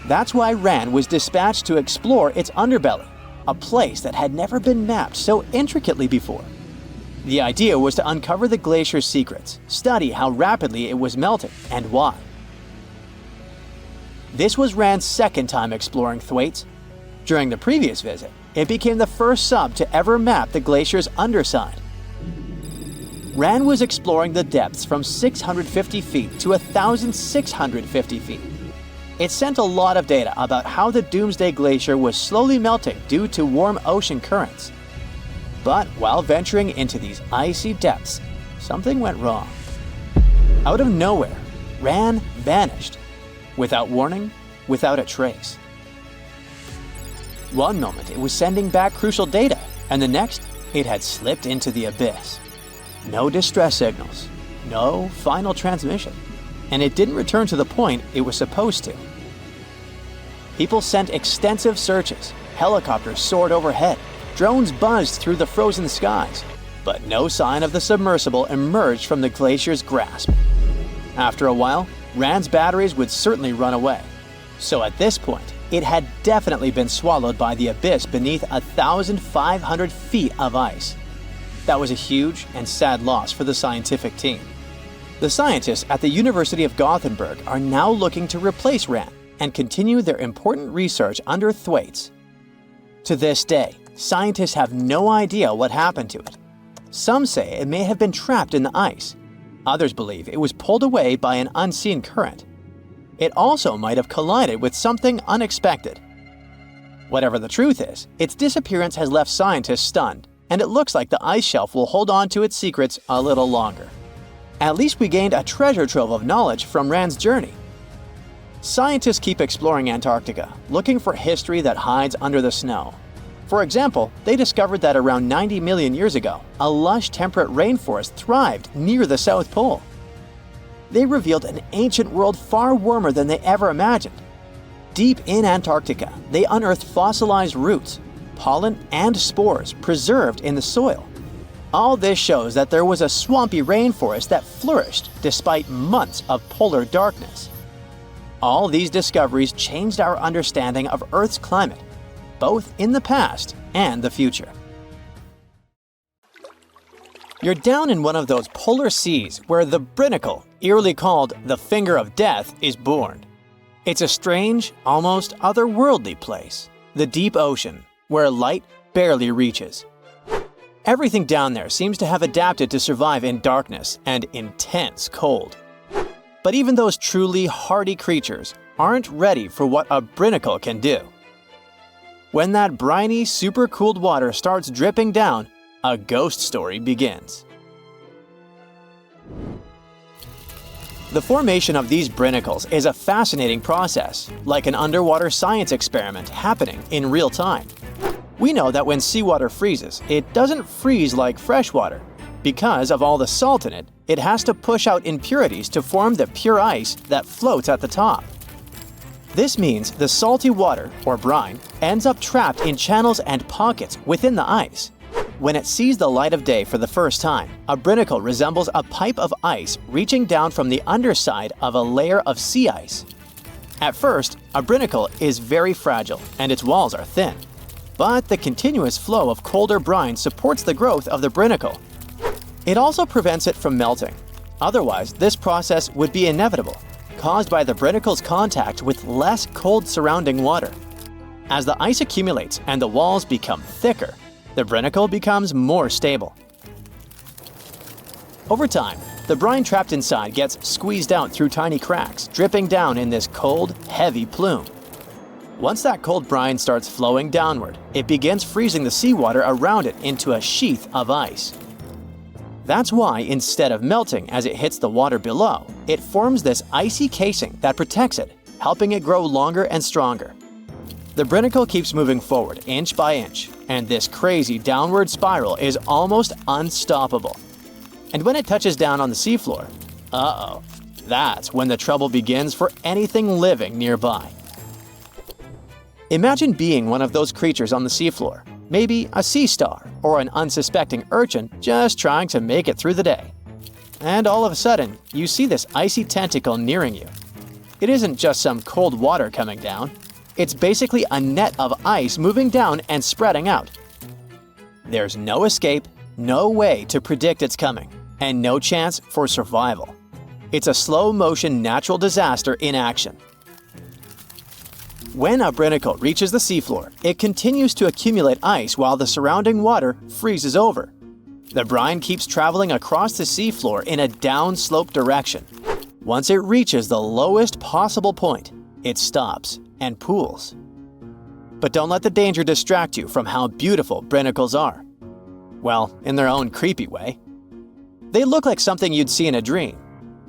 That's why RAN was dispatched to explore its underbelly, a place that had never been mapped so intricately before. The idea was to uncover the glacier's secrets, study how rapidly it was melting and why. This was RAN's second time exploring Thwaites. During the previous visit, it became the first sub to ever map the glacier's underside. RAN was exploring the depths from 650 feet to 1,650 feet. It sent a lot of data about how the Doomsday Glacier was slowly melting due to warm ocean currents. But while venturing into these icy depths, something went wrong. Out of nowhere, RAN vanished. Without warning, without a trace. One moment it was sending back crucial data, and the next it had slipped into the abyss. No distress signals, no final transmission, and it didn't return to the point it was supposed to. People sent extensive searches, helicopters soared overhead, drones buzzed through the frozen skies, but no sign of the submersible emerged from the glacier's grasp. After a while, RAN's batteries would certainly run away. So at this point, it had definitely been swallowed by the abyss beneath 1,500 feet of ice. That was a huge and sad loss for the scientific team. The scientists at the University of Gothenburg are now looking to replace RAN and continue their important research under Thwaites. To this day, scientists have no idea what happened to it. Some say it may have been trapped in the ice. Others believe it was pulled away by an unseen current. It also might have collided with something unexpected. Whatever the truth is, its disappearance has left scientists stunned, and it looks like the ice shelf will hold on to its secrets a little longer. At least we gained a treasure trove of knowledge from RAN's journey. Scientists keep exploring Antarctica, looking for history that hides under the snow. For example, they discovered that around 90 million years ago, a lush temperate rainforest thrived near the South Pole. They revealed an ancient world far warmer than they ever imagined. Deep in Antarctica, they unearthed fossilized roots, pollen, and spores preserved in the soil. All this shows that there was a swampy rainforest that flourished despite months of polar darkness. All these discoveries changed our understanding of Earth's climate, both in the past and the future. You're down in one of those polar seas where the Brinnacle, eerily called the Finger of Death, is born. It's a strange, almost otherworldly place, the deep ocean, where light barely reaches. Everything down there seems to have adapted to survive in darkness and intense cold. But even those truly hardy creatures aren't ready for what a Brinnacle can do. When that briny, super-cooled water starts dripping down, a ghost story begins. The formation of these brinnacles is a fascinating process, like an underwater science experiment happening in real time. We know that when seawater freezes, it doesn't freeze like fresh water. Because of all the salt in it, it has to push out impurities to form the pure ice that floats at the top. This means the salty water, or brine, ends up trapped in channels and pockets within the ice. When it sees the light of day for the first time, a brinnacle resembles a pipe of ice reaching down from the underside of a layer of sea ice. At first, a brinnacle is very fragile and its walls are thin. But the continuous flow of colder brine supports the growth of the brinnacle. It also prevents it from melting. Otherwise, this process would be inevitable, caused by the brinnacle's contact with less cold surrounding water. As the ice accumulates and the walls become thicker, the brinnacle becomes more stable. Over time, the brine trapped inside gets squeezed out through tiny cracks, dripping down in this cold, heavy plume. Once that cold brine starts flowing downward, it begins freezing the seawater around it into a sheath of ice. That's why, instead of melting as it hits the water below, it forms this icy casing that protects it, helping it grow longer and stronger. The brinnacle keeps moving forward inch by inch, and this crazy downward spiral is almost unstoppable. And when it touches down on the seafloor, that's when the trouble begins for anything living nearby. Imagine being one of those creatures on the seafloor, maybe a sea star or an unsuspecting urchin just trying to make it through the day. and all of a sudden, you see this icy tentacle nearing you. It isn't just some cold water coming down. It's basically a net of ice moving down and spreading out. There's no escape, no way to predict its coming, and no chance for survival. It's a slow-motion natural disaster in action. When a brinacle reaches the seafloor, it continues to accumulate ice while the surrounding water freezes over. The brine keeps traveling across the seafloor in a downslope direction. Once it reaches the lowest possible point, it stops and pools. But don't let the danger distract you from how beautiful brinicles are. Well, in their own creepy way. They look like something you'd see in a dream.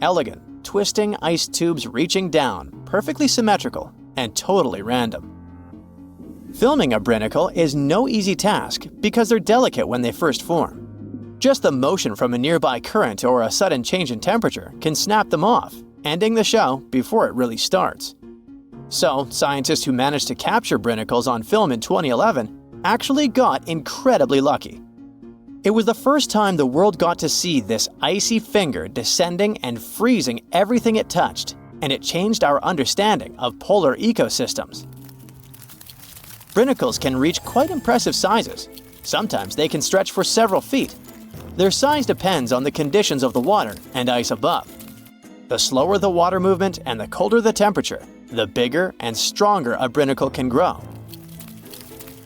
Elegant, twisting ice tubes reaching down, perfectly symmetrical, and totally random. Filming a brinacle is no easy task because they're delicate when they first form. Just the motion from a nearby current or a sudden change in temperature can snap them off, ending the show before it really starts. So, scientists who managed to capture brinicles on film in 2011 actually got incredibly lucky. It was the first time the world got to see this icy finger descending and freezing everything it touched, and it changed our understanding of polar ecosystems. Brinicles can reach quite impressive sizes. Sometimes they can stretch for several feet. Their size depends on the conditions of the water and ice above. The slower the water movement and the colder the temperature, the bigger and stronger a brinacle can grow.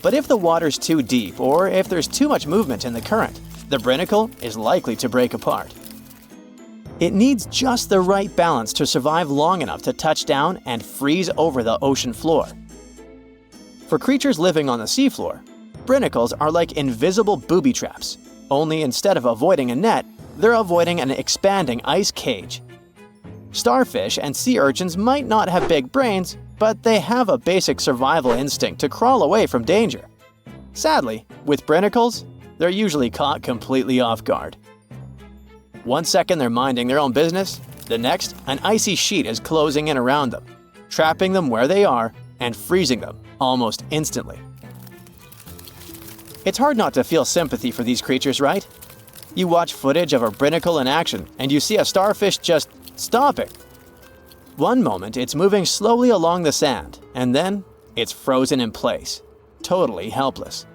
But if the water's too deep or if there's too much movement in the current, the brinacle is likely to break apart. It needs just the right balance to survive long enough to touch down and freeze over the ocean floor. For creatures living on the seafloor, brinicles are like invisible booby traps, only instead of avoiding a net, they're avoiding an expanding ice cage. Starfish and sea urchins might not have big brains, but they have a basic survival instinct to crawl away from danger. Sadly, with brinicles, they're usually caught completely off guard. One second they're minding their own business, the next, an icy sheet is closing in around them, trapping them where they are and freezing them almost instantly. It's hard not to feel sympathy for these creatures, right? You watch footage of a brinacle in action and you see a starfish just stopping. One moment it's moving slowly along the sand, and then it's frozen in place, totally helpless.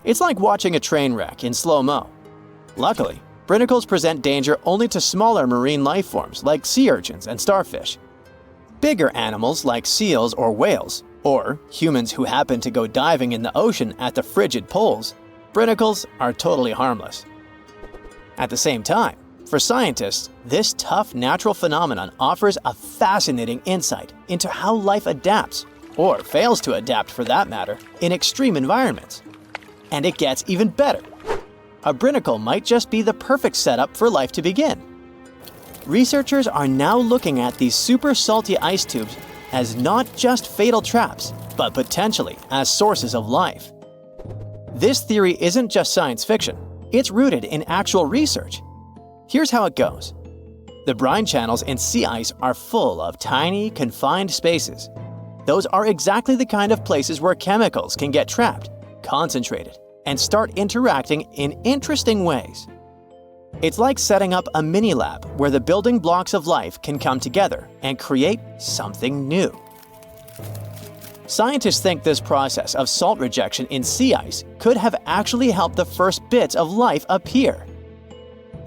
It's like watching a train wreck in slow-mo. Luckily, brinicles present danger only to smaller marine life forms like sea urchins and starfish. Bigger animals like seals or whales, or humans who happen to go diving in the ocean at the frigid poles, brinicles are totally harmless. At the same time, for scientists, this tough natural phenomenon offers a fascinating insight into how life adapts, or fails to adapt for that matter, in extreme environments. And it gets even better. A brinacle might just be the perfect setup for life to begin. Researchers are now looking at these super salty ice tubes as not just fatal traps, but potentially as sources of life. This theory isn't just science fiction, it's rooted in actual research. Here's how it goes. The brine channels in sea ice are full of tiny, confined spaces. Those are exactly the kind of places where chemicals can get trapped, concentrated, and start interacting in interesting ways. It's like setting up a mini-lab where the building blocks of life can come together and create something new. Scientists think this process of salt rejection in sea ice could have actually helped the first bits of life appear.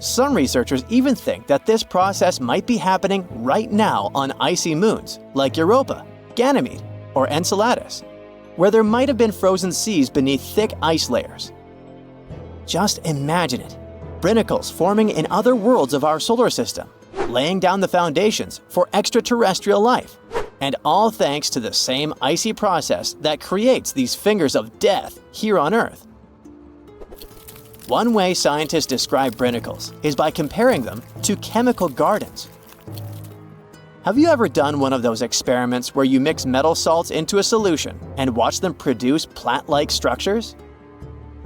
Some researchers even think that this process might be happening right now on icy moons like Europa, Ganymede, or Enceladus, where there might have been frozen seas beneath thick ice layers. Just imagine it. Brinicles forming in other worlds of our solar system, laying down the foundations for extraterrestrial life, and all thanks to the same icy process that creates these fingers of death here on Earth. One way scientists describe brinicles is by comparing them to chemical gardens. Have you ever done one of those experiments where you mix metal salts into a solution and watch them produce plant-like structures?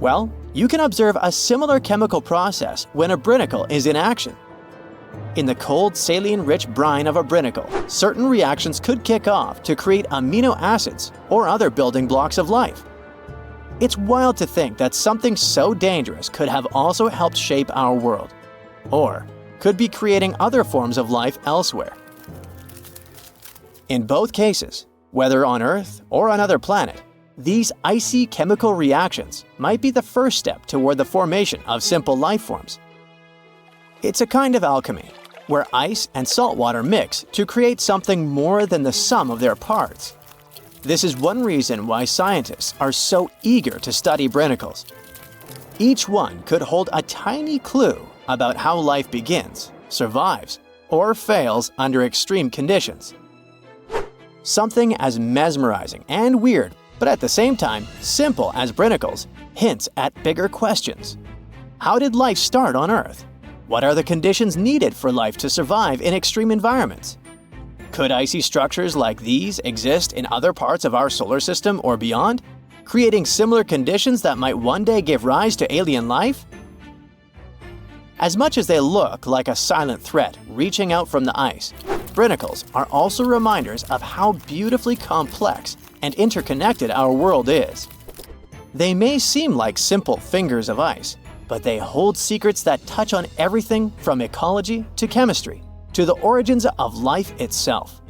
Well, you can observe a similar chemical process when a brinacle is in action. In the cold, saline-rich brine of a brinacle, certain reactions could kick off to create amino acids or other building blocks of life. It's wild to think that something so dangerous could have also helped shape our world. Or could be creating other forms of life elsewhere. In both cases, whether on Earth or another planet, these icy chemical reactions might be the first step toward the formation of simple life forms. It's a kind of alchemy, where ice and salt water mix to create something more than the sum of their parts. This is one reason why scientists are so eager to study brinicles. Each one could hold a tiny clue about how life begins, survives, or fails under extreme conditions. Something as mesmerizing and weird, but at the same time simple as brinicles, hints at bigger questions. How did life start on Earth? What are the conditions needed for life to survive in extreme environments? Could icy structures like these exist in other parts of our solar system or beyond, creating similar conditions that might one day give rise to alien life? As much as they look like a silent threat reaching out from the ice, brinicles are also reminders of how beautifully complex and interconnected our world is. They may seem like simple fingers of ice, but they hold secrets that touch on everything from ecology to chemistry to the origins of life itself.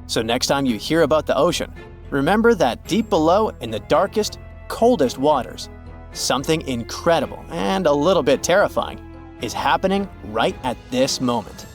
So next time you hear about the ocean, remember that deep below in the darkest, coldest waters, something incredible and a little bit terrifying is happening right at this moment.